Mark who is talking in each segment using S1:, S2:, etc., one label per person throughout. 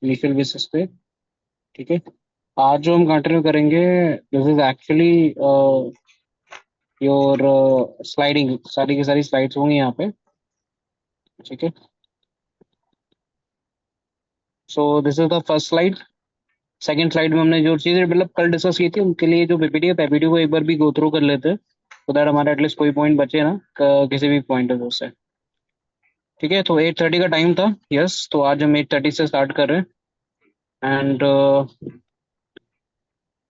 S1: Initial basis पे। ठीक है, आज जो हम कंटिन्यू करेंगे, this is actually your sliding, सारी की सारी स्लाइड्स होंगी यहाँ पे। ठीक है, so this is the first slide. Second slide में हमने जो चीज़ें मतलब कल डिस्कस की थी, उनके लिए जो पीपीटी है, पीपीटी को एक बार भी गो थ्रू कर लेते हैं, तो दैट हमारा एटलीस्ट कोई पॉइंट बचे ना किसी भी पॉइंट ऑफ व्यू से। ठीक है, तो 8:30 का टाइम था। यस, तो आज हम 8:30 से स्टार्ट कर रहे हैं। एंड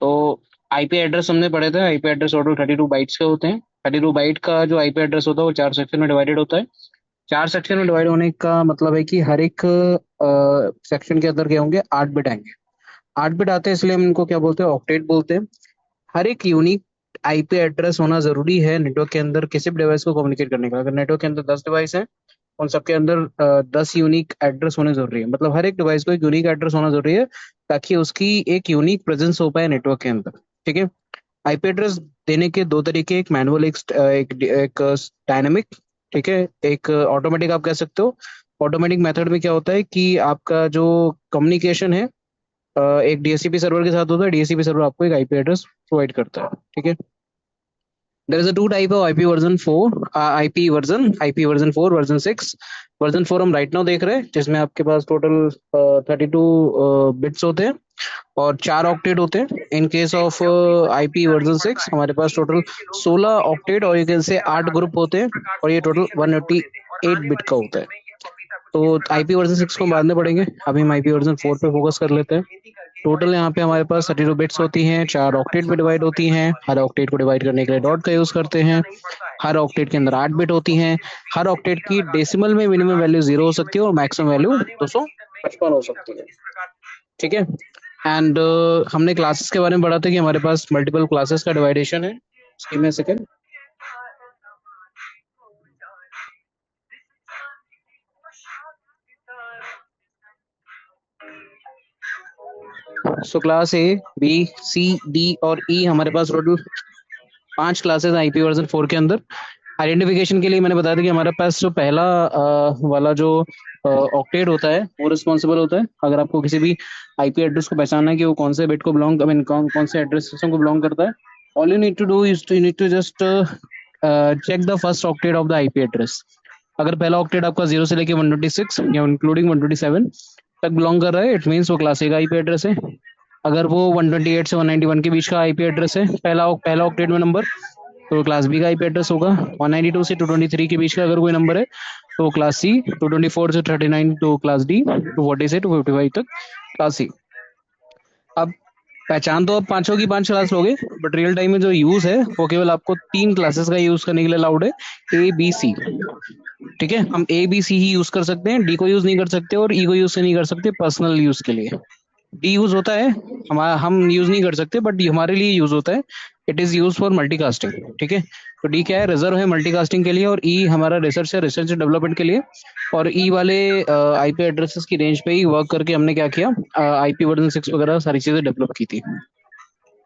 S1: तो आईपी एड्रेस हमने पढ़े थे। आईपी एड्रेस टोटल 32 बाइट्स के होते हैं। 32 बाइट का जो आईपी एड्रेस होता है वो चार सेक्शन में डिवाइडेड होता है। चार सेक्शन में डिवाइड होने का मतलब है कि हर एक सेक्शन के अंदर क्या होंगे, 8 बिट आएंगे। 8 बिट आते हैं, इसलिए हम इनको क्या बोलते हैं, ऑक्टेट बोलते हैं। हर एक यूनिक आईपी एड्रेस होना जरूरी है नेटवर्क के अंदर किसी भी डिवाइस को कम्युनिकेट करने का। अगर नेटवर्क के अंदर 10 डिवाइस हैं, उन सबके अंदर 10 यूनिक एड्रेस होने जरूरी है। मतलब हर एक डिवाइस को एक यूनिक एड्रेस होना जरूरी है, ताकि उसकी एक यूनिक प्रेजेंस हो पाए नेटवर्क के अंदर। ठीक है, आईपी एड्रेस देने के दो तरीके, एक मैनुअल, एक डायनेमिक। ठीक है, एक ऑटोमेटिक आप कह सकते हो। ऑटोमेटिक मेथड में क्या होता है कि आपका जो कम्युनिकेशन है एक डीएचसीपी सर्वर के साथ होता है। डीएचसीपी सर्वर आपको एक आईपी एड्रेस प्रोवाइड करता है। ठीक है, there is a two type of IP version four, IP version four, version six. Version four हम राइट नाउ देख रहे हैं, जिसमें आपके पास टोटल 32 बिट्स होते हैं और 4 ऑक्टेट होते हैं। In case of IP version six हमारे पास टोटल 16 ऑक्टेट और ये से 8 ग्रुप होते हैं, और ये टोटल 128 बिट का होता है। तो आईपी वर्जन सिक्स को बाद में पढ़ेंगे, अभी हम आईपी वर्जन फोर पे फोकस कर लेते हैं। टोटल यहाँ पे हमारे पास 32 बिट्स होती हैं, 4 ऑक्टेट में डिवाइड होती हैं। हर ऑक्टेट को डिवाइड करने के लिए डॉट का यूज करते हैं। हर ऑक्टेट के अंदर 8 बिट होती हैं। हर ऑक्टेट की डेसिमल में मिनिमम वैल्यू 0 हो सकती है और मैक्सिमम वैल्यू 255 हो सकती है। ठीक है, एंड हमने क्लासेस के बारे में पढ़ा था कि हमारे पास मल्टीपल क्लासेस का डिवाइडेशन है। Give me a second. So class A, B, C, D और ई हमारे पास total 5 classes IP version four के अंदर। आइडेंटिफिकेशन के लिए मैंने बताया था कि हमारे पास जो पहला वाला जो ऑक्टेट होता है वो रिस्पॉन्सिबल होता है अगर आपको किसी भी आईपी एड्रेस को पहचानना है कि वो कौन से बिट को बिलोंग, आई मीन कौन कौन से एड्रेस सिस्टम को बिलोंग करता है। All you need to do is to you need to just check the first octet of the IP address. अगर पहला ऑक्टेट आपका 0 से लेके 126 या इंक्लूडिंग 127 तक बिलोंग कर रहा है, इट मीन्स वो क्लास ए का आईपी एड्रेस है। अगर वो 128 से 191 के बीच का आईपी एड्रेस है, पहला पहला ऑक्टेट में नंबर, तो क्लास बी का आईपी एड्रेस होगा। 192 से 223 के बीच का अगर कोई नंबर है, तो क्लास सी। 224 से 39 तो क्लास डी। 240 से 255 तक क्लास सी। अब पहचान तो आप पांचों की पांच क्लास लोगे, बट रियल टाइम में जो यूज है वो केवल आपको 3 क्लासेस का यूज करने के लिए अलाउड है, ए बी सी। ठीक है, हम ए बी सी ही यूज कर सकते हैं, डी को यूज नहीं कर सकते और ई को यूज नहीं कर सकते पर्सनल यूज के लिए। डी यूज होता है, हमारा हम यूज नहीं कर सकते, बट हमारे लिए यूज होता है। It is use for multicasting. ठीक है, तो डी क्या है, रिजर्व है मल्टीकास्टिंग के लिए, और ई हमारा रिसर्च है, रिसर्च डेवलपमेंट के लिए। और ई वाले आईपी एड्रेसेस की रेंज पे ही वर्क करके हमने क्या किया, आईपी वर्जन सिक्स वगैरह सारी चीजें डेवलप की थी।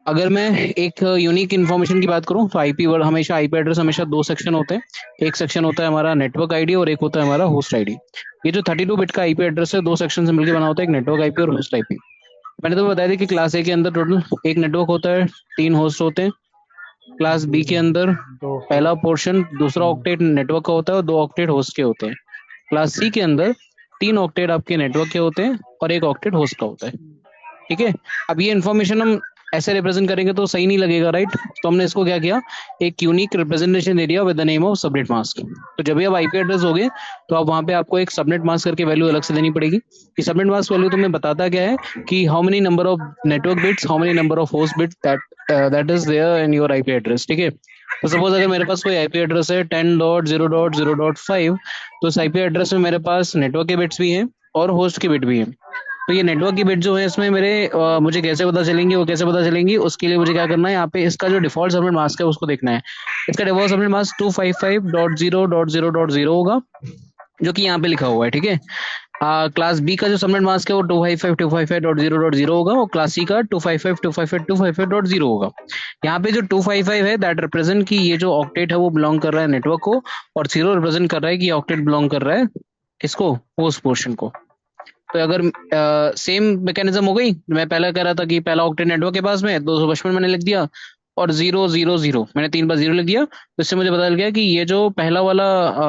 S1: अगर मैं एक यूनिक इन्फॉर्मेशन की बात करूं, तो आईपी वर्ड हमेशा, आईपी एड्रेस हमेशा दो सेक्शन होते हैं। एक सेक्शन होता है हमारा नेटवर्क आईडी और एक होता है हमारा होस्ट आईडी। ये जो 32 बिट का आईपी एड्रेस है, दो सेक्शन से मिलकर बना होता है, एक नेटवर्क आईपी और होस्ट आईपी। मैंने तो बताया था कि क्लास ए के अंदर टोटल एक नेटवर्क होता है, 3 होस्ट होते हैं। क्लास बी के अंदर
S2: दो
S1: पहला पोर्शन दूसरा
S2: हम्म,
S1: ऑक्टेट नेटवर्क का होता है और 2 ऑक्टेट होस्ट के होते हैं। क्लास सी के अंदर 3 ऑक्टेट आपके नेटवर्क के होते हैं और एक ऑक्टेट होस्ट का होता है। ठीक है, अब ये इन्फॉर्मेशन हम ऐसे रिप्रेजेंट करेंगे तो सही नहीं लगेगा, राइट? तो हमने इसको क्या किया, एक unique representation area with the name of subnet mask. तो जब भी आप आईपी एड्रेस होगे, तो आप वहां पे आपको एक सबनेट मास्क करके वैल्यू अलग से देनी पड़ेगी। कि सबनेट मास्क वैल्यू तुम्हें बताता क्या है कि how many number of network bits, how many number of host bits that is there in your IP address. ठीक है, तो सपोज अगर मेरे पास कोई आईपी एड्रेस है 10.0.0.5, तो इस आईपी एड्रेस में मेरे पास नेटवर्क के बिट्स भी हैं और होस्ट के बिट भी हैं। तो ये नेटवर्क की बिट जो है इसमें मेरे मुझे कैसे पता चलेंगी, वो कैसे पता चलेंगी, उसके लिए मुझे क्या करना है, यहाँ पे इसका जो डिफॉल्ट सबनेट मास्क है उसको देखना है। इसका डिफॉल्ट सबनेट मास्क 255.0.0.0 होगा, जो कि यहाँ पे लिखा हुआ है। ठीक है, क्लास बी का जो सबनेट मास्क है वो 255.255.0.0 होगा, और क्लास सी का 255.255.255.0 होगा। यहाँ पे जो 255 है दैट रिप्रेजेंट कि ये जो ऑक्टेट है वो बिलोंग कर रहा है नेटवर्क को, और जीरो रिप्रेजेंट कर रहा है कि ऑक्टेट बिलोंग कर रहा है किसको, होस्ट पोर्शन को। तो अगर सेम मैकेनिज्म हो गई, मैं पहले कह रहा था कि पहला ऑक्टेट नेटवर्क के पास में 255 मैंने लिख दिया, और 0 0 0 मैंने 3 बार 0 लिख दिया, तो इससे मुझे पता चल गया कि ये जो पहला वाला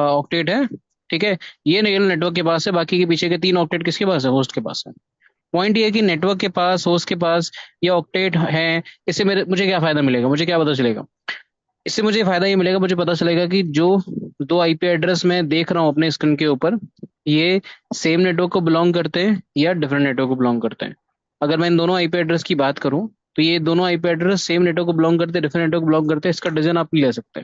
S1: ऑक्टेट है, ठीक है, ये रियल नेटवर्क के पास है, बाकी के पीछे के 3 ऑक्टेट किसके पास है, होस्ट के पास है। पॉइंट ये है कि नेटवर्क के पास, होस्ट के पास ये ऑक्टेट है, इससे मेरे मुझे क्या फायदा मिलेगा, मुझे क्या पता चलेगा, इससे मुझे फायदा ये मिलेगा, मुझे पता चलेगा कि जो दो आईपी एड्रेस मैं देख रहा हूँ अपने स्क्रीन के ऊपर, ये सेम नेटवर्क को बिलोंग करते हैं या डिफरेंट नेटवर्क को बिलोंग करते हैं। अगर मैं इन दोनों आईपी एड्रेस की बात करूँ, तो ये दोनों आईपी एड्रेस सेम नेटवर्क को बिलोंग करते हैं, डिफरेंट नेटवर्क को बिलोंग करते हैं, इसका डिसीजन आप नहीं ले सकते।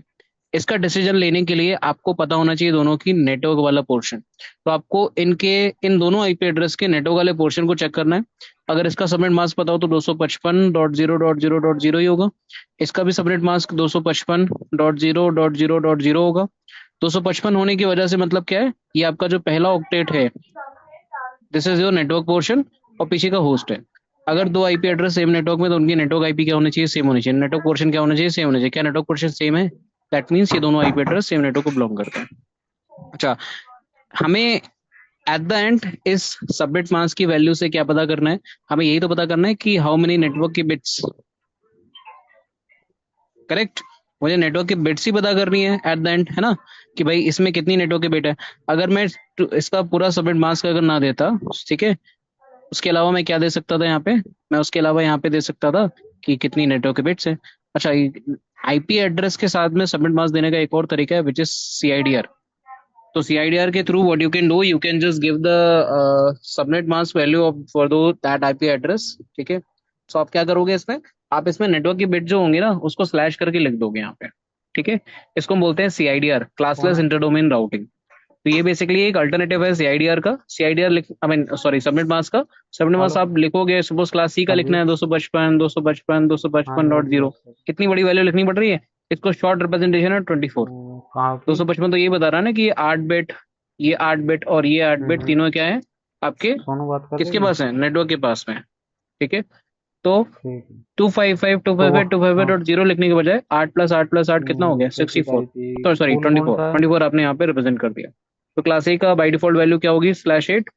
S1: इसका डिसीजन लेने के लिए आपको पता होना चाहिए दोनों की नेटवर्क वाला पोर्शन। तो आपको इनके इन दोनों आईपी एड्रेस के नेटवर्क वाले पोर्शन को चेक करना है। अगर इसका सबनेट मास्क पता हो तो 255.0.0.0 ही होगा। इसका भी सबनेट मास्क 255.0.0.0 होगा। 255 होने की वजह से मतलब क्या है, ये आपका जो पहला ऑक्टेट है, this is your network portion, और पीछे का होस्ट है। अगर दो आईपी एड्रेस सेम नेटवर्क में, तो उनकी नेटवर्क आईपी क्या होनी चाहिए, सेम होनी चाहिए। नेटवर्क पोर्शन क्या होना चाहिए, सेम होना चाहिए। क्या नेटवर्क पोर्शन सेम है, दैट मीन्स ये दोनों आईपी एड्रेस सेम नेटवर्क को बिलोंग करते हैं। अच्छा, हमें एट द एंड इस सबनेट मास्क की वैल्यू से क्या पता करना है, हमें यही तो पता करना है कि हाउ मेनी नेटवर्क की बिट्स, करेक्ट। मुझे नेटवर्क की बिट्स ही पता करनी है एट द एंड, है ना, कि भाई इसमें कितनी नेटवर्क की बिट है। अगर मैं इसका पूरा सबनेट मास्क अगर ना देता, ठीक है, उसके अलावा मैं क्या दे सकता था यहाँ पे, मैं उसके अलावा यहाँ पे दे सकता था कि कितनी नेटवर्क के बिट्स है। अच्छा, आईपी एड्रेस के साथ में सबनेट मास्क देने का एक और तरीका है, विच इज सीआईडीआर। तो सीआईडीआर के through what you can do, you can just give the subnet mask value of for दो दैट आईपी एड्रेस, ठीक है। तो आप क्या करोगे इसमें, आप इसमें नेटवर्क की बिट जो होंगी ना, उसको स्लैश करके लिख दोगे यहाँ पे, ठीक है। इसको हम बोलते हैं सीआईडीआर,
S2: कौन
S1: क्लासलेस
S2: है?
S1: Interdomain routing. तो ये बेसिकली एक अल्टरनेटिव है सीआईडीआर का। सीआईडीआर लिख, I mean sorry, subnet mask का। Subnet mask
S2: hello.
S1: आप लिखोगे, सपोज क्लास सी का
S2: हाँ जी।
S1: लिखना है, 255 255
S2: हाँ
S1: 255.0।
S2: जी।
S1: कितनी बड़ी वैल्यू लिखनी पड़ रही है, इसको शॉर्ट रिप्रेजेंटेशन है 24।
S2: कहाँ
S1: दो
S2: की?
S1: सौ पचपन तो ये बता रहा है ना कि ये 8 बिट, ये 8 बिट और ये 8 बिट
S2: हम्म।
S1: तीनों क्या है आपके,
S2: सोनू बात कर
S1: किसके
S2: रही है।
S1: पास है, नेटवर्क के पास में, ठीक है। तो
S2: ठीक है।
S1: टू फाइव फाइव टू
S2: तो
S1: फाइव फाइव टू फाइव
S2: हाँ।
S1: फाइव डॉट जीरो लिखने के बजाय 8 + 8 + 8 कितना हो गया, 64।
S2: TCP/IP
S1: तो सॉरी,
S2: फुल
S1: ट्वेंटी
S2: कौन
S1: फोर
S2: सा है?
S1: ट्वेंटी फोर आपने यहाँ पे रिप्रेजेंट कर दिया। तो क्लास ए का बाई डिफॉल्ट वैल्यू क्या होगी, /8।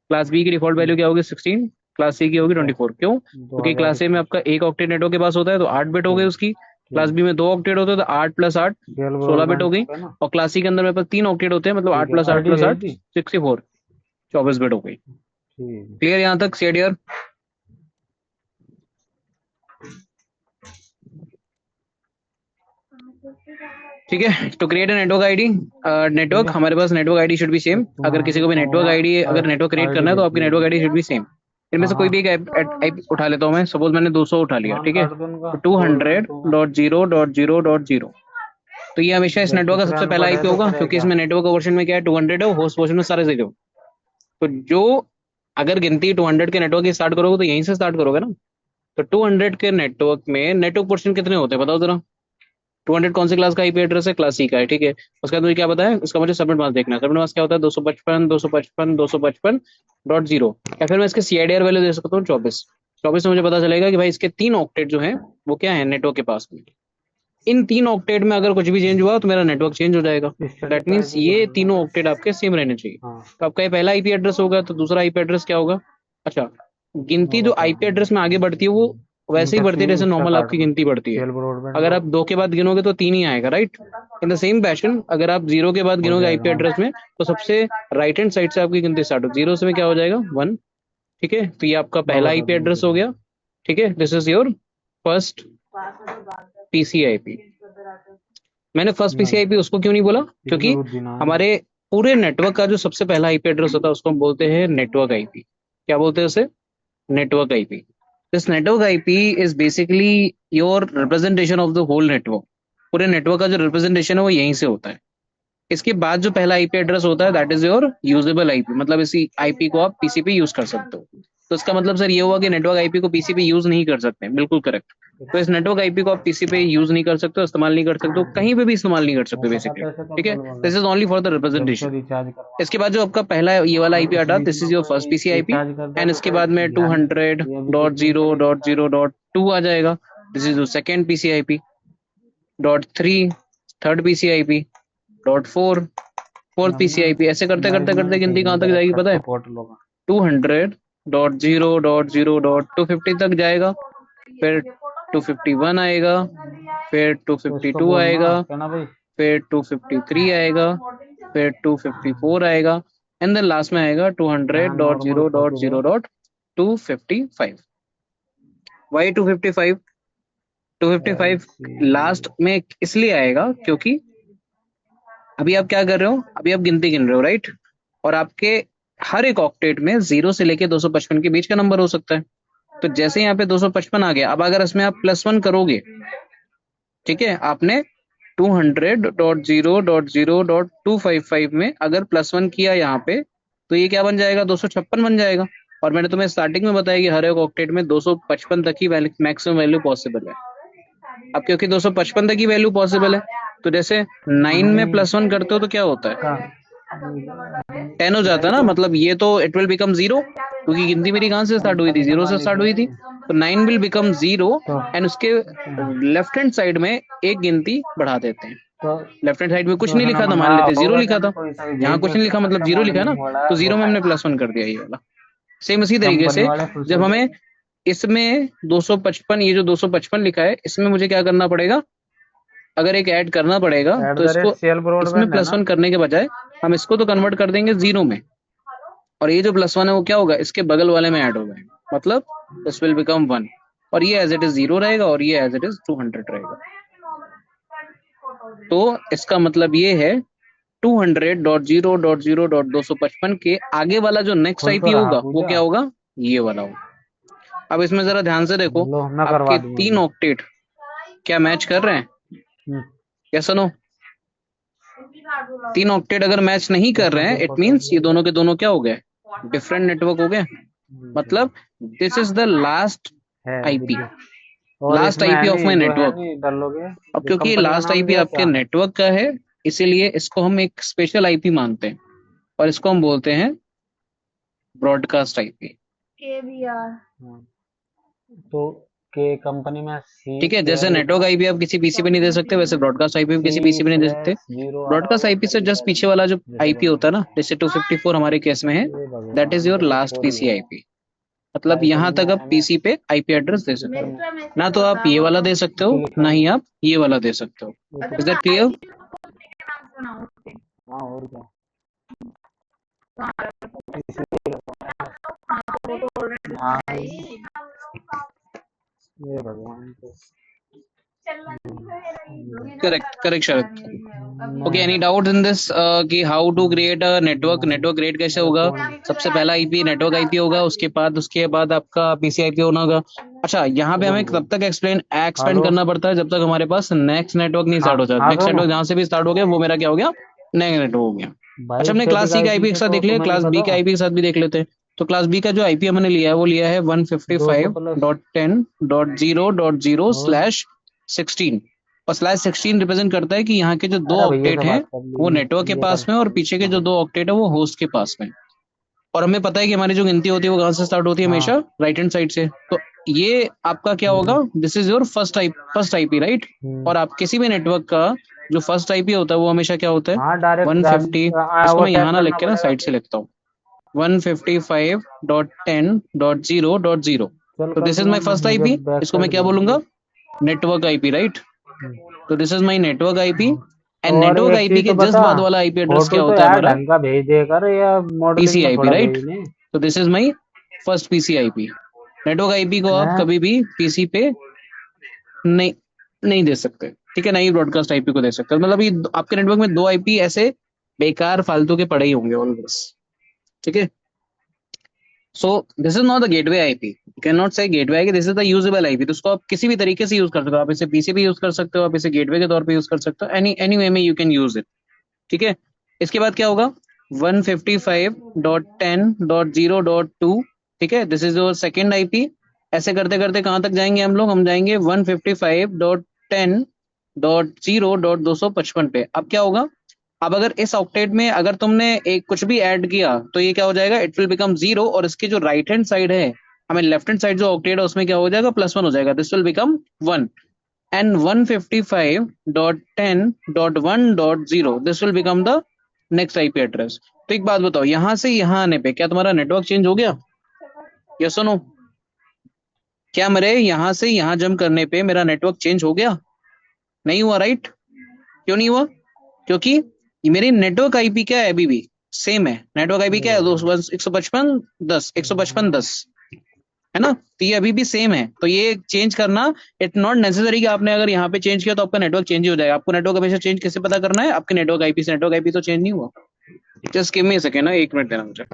S1: क्लास बी की डिफॉल्ट वैल्यू क्या होगी, 16। क्लास सी की होगी
S2: अच्छा।
S1: 24। क्यों,
S2: दो
S1: क्योंकि
S2: हजार
S1: क्लास ए में
S2: इक्कीस
S1: आपका एक ऑक्टेट नेटवर्क के पास होता है, तो 8 बिट हो गई
S2: ठीक।
S1: उसकी। क्लास
S2: ठीक।
S1: बी में दो ऑक्टेट होते हैं, तो 8 + 8
S2: केएल
S1: 16 बिट हो
S2: ब्रॉडबैंड
S1: गई।
S2: ठीक है ना?
S1: और क्लास सी के अंदर मेरे पास 3 ऑक्टेट होते हैं, मतलब
S2: ठीक
S1: आठ
S2: है,
S1: प्लस आठ
S2: आईडी
S1: प्लस
S2: भेज
S1: आठ
S2: दी।
S1: 64, 24 बिट हो गई।
S2: ठीक।
S1: क्लियर यहाँ तक, सीडीआर। ठीक है, to create a network ID,
S2: ठीक
S1: नेटवर्क,
S2: है।
S1: हमारे पास नेटवर्क आईडी शुड बी
S2: तो
S1: सेम। अगर किसी को भी नेटवर्क आईडी, अगर नेटवर्क क्रिएट
S2: आईडी
S1: करना है, तो
S2: भेज
S1: आपकी
S2: दी
S1: नेटवर्क
S2: अभी।
S1: ID should be same. इनमें
S2: हाँ
S1: से कोई
S2: हाँ।
S1: भी एक IP उठा लेता हूँ मैं, सपोज मैंने 200 उठा लिया,
S2: नाम
S1: ठीक है।
S2: काट दो उनका,
S1: तो टू
S2: दो
S1: हंड्रेड
S2: मिनट होगा।
S1: Dot zero dot zero dot zero तो ये हमेशा इस
S2: जब
S1: नेटवर्क का
S2: तीसरे
S1: सबसे पहला
S2: अनपढ़ है
S1: आईपी
S2: तो
S1: होगा,
S2: करे
S1: क्योंकि
S2: क्या?
S1: इसमें नेटवर्क वर्जन में क्या है, 200 है, होस्ट वर्जन में सारे 0। तो जो अगर गिनती 200 के नेटवर्क की स्टार्ट करोगे, तो यहीं से स्टार्ट करोगे ना। तो 200 के नेटवर्क में नेटवर्क पोर्शन कितने होते हैं बताओ जरा। 200 कौन सी क्लास का आईपी एड्रेस है, क्लास सी का है, ठीक है। उसके बाद मुझे क्या पता है, उसका मुझे सबनेट मास्क देखना है। सबनेट मास्क क्या होता है, 255 या फिर मैं इसके सीआईडीआर वैल्यू दे सकता हूँ 24। 24 से मुझे पता चलेगा कि भाई इसके 3 ऑक्टेट जो है वो क्या है नेटवर्क के पास में। इन 3 ऑक्टेट में अगर कुछ भी चेंज हुआ, तो मेरा नेटवर्क चेंज हो जाएगा। तो दैट
S2: स्टेटस
S1: मीन्स
S2: आईपी क्या
S1: ये
S2: बोलना
S1: तीनों
S2: है?
S1: ऑक्टेट आपके सेम रहने चाहिए।
S2: हाँ।
S1: तो आपका ये पहला आईपी एड्रेस होगा, तो दूसरा आईपी एड्रेस क्या होगा। अच्छा, गिनती
S2: वो
S1: जो
S2: बता
S1: आईपी एड्रेस में आगे बढ़ती है, वो वैसे ही
S2: इनका
S1: बढ़ती है जैसे
S2: इसका
S1: नॉर्मल
S2: काट
S1: आपकी
S2: दो।
S1: गिनती बढ़ती है।
S2: केएल ब्रॉडबैंड
S1: अगर
S2: का
S1: आप 2 के बाद गिनोगे तो 3 ही आएगा, right. In the same passion, अगर आप 0 के बाद
S2: हो
S1: गिनोगे आईपी
S2: जाएगा।
S1: एड्रेस में, तो सबसे राइट हैंड साइड से आपकी गिनती स्टार्ट हो, 0 से में क्या हो जाएगा, 1। ठीक है, तो ये आपका
S2: मैं
S1: पहला
S2: बता
S1: आईपी
S2: दूंगा
S1: एड्रेस हो
S2: कितना।
S1: गया। ठीक है, दिस इज योर फर्स्ट पीसीआईपी। मैंने फर्स्ट
S2: नहीं,
S1: पीसीआईपी उसको क्यों नहीं बोला,
S2: इसकी
S1: क्योंकि
S2: बुद्धि ना है।
S1: हमारे पूरे नेटवर्क का जो सबसे पहला आईपी एड्रेस होता है, उसको हम बोलते हैं नेटवर्क आईपी। क्या बोलते हैं उसे, network IP. This network IP is basically your representation of the whole network. पूरे नेटवर्क का जो रिप्रेजेंटेशन है वो यहीं से होता है। इसके बाद जो पहला आईपी एड्रेस होता है, that is your usable IP, मतलब इसी आईपी को आप पीसी पे यूज कर सकते हो। तो इसका मतलब सर ये हुआ कि नेटवर्क आईपी को पीसी पे यूज नहीं कर सकते, बिल्कुल करेक्ट। तो इस नेटवर्क आईपी को आप पीसी पे यूज नहीं कर सकते हो, इस्तेमाल नहीं कर सकते हो, कहीं पे भी इस्तेमाल नहीं कर
S2: वो
S1: सकते
S2: पता
S1: बेसिकली।
S2: कैसे
S1: ठीक है,
S2: कंट्रोल करना
S1: this is only for the
S2: है? जब से
S1: रिप्रेजेंटेशन।
S2: रिचार्ज
S1: इसके
S2: करवाना
S1: बाद जो आपका पहला ये वाला
S2: है,
S1: आईपी
S2: इस
S1: आता,
S2: बीच
S1: दिस इज
S2: में
S1: योर फर्स्ट
S2: कोई
S1: पीसी आईपी।
S2: रिचार्ज कर दे
S1: एंड
S2: तो
S1: इसके
S2: फिर
S1: बाद में टू
S2: ध्यान नहीं
S1: हंड्रेड
S2: देगा। ये अभी
S1: डॉट
S2: बीच में
S1: जीरो
S2: चले
S1: डॉट
S2: जाता है।
S1: जीरो डॉट टू आ जाएगा। This is your second PC IP. .3 third PC IP. .4 fourth
S2: हमने
S1: पीसीआईपी। ऐसे करते करते
S2: नाइट में
S1: करते गिनती
S2: ठीक
S1: कहाँ
S2: नहीं
S1: तक
S2: कर
S1: जाएगी
S2: रखा
S1: पता है,
S2: सपोर्ट लोग।
S1: 200.0.0.250 तक जाएगा, फिर 251 आएगा, फिर
S2: तो इसको
S1: 252
S2: बोलना
S1: आएगा,
S2: क्या ना भाई,
S1: फिर 253 आएगा, फिर 254 आएगा, एंड देन लास्ट में आएगा
S2: यहाँ नॉर्मल फोटो है।
S1: 200.0.0.255। वाई 255? 255 लास्ट में इसलिए आएगा क्योंकि अभी आप क्या कर रहे हो, अभी आप गिनती गिन रहे हो, राइट? और आपके हर एक ऑक्टेट में 0 से लेके 255 के बीच का नंबर हो सकता है। तो जैसे यहाँ पे 255 आ गया, अब अगर इसमें आप +1 करोगे, ठीक है, आपने 200.0.0.255 में अगर +1 किया यहाँ पे, तो ये क्या बन जाएगा, 256 बन जाएगा। और मैंने तुम्हें स्टार्टिंग में बताया कि हर एक ऑक्टेट में 255 तक ही मैक्सिमम वैल्यू पॉसिबल है। अब क्योंकि 255 तक की वैल्यू पॉसिबल है, तो जैसे 9 में +1 करते हो तो क्या होता है,
S2: का
S1: 10 हो जाता है ना। मतलब ये तो इट विल बिकम 0, क्योंकि गिनती मेरी कहां से स्टार्ट हुई थी, 0 से स्टार्ट हुई थी। तो 9 विल बिकम 0,
S2: तो
S1: एंड उसके लेफ्ट हैंड साइड में एक गिनती बढ़ा देते हैं।
S2: तो
S1: लेफ्ट हैंड साइड में कुछ
S2: तो
S1: नहीं
S2: उसने
S1: लिखा था, मान
S2: मंगाया
S1: लेते 0
S2: होगा
S1: लिखा
S2: क्या,
S1: था।
S2: कोई सा भी
S1: यहाँ
S2: भेज
S1: कुछ नहीं
S2: देते
S1: लिखा, मतलब
S2: अच्छा
S1: 0 लिखा है ना,
S2: मॉडलिंग वाला
S1: तो 0
S2: वो
S1: में हमने
S2: टाइप
S1: +1 कर दिया, ये वाला। सेम इसी तरीके
S2: कंपनी
S1: से
S2: वाले खुश
S1: जब
S2: हो
S1: हमें
S2: जाए।
S1: इसमें 255, ये जो 255 लिखा है, इसमें मुझे क्या करना पड़ेगा, अगर एक ऐड करना पड़ेगा
S2: एट
S1: तो
S2: द रेट
S1: इसको
S2: सेल
S1: इसमें
S2: ब्रॉडबैंड है ना।
S1: +1 करने के बजाय हम इसको तो कन्वर्ट कर देंगे 0 में, और ये जो +1 है वो क्या होगा, इसके बगल वाले में ऐड हो जाएगा, मतलब दिस विल बिकम 1, और ये एज इट इज 0 रहेगा, और ये एज इट इज 200 रहेगा। तो इसका मतलब ये है 200.0.0.255 के आगे वाला जो नेक्स्ट
S2: खुल तो
S1: आईपी
S2: रहा
S1: होगा वो
S2: पूजा।
S1: क्या होगा, ये वाला होगा। अब इसमें जरा ध्यान से देखो,
S2: लो मैं करवा
S1: आपके
S2: दूंगा
S1: 3
S2: अभी।
S1: ऑक्टेट क्या मैच कर रहे हैं,
S2: हम्म,
S1: यस और नो? 3 ऑक्टेट अगर मैच नहीं कर
S2: इसमें
S1: रहे हैं,
S2: कोई
S1: इट
S2: फोटो
S1: मीन्स ये
S2: नहीं
S1: दोनों के दोनों क्या हो गए, डिफरेंट नेटवर्क हो गए। मतलब दिस इज द लास्ट
S2: है दिख
S1: आईपी,
S2: गया। और
S1: लास्ट
S2: इसमें है
S1: आईपी ऑफ
S2: नहीं
S1: माई
S2: जो है
S1: नेटवर्क।
S2: नहीं डालोगे।
S1: अब
S2: ये
S1: क्योंकि ये
S2: कंपनी का
S1: लास्ट
S2: नाम
S1: आईपी
S2: क्या
S1: आपके
S2: क्या है।
S1: नेटवर्क का है, इसीलिए इसको हम एक स्पेशल आईपी मानते हैं, और इसको हम बोलते हैं ब्रॉडकास्ट आईपी।
S2: हाँ, तो के कंपनी में सी
S1: ठीक है, जैसे
S2: केयर
S1: नेटवर्क आईपी आप किसी पीसी पे नहीं दे सकते, वैसे ब्रॉडकास्ट आईपी भी
S2: सी
S1: किसी पीसी पे नहीं दे सकते।
S2: स्लैश जीरो आ रहा
S1: ब्रॉडकास्ट
S2: होगा
S1: आईपी
S2: इधर
S1: से
S2: की
S1: जस्ट
S2: साइड
S1: पीछे
S2: में।
S1: वाला जो
S2: जैसे
S1: आईपी
S2: बना
S1: होता है ना, जैसे 254 हमारे केस में है,
S2: ये
S1: दैट इज
S2: भगवान
S1: योर लास्ट
S2: 254 ही
S1: पीसी
S2: है।
S1: आईपी। मतलब
S2: आईफोन
S1: यहाँ
S2: में
S1: तक आप
S2: है ना।
S1: पीसी पे आईपी एड्रेस दे सकते
S2: ऊपर में
S1: हो, ना तो आप ये वाला दे सकते
S2: इसी
S1: हो,
S2: लिखा
S1: ना ही
S2: हुआ
S1: आप ये वाला दे सकते हो।
S2: ऊपर।
S1: Is that clear?
S2: हाँ और क्या। इसलिए हाँ ये भगवान को
S1: करेक्ट करेक्ट शरद। ओके,
S2: मैं
S1: एनी डाउट इन दिस कि how to create a network,
S2: नहीं
S1: नेटवर्क क्रिएट कैसे
S2: मेरा
S1: होगा?
S2: फोन
S1: सबसे पहला आईपी नेटवर्क आईपी होगा, उसके बाद आपका पीसी आईपी होना होगा। अच्छा, यहाँ पे
S2: रुक
S1: हमें
S2: रुक।
S1: तब तक एक्सपेंड
S2: हेलो।
S1: करना पड़ता है जब तक हमारे पास नेक्स्ट नेटवर्क नहीं
S2: हाँ
S1: स्टार्ट हो जाता।
S2: हाँ
S1: नेक्स्ट
S2: सोनू।
S1: नेटवर्क जहां से भी स्टार्ट हो गया वो मेरा क्या हो गया, नया नेटवर्क हो गया। अच्छा,
S2: भाई
S1: हमने क्लास
S2: स्टैटिक
S1: सी का
S2: आईपी
S1: आईपी एक
S2: से
S1: साथ
S2: तो
S1: देख लिया,
S2: तुम्हें नहीं
S1: क्लास बी
S2: पता।
S1: का आईपी के साथ भी देख लेते हैं। तो क्लास बी का जो आईपी हमने लिया है वो लिया है
S2: 200 प्लस और।155.0.0/16,
S1: और /16 रिप्रेजेंट करता है कि यहाँ के जो दो
S2: अरे भैया से
S1: ऑक्टेट हैं
S2: बात कर
S1: वो
S2: ली।
S1: नेटवर्क के
S2: ये कर।
S1: पास में, और पीछे के जो दो ऑक्टेट है वो होस्ट के पास में। और हमें पता है कि हमारी जो गिनती होती है वो कहाँ से स्टार्ट होती है,
S2: हाँ।
S1: हमेशा राइट हैंड साइड से। तो ये आपका क्या होगा, this is your first IP, right?
S2: Hmm.
S1: और आप किसी भी नेटवर्क का जो फर्स्ट आईपी होता है वो हमेशा क्या होता है,
S2: हाँ डायरेक्ट
S1: 150। इसको
S2: वो
S1: मैं यहाँ
S2: सेट
S1: ना लिख
S2: करना
S1: के ना
S2: पड़ेगा
S1: साइड से
S2: फिर।
S1: लिखता हूँ, 155.10.0.0।
S2: चल
S1: तो
S2: कम
S1: this is
S2: say
S1: my
S2: come
S1: first
S2: मुझे
S1: आईपी,
S2: बैक
S1: इसको मैं
S2: साइड
S1: क्या
S2: भेज
S1: बोलूंगा,
S2: दे।
S1: Network IP, right? तो this is my network IP, and
S2: और
S1: नेटवर्क
S2: एक
S1: आईपी
S2: चीज
S1: के
S2: तो
S1: जस्ट
S2: बता।
S1: बाद वाला आईपी एड्रेस क्या
S2: फोटो तो
S1: होता है
S2: यार
S1: हमारा,
S2: ढंग का भेज दे कर या
S1: पीसी
S2: मॉडलिंग में
S1: आईपी,
S2: थोड़ा
S1: राइट?
S2: भेज नहीं।
S1: तो this is my first PC IP. Network IP को आप
S2: हैं।
S1: कभी भी पीसी पे नहीं नहीं दे सकते, ठीक है, नहीं ब्रॉडकास्ट आईपी को दे सकते, मतलब ये आपके नेटवर्क में दो आईपी ऐसे बेकार फालतू के पड़े ही होंगे ऑलवेज, ठीक है। So this is not the gateway IP, you can not say gateway IP, this is the usable IP. तो इसको आप किसी भी तरीके से यूज कर सकते हो, आप इसे पीसी पे यूज कर सकते हो, आप इसे गेटवे के तौर पे यूज कर सकते हो, एनी वे में यू कैन यूज इट, ठीक है। इसके बाद क्या होगा, 155.10.0.2, ठीक है, this is your second IP. ऐसे करते करते कहां तक जाएंगे हम जाएंगे 155.10.0.255 पे। अब क्या होगा, अब अगर इस ऑक्टेट में अगर तुमने एक कुछ भी ऐड किया तो ये क्या हो जाएगा, इट विल बिकम 0, और इसकी जो राइट हैंड साइड है, हमें लेफ्ट हैंड साइड जो ऑक्टेट है उसमें क्या हो जाएगा, +1 हो जाएगा, this will become 1, and 155.10.1.0, this will become the next IP address. तो एक बात बताओ, यहां से यहां आने पे क्या तुम्हारा नेटवर्क चेंज हो गया? यस और नो? क्या मेरे यहां से यहां जंप करने पे मेरा नेटवर्क चेंज हो गया? नहीं हुआ, राइट? क्यों नहीं हुआ? क्योंकि मेरी नेटवर्क आईपी क्या है, अभी भी सेम है। नेटवर्क आईपी
S2: ये
S1: क्या है,
S2: हो
S1: दो
S2: गया।
S1: 155.10, 155.10, है ना? तो ये अभी भी सेम है, तो ये चेंज करना इट नॉट नेसेसरी कि आपने अगर यहाँ पे चेंज किया तो आपका नेटवर्क चेंज ही हो जाएगा। आपको नेटवर्क हमेशा चेंज कैसे पता करना है? आपके नेटवर्क आईपी से। नेटवर्क आईपी तो चेंज नहीं हुआ। Just give me a second ना, 1 मिनट देना मुझे।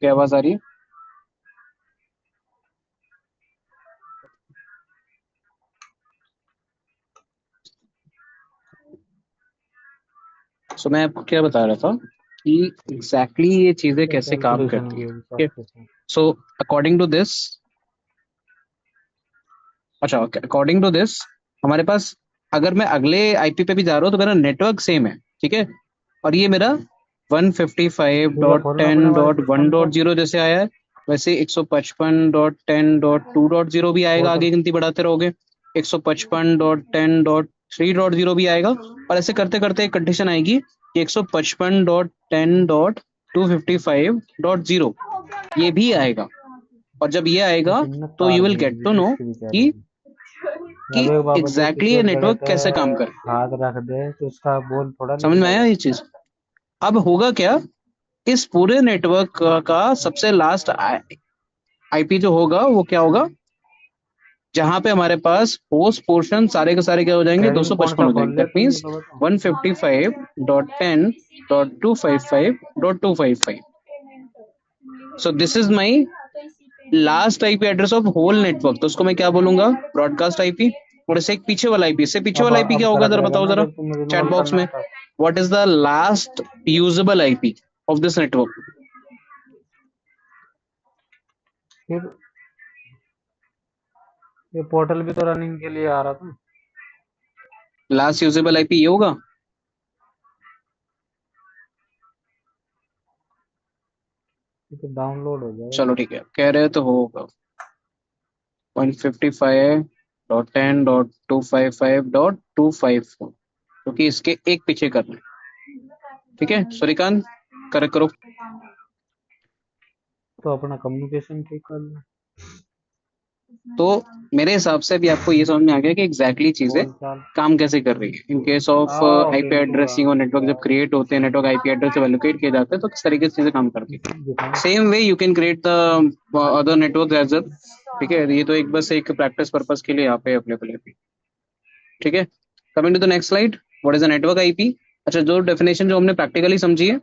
S1: क्या आवाज आ रही है? सो मैं आपको क्या बता रहा था कि एग्जैक्टली ये चीजें
S2: ये
S1: कैसे काम
S2: कैलकुलेशन
S1: करती
S2: भी
S1: है,
S2: होगी
S1: ठीक है?
S2: सबके साथ।
S1: सो अकॉर्डिंग टू दिस, अच्छा, अकॉर्डिंग टू दिस हमारे पास, अगर मैं अगले आईपी पे भी जा रहा हूँ तो मेरा नेटवर्क सेम है, ठीक है? और ये मेरा
S2: ठीक है, खोलना अपने वाले
S1: 155.10.1
S2: सिस्टम को।
S1: डॉट जीरो जैसे आया है, वैसे 155.10.2.0 भी आएगा,
S2: पोर्टल।
S1: आगे गिनती बढ़ाते रहोगे। 155.10.3.0 भी आएगा। और ऐसे करते करते एक कंडीशन आएगी कि 155.10.255.0 ये भी आएगा। और जब ये आएगा
S2: कितने
S1: तो
S2: तार
S1: यू विल गेट
S2: भेजी
S1: टू नो
S2: इसकी बेचारे
S1: कि
S2: की।
S1: कि
S2: अब एक बात बता,
S1: एग्जैक्टली
S2: किसी
S1: ये
S2: और जगह
S1: नेटवर्क
S2: पे
S1: कैसे काम कर।
S2: हाथ रख दे तो उसका बोल थोड़ा
S1: समझ में
S2: निकलेगा।
S1: आया ये चीज? अब होगा क्या, इस पूरे नेटवर्क का सबसे लास्ट आईपी जो होगा वो क्या होगा, जहां पे हमारे पास होस्ट पोर्शन सारे के सारे क्या हो जाएंगे, दो
S2: सेटिंग
S1: सौ
S2: कौन
S1: पचपन
S2: सा
S1: हो
S2: खोल
S1: जाएंगे।
S2: लिया
S1: दैट
S2: तुम, ये
S1: मीन्स
S2: तो बताओ।
S1: 155.10.255.255. So this is my last IP address of whole network. तो उसको मैं क्या बोलूंगा, ब्रॉडकास्ट आईपी। और इससे एक पीछे वाला आईपी, इससे पीछे वाला आईपी क्या
S2: अब
S1: होगा,
S2: करेक्ट
S1: जरा
S2: रहेगा
S1: बताओ
S2: ना
S1: जरा
S2: जब तुम
S1: चैट
S2: रिन्यूअल
S1: बॉक्स
S2: करना
S1: में।
S2: है तब।
S1: What is the last usable IP of this network?
S2: फिर ये पोर्टल भी तो रनिंग के लिए आ रहा था।
S1: लास्ट यूजेबल आईपी ये होगा।
S2: ये तो डाउनलोड हो जाएगा।
S1: चलो ठीक है, कह रहे हो तो होगा 155.10.255.254, क्योंकि इसके एक पीछे करना है। ठीक है सूर्यकांत, करेक्ट करो।
S2: तो अपना कम्युनिकेशन ठीक कर लो।
S1: तो मेरे हिसाब से भी आपको ये समझ में आ गया कि एग्जैक्टली चीजें
S2: बोल चाल।
S1: काम कैसे कर रही है। इन केस ऑफ
S2: आओ
S1: आईपी
S2: पिंटू
S1: एड्रेसिंग और नेटवर्क जब क्रिएट होते हैं, नेटवर्क आईपी एड्रेस जब एलोकेट किए जाते हैं, तो किस तरीके से चीजें काम करती है।
S2: दिखाओ।
S1: Same way you can create the other network as well. ठीक है, ये तो एक बस एक प्रैक्टिस पर्पस के लिए यहाँ पे अवेलेबल है। ठीक है, coming to the next slide, what is a network IP. अच्छा, जो डेफिनेशन जो हमने प्रैक्टिकली समझी है,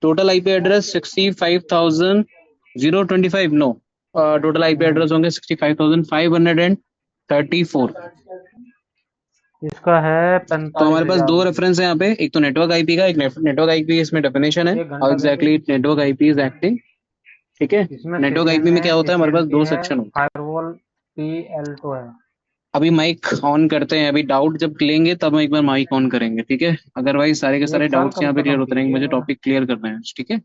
S1: total IP address 65,025 no, total IP address होंगे 65,534।
S2: इसका है
S1: तो
S2: पैंतालीस
S1: हमारे पास
S2: हजार
S1: दो रेफरेंस है यहाँ पे, एक तो नेटवर्क आईपी का, एक नेटवर्क आईपी इसमें डेफिनेशन है,
S2: एक
S1: और
S2: घंटा दे दे।
S1: Exactly network IP is acting. ठीक है,
S2: इसमें
S1: नेटवर्क
S2: सीसीएन
S1: आईपी में
S2: है,
S1: क्या होता है, हमारे पास
S2: एसएनपी
S1: दो
S2: है,
S1: सेक्शन होते हैं।
S2: फायरवॉल पीएल2 है।
S1: अभी माइक ऑन करते हैं, अभी डाउट जब लेंगे तब हम एक बार माइक ऑन करेंगे, ठीक है? अदरवाइज सारे के सारे
S2: एक साल
S1: डाउट्स
S2: कम
S1: यहाँ पे
S2: से
S1: क्लियर
S2: कम
S1: होते रहेंगे, मुझे
S2: कीजिएगा।
S1: टॉपिक क्लियर करना है, ठीक है?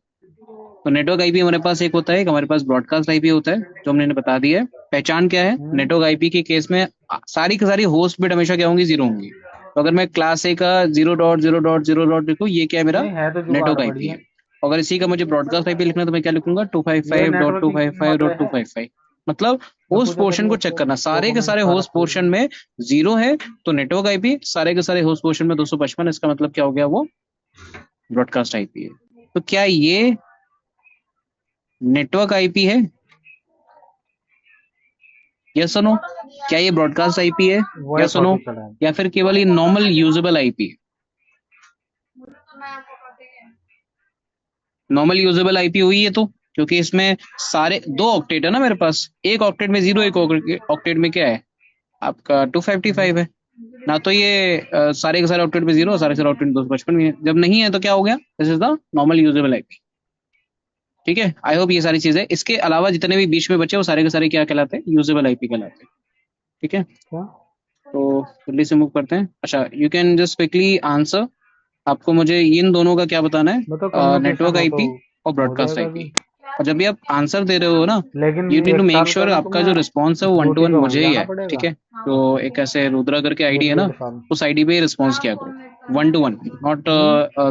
S1: तो नेटवर्क आईपी हमारे पास एक होता है, एक हमारे पास ब्रॉडकास्ट आईपी होता है, जो हमने बता दिया है। पहचान क्या है
S2: हम्म।
S1: नेटवर्क आईपी के केस में, सारी की सारी होस्ट बिट हमेशा क्या होंगी, जीरो होंगी। तो अगर मैं क्लास ए का 0.0.0 लिखूँ, ये क्या है, मेरा
S2: नहीं है तो जुगाड़
S1: नेटवर्क आईपी
S2: बढ़िया।
S1: है। अगर इसी का मुझे ब्रॉडकास्ट आईपी लिखना है तो मैं क्या लिखूंगा, टू फाइव
S2: ये
S1: five dot to
S2: networking
S1: five five
S2: वाले
S1: डॉट टू
S2: है।
S1: फाइव फाइव मतलब
S2: मैं
S1: होस्ट
S2: पूछा
S1: पोर्शन
S2: तेरे
S1: को
S2: को
S1: चेक करना, सारे के
S2: डॉक्यूमेंट
S1: सारे
S2: सारा
S1: होस्ट
S2: चाहिए
S1: पोर्शन
S2: ना।
S1: में 0 है तो नेटवर्क आईपी, सारे के सारे होस्ट पोर्शन में 255, इसका मतलब क्या हो गया, वो ब्रॉडकास्ट आईपी है। तो क्या ये नेटवर्क आईपी है? यस सुनो, क्या ये ब्रॉडकास्ट आईपी है?
S2: वही
S1: या सुनो,
S2: फोटो चढ़ा है।
S1: या फिर केवल ये नॉर्मल यूजेबल आईपी है? नॉर्मल यूजेबल आईपी हुई है तो, क्योंकि इसमें सारे 2 ऑक्टेट है ना मेरे पास, एक ऑक्टेट में 0, एक ऑक्टेट में क्या है आपका 255 है ना। तो ये सारे के सारे ऑक्टेट में 0, सारे के सारे ऑक्टेट में 255 भी है। जब नहीं है तो क्या हो गया, this is the normal usable IP. ठीक है, आई होप ये सारी चीजें, इसके अलावा जितने भी बीच में बचे वो सारे के सारे क्या कहलाते हैं, यूजेबल आईपी कहलाते हैं। ठीक है,
S2: क्या?
S1: तो जल्दी से मूव करते हैं। अच्छा, you can just quickly answer, आपको मुझे इन दोनों का क्या बताना
S2: बताओ,
S1: है,
S2: कम्युनिकेशन
S1: नेटवर्क
S2: हो तो
S1: आईपी और
S2: हो
S1: ब्रॉडकास्ट
S2: जाएगा
S1: आईपी।
S2: भी।
S1: और जब भी आप आंसर दे रहे हो ना,
S2: लेकिन
S1: यू नीड टू
S2: 1
S1: मेक
S2: साल
S1: श्योर
S2: पहले
S1: आपका जो
S2: तुम्हें
S1: रिस्पॉन्स है वो वन टू
S2: ड्यूटी
S1: वन
S2: पे
S1: मुझे
S2: वहीं
S1: ही
S2: जाना
S1: है। ठीक
S2: पड़ेगा।
S1: है, तो एक ऐसे रुद्रा करके आईडी है
S2: एक
S1: ना,
S2: 1.5 साल।
S1: उस आईडी पे रिस्पॉन्स किया करो, वन टू वन, नॉट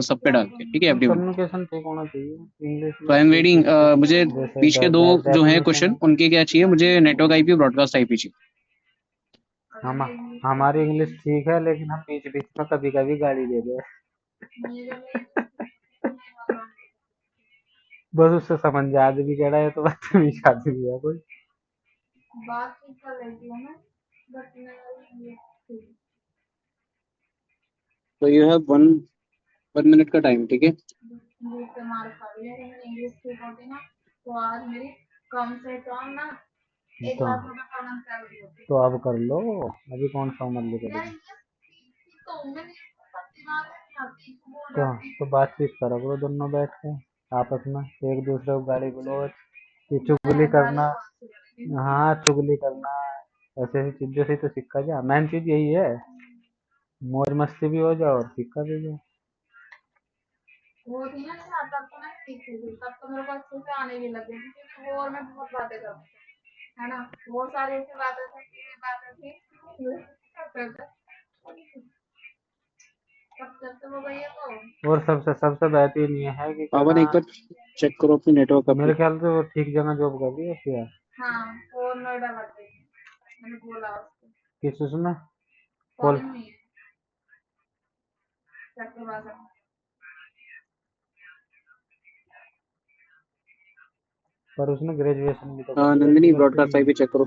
S1: सब पे डाल के। ठीक है, एवरीवन।
S2: कम्युनिकेशन ठीक होना चाहिए, इंग्लिश
S1: तो
S2: में
S1: आई एम
S2: ठीक
S1: वेटिंग,
S2: लिख के।
S1: मुझे
S2: जैसे
S1: बीच के दो जो हैं
S2: डेफिनेशन
S1: क्वेश्चन,
S2: है।
S1: उनके क्या चाहिए मुझे, नेटवर्क आईपी ब्रॉडकास्ट आईपी चाहिए।
S2: हम हमारी इंग्लिश ठीक है, लेकिन हम बीच बीच में कभी कभी गाली दे दे। बस उससे समझ जा, आज भी कह रहा है तो बदतमीज आदमी है कोई।
S1: तो यू हैव वन 1 मिनट का टाइम। ठीक है,
S2: तो तो अब कर लो, अभी कौन सा उम्र लेके देगी। तो बातचीत करो करो दोनों बैठ के आपस में, एक दूसरे को गाली गलौज, ये चुगली करना। हाँ, चुगली करना, ऐसे ऐसी चीजों से तो सीखा जा, मेन चीज यही है। मौज मस्ती भी हो जाए और सीखा भी जाए। और सबसे सबसे बेहतरीन ये है कि क्या
S1: पावन
S2: ना,
S1: एक बार चेक करो अपनी नेटवर्क
S2: मेरे
S1: अपनी।
S2: ख्याल से वो ठीक जगह जॉब कर रही है क्या। किस उसमें कॉल। पर उसने ग्रेजुएशन भी तो कर लिया
S1: नंदिनी,
S2: एग्रीकल्चर
S1: ब्रॉडकास्ट
S2: में।
S1: आईपी चेक करो।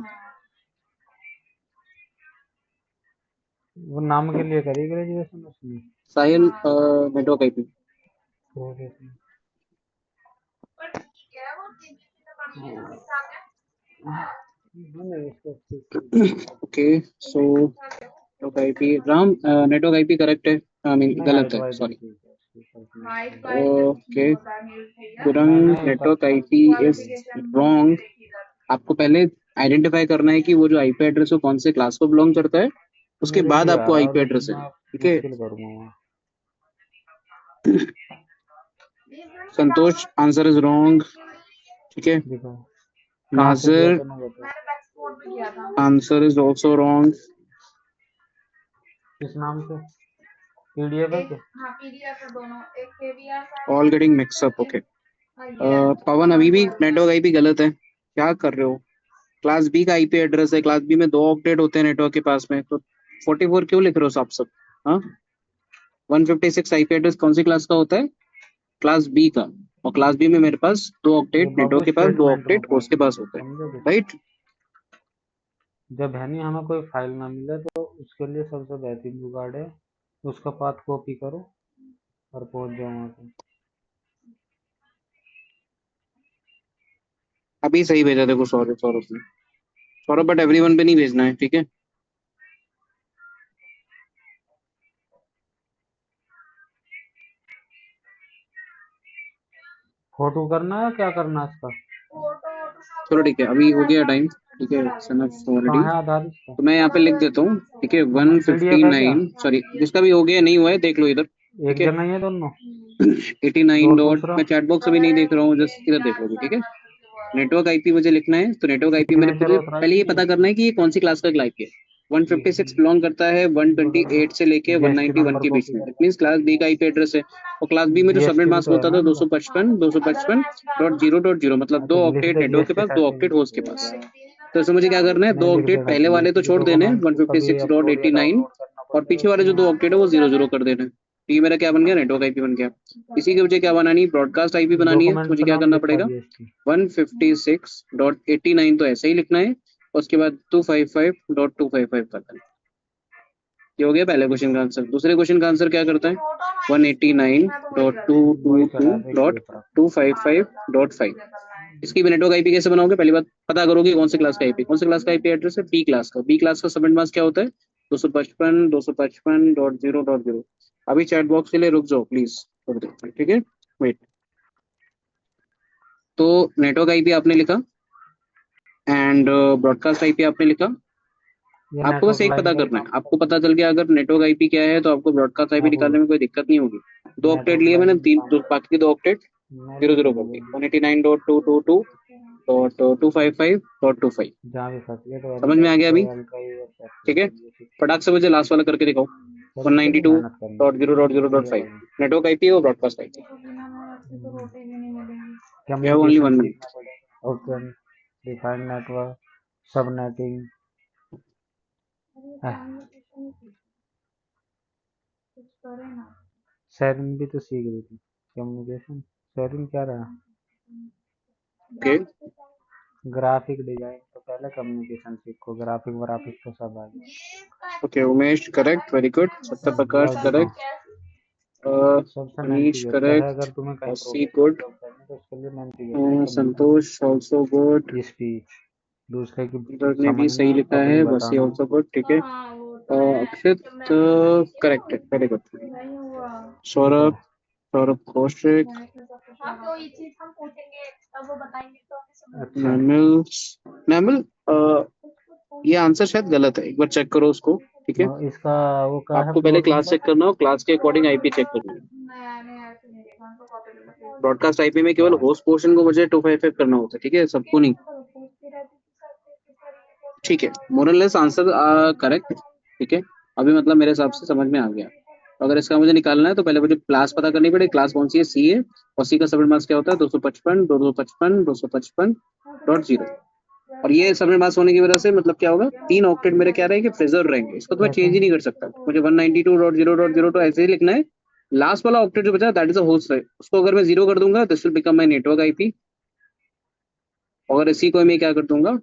S2: वो नाम के लिए करी ग्रेजुएशन उसने।
S1: साहिल, नेटवर्क आईपी।
S2: ग्रेजुएशन। मैंने उसको ठीक किया।
S1: Okay, so network IP Ram, network IP correct है, आई मीन
S2: नहीं,
S1: गलत
S2: हाइट
S1: है,
S2: वाइट भी
S1: सॉरी।
S2: ठीक है उसकी, फर्क
S1: ओके,
S2: नहीं
S1: गुरंग,
S2: नहीं,
S1: network
S2: personal.
S1: IP is wrong. आपको पहले आइडेंटिफाई करना है कि वो जो आईपी एड्रेस है कौन से क्लास को बिलोंग करता है, उसके
S2: मेरे
S1: बाद
S2: भी आ
S1: आपको
S2: रहा है,
S1: आईपी
S2: लेकिन
S1: एड्रेस है।
S2: मैं
S1: ठीक है,
S2: मुश्किल करूंगा वहाँ।
S1: Santosh, answer is wrong. ठीक है,
S2: देखो कहाँ से दिया
S1: नाजिर,
S2: तूने बताओ।
S1: Answer is also wrong.
S2: किस नाम से, पीडीएफ है क्या।
S1: All getting mixup. Okay, Pavan अभी भी नेटवर्क आईपी गलत है, क्या कर रहे हो? क्लास बी का आईपी एड्रेस है, क्लास बी में 2 ऑक्टेट होते हैं नेटवर्क के पास में, तो 44 क्यों लिख रहे हो आप सब? हाँ, 156 आईपी एड्रेस कौन सी क्लास का होता है? क्लास बी का। और क्लास बी में मेरे पास दो
S2: ये
S1: ऑक्टेट
S2: बाबू
S1: नेटवर्क के पास, दो
S2: स्टेटमेंट में
S1: ऑक्टेट होस्ट के
S2: पूछना
S1: पास
S2: है,
S1: होते हैं।
S2: समझे तू?
S1: राइट,
S2: जब है नहीं हमें कोई फाइल ना मिले तो उसके लिए सबसे बेहतरीन जुगाड़ है, उसका पाथ कॉपी करो और पहुंच जाओ वहाँ पे।
S1: अभी सही भेजा देखो, सौरभ, सौरभ ने, सौरभ, बट एवरीवन पे नहीं भेजना है। ठीक है,
S2: फोटो करना है, क्या करना है इसका।
S1: चलो ठीक है, अभी हो गया टाइम। ठीक है, सनफ
S2: कहाँ
S1: ऑलरेडी।
S2: है आधार इसका।
S1: तो मैं यहाँ पे लिख देता हूँ। ठीक है, वन फिफ्टी
S2: पीडीएफ है क्या,
S1: नाइन सॉरी, जिसका भी हो गया नहीं हुआ है देख लो इधर। ठीक
S2: एक
S1: है,
S2: जगह ही है दोनों।
S1: 89
S2: और
S1: डॉट,
S2: दूसरा
S1: मैं चैट बॉक्स अभी नहीं देख रहा हूँ, जस्ट इधर देख लो अभी। ठीक है, नेटवर्क आईपी मुझे लिखना है, तो नेटवर्क आईपी मेरे
S2: सिग्नेचर
S1: मुझे पहले ये
S2: ऑथराइज
S1: पता करना है कि ये कौन सी क्लास का आईपी है। 156 बिलोंग करता है 128 से लेके
S2: जीएसटी
S1: 191
S2: नंबर
S1: के बीच
S2: कॉपी
S1: में, इट
S2: करना।
S1: मीन क्लास बी का आईपी एड्रेस है। और क्लास बी में जो सबनेट
S2: जीएसटी भी
S1: मास्क
S2: तो है
S1: होता
S2: ना
S1: था
S2: इनका।
S1: 255 255.0.0 मतलब
S2: हाँ
S1: 2 ऑक्टेट
S2: तो
S1: नेटवर्क के
S2: लिख
S1: पास,
S2: दे
S1: 2 ऑक्टेट
S2: जीएसटी
S1: होस्ट के पास।
S2: सर्टिफिकेट।
S1: तो इसमें मुझे क्या करना है,
S2: नहीं
S1: दो
S2: लिख
S1: ऑक्टेट
S2: देना
S1: पहले
S2: चाहिए
S1: वाले तो
S2: क्योंकि
S1: छोड़ देने हैं,
S2: डॉक्यूमेंट
S1: वन
S2: को
S1: फिफ्टी
S2: कभी
S1: सिक्स डॉट
S2: अपलोड या
S1: एट्टी नाइन
S2: डाउनलोड करना
S1: और
S2: पड़ेगा
S1: पीछे वाले जो
S2: उसमें।
S1: दो ऑक्टेट है वो 0 0 कर देना है। तो ये मेरा क्या बन गया, नेटवर्क आईपी बन गया। इसी के मुझे क्या बनानी, ब्रॉडकास्ट आईपी बनानी है, तो
S2: डॉक्यूमेंट
S1: मुझे
S2: का
S1: क्या
S2: नाम
S1: करना
S2: लिखवा
S1: पड़ेगा,
S2: बीएसटी।
S1: 156.89 तो ऐसे ही लिखना है, उसके बाद 255.255 कर देना। ये हो गया पहले क्वेश्चन का आंसर। दूसरे क्वेश्चन का आंसर क्या करता है, 189.222
S2: वही करा देख
S1: डॉट
S2: कोई फर्क
S1: two five five dot five. इसकी भी नेटवर्क आईपी कैसे बनाओगे, पहली बात पता करोगे कौन सी क्लास का आईपी, कौन सी क्लास का आईपी एड्रेस है, बी क्लास का। बी क्लास का सबनेट मास्क क्या होता है, 255.255.0.0। अभी चैट बॉक्स के लिए रुक जाओ प्लीज, कर देते हैं, ठीक है, वेट। तो नेटवर्क आईपी आपने लिखा एंड ब्रॉडकास्ट आईपी आपने लिखा।
S2: ये
S1: आपको बस
S2: नेटवर्क
S1: एक
S2: लाइन
S1: पता
S2: का ही
S1: करना है,
S2: काम
S1: आपको
S2: होता
S1: पता चल गया अगर नेटवर्क आईपी क्या है, तो आपको ब्रॉडकास्ट आईपी
S2: है।
S1: निकालने
S2: बोल
S1: में कोई दिक्कत नहीं होगी। दो ऑक्टेट
S2: नेटवर्क
S1: लिए मैंने,
S2: लाइन का
S1: तीन
S2: काम
S1: दो, बाकी के दो ऑक्टेट
S2: मैं
S1: जीरो
S2: लिख
S1: जीरो कर
S2: दूंगा
S1: दिए,
S2: बोल।
S1: 189.222.255.25।
S2: जहाँ भी फंस गए तो एल
S1: समझ
S2: का
S1: में आ
S2: ही
S1: गया
S2: तो
S1: अभी,
S2: एल का ही सेट कर
S1: ठीक है।
S2: देंगे ठीक।
S1: फटाक से मुझे लास्ट वाला करके दिखाओ, वन
S2: चलो
S1: नाइनटी
S2: चलो
S1: टू
S2: मेहनत करनी
S1: dot zero dot zero dot
S2: ये
S1: फाइव
S2: वाली।
S1: नेटवर्क आईपी और broadcast IP. We have only
S2: communication
S1: 1 minute.
S2: सीखना पड़ेगा। Open defined network subnetting. Sharing भी तो सीख रही थी। कम्युनिकेशन शेरिंग क्या रहा।
S1: ओके।
S2: ग्राफिक डिजाइन तो पहले कम्युनिकेशन सीखो ग्राफिक व्राफिक तो सब आ
S1: okay Umesh correct, very good. Satya
S2: गया।
S1: प्रकाश
S2: लॉग इन
S1: करेक्ट,
S2: सबसे
S1: मनीष
S2: नेविगेट है
S1: करेक्ट,
S2: अगर तुम्हें कहीं
S1: अस्सी
S2: प्रोफेशनल
S1: गुड,
S2: जॉब करनी है तो उसके लिए नेविगेशन
S1: संतोष ऑल्सो गुड,
S2: कम्युनिकेशन स्पीच दूसरे की
S1: ने भी
S2: समझना
S1: सही लिखा
S2: अपनी
S1: है, वसी
S2: बताना।
S1: ऑल्सो गुड, ठीक है। अक्षित करेक्ट है, वेरी गुड।
S2: ठीक है।
S1: सौरभ, सौरभ कौशिक,
S2: अच्छा
S1: नैमिल, नैमिल, ये आंसर शायद गलत है, एक बार चेक करो उसको, ठीक है।
S2: इसका वो क्या है
S1: आपको पहले
S2: प्लॉट
S1: क्लास
S2: नंबर।
S1: चेक करना हो, क्लास के अकॉर्डिंग आईपी चेक करनी है। ब्रॉडकास्ट आईपी में केवल
S2: अच्छा
S1: होस्ट पोर्शन को मुझे 255 करना होता है, ठीक है, सबको नहीं। ठीक है, मोरलेस आंसर करेक्ट, ठीक है। अभी मतलब मेरे हिसाब से समझ में आ गया। तो अगर इसका मुझे निकालना है तो पहले मुझे क्लास पता करनी पड़ेगी, क्लास कौन सी है, सी है। और सी का सबनेट मास्क क्या होता है, 255 और ये सबनेट मास्क होने की वजह से मतलब क्या होगा, तीन ऑक्टेट मेरे क्या रहेंगे, प्रिजर्व रहेंगे। इसको तो मैं
S2: कैसे।
S1: चेंज ही नहीं कर सकता, मुझे 192.0.0 तो ऐसे ही लिखना है। लास्ट वाला ऑक्टेट जो बचा दैट इज अ होस्ट है, उसको अगर मैं 0 कर दूंगा this will become my network IP. और इसी को मैं क्या कर दूंगा,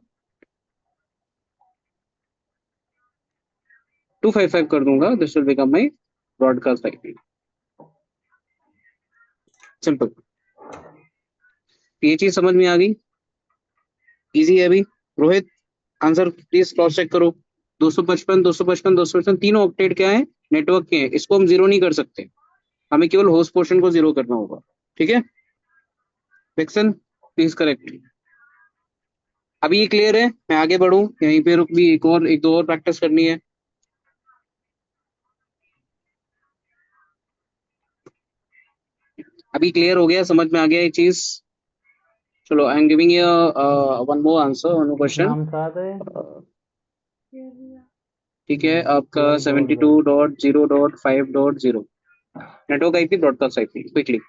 S1: 255 कर दूंगा, this will become my broadcast IP. Simple. ये चीज समझ में आ गई, इजी है अभी। Rohit, answer please cross check करो। 255 तीनों ऑक्टेट क्या है, नेटवर्क के हैं, इसको हम 0 नहीं कर सकते, हमें केवल होस्ट पोर्शन को 0 करना होगा, ठीक है। Vixen please correct. अभी ये क्लियर है, मैं आगे बढ़ूं, यहीं पे रुक भी, एक दो और प्रैक्टिस करनी है। अभी क्लियर हो गया, समझ में आ गया ये चीज। चलो I am giving you one more answer, one more
S2: किस
S1: क्वेश्चन।
S2: नाम से आता है।
S1: ठीक है, आपका
S2: CL
S1: 72.0.5.0 network IP, broadcast IP, quickly.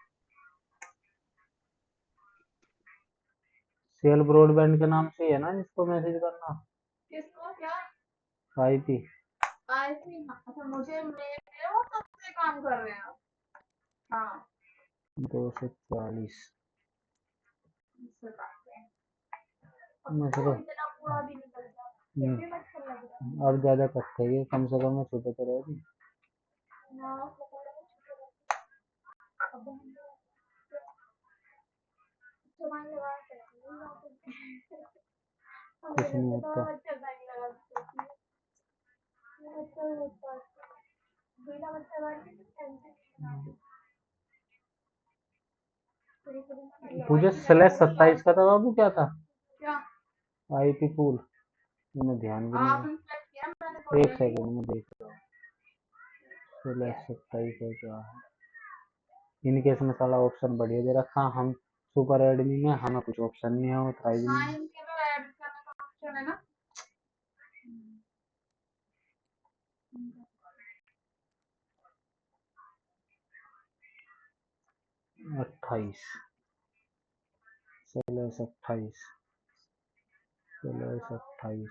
S2: CL broadband के नाम से ही है ना जिसको मैसेज करना। आईपी 240 मतलब। अब ज्यादा कट है कम से कम छोटे तो रहेगी। कुछ नहीं होता। मुझे /27 का था बाबू क्या था। आईपी पूल मैंने ध्यान भी नहीं। एक सेकंड में देख रहा हूँ /27 है क्या है। इनकेस में साला ऑप्शन बढ़िया दे रखा हम सुपर एडमिन में हमें कुछ ऑप्शन नहीं है authorising 28 /28 slash 28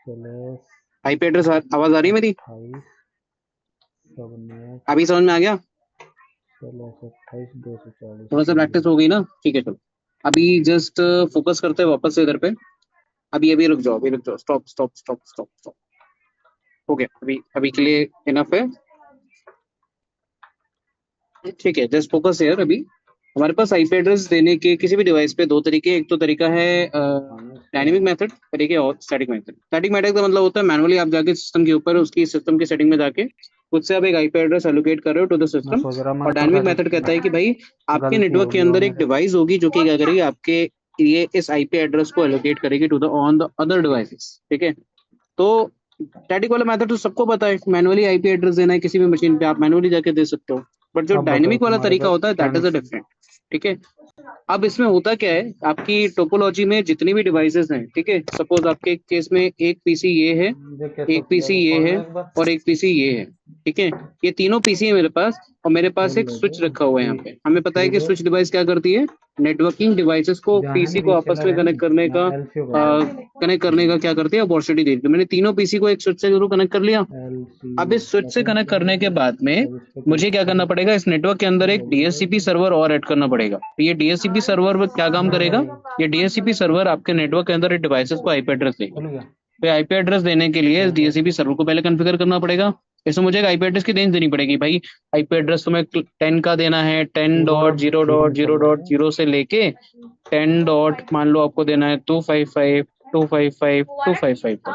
S2: slash
S1: IP address आवाज आ रही है मेरी?
S2: 28 सबनेट
S1: अभी समझ में आ गया?
S2: स्लैश 28 240
S1: थोड़ा सा
S2: ठीक
S1: प्रैक्टिस
S2: है।
S1: हो गई ना, ठीक है चलो। अभी जस्ट फोकस करते हैं वापस से इधर पे। अभी अभी रुक जाओ, अभी रुक जाओ, stop stop stop stop stop. हो गया, अभी अभी के लिए इनफ है। ठीक है, जस्ट फोकस यार। अभी हमारे पास आईपी एड्रेस देने के किसी भी डिवाइस पे दो तरीके, एक तो तरीका है
S2: माइनस क्या
S1: डायनेमिक
S2: है?
S1: मेथड, तरीके और स्टैटिक मेथड। स्टैटिक मेथड का मतलब होता है मैनुअली आप जाके सिस्टम के ऊपर उसकी सिस्टम की सेटिंग में जाके खुद से आप एक आईपी एड्रेस एलोकेट कर रहे हो टू द
S2: मैं
S1: सिस्टम।
S2: सोच रहा
S1: और
S2: मैंने
S1: डायनेमिक
S2: सोचा
S1: मेथड कहता है कि भाई आपके
S2: गलती
S1: नेटवर्क के
S2: होगी वो
S1: अंदर एक
S2: मेरे।
S1: डिवाइस होगी जो कि क्या करेगी, आपके लिए इस आईपी एड्रेस को एलोकेट करेगी to the on the other devices. ठीक है, तो स्टैटिक वाला मेथड तो सबको पता है, मैनुअली आईपी एड्रेस देना है किसी भी मशीन पे, आप मैनुअली जाके दे सकते हो। बट जो
S2: अब बताओ
S1: डायनेमिक वाला
S2: तुम्हारे
S1: तरीका
S2: पास
S1: होता है
S2: क्या
S1: that is a
S2: machine
S1: different. ठीक है, अब इसमें होता क्या है, आपकी टोपोलॉजी में जितनी भी डिवाइसेस हैं, ठीक है, सपोज आपके केस में एक पीसी ये है,
S2: देख कैसे
S1: एक पीसी
S2: खुलेगा
S1: ये
S2: खोलना
S1: है,
S2: एक बार।
S1: और एक पीसी ये है। ठीक है, ये तीनों पीसी है मेरे पास, और मेरे पास
S2: खोल
S1: एक
S2: लेते
S1: स्विच रखा हुआ है
S2: थ्री
S1: यहाँ पे। हमें पता है
S2: थ्री
S1: कि
S2: डॉट
S1: स्विच डिवाइस क्या करती है, नेटवर्किंग डिवाइसेस को,
S2: ध्यान है
S1: पीसी
S2: नहीं
S1: को आपस
S2: रीसेलर
S1: में
S2: है
S1: कनेक्ट
S2: नहीं
S1: करने
S2: मैं
S1: का
S2: एलसीओ कर दूंगा।
S1: कनेक्ट करने का क्या करती है, अपॉर्चुनिटी देती है। तो मैंने तीनों पीसी को एक स्विच से जरूर कनेक्ट कर लिया। अब
S2: एलसीओ
S1: इस स्विच से
S2: सेटिंग
S1: कनेक्ट करने के बाद में
S2: अब इस पे क्लिक
S1: मुझे क्या करना
S2: करो।
S1: पड़ेगा, इस नेटवर्क के अंदर एक
S2: बोल दो
S1: डीएचसीपी सर्वर और ऐड करना पड़ेगा। तो ये डीएचसीपी सर्वर क्या काम करेगा, ये डीएचसीपी सर्वर आपके नेटवर्क के अंदर डिवाइसेस को आईपी एड्रेस देगा।
S2: खुल गया।
S1: तो आईपी एड्रेस देने के लिए इस
S2: देखो
S1: डीएचसीपी सर्वर को पहले कॉन्फ़िगर करना पड़ेगा। इसमें मुझे एक आईपी एड्रेस की रेंज देनी पड़ेगी भाई। आईपी एड्रेस तुम्हें 10 का देना है, टेन
S2: एक
S1: डॉट
S2: और
S1: जीरो
S2: ठीक
S1: डॉट
S2: नहीं
S1: जीरो
S2: चल रहा
S1: डॉट
S2: है।
S1: जीरो से लेके 10 डॉट मान लो आपको देना है 255 255 255 तक।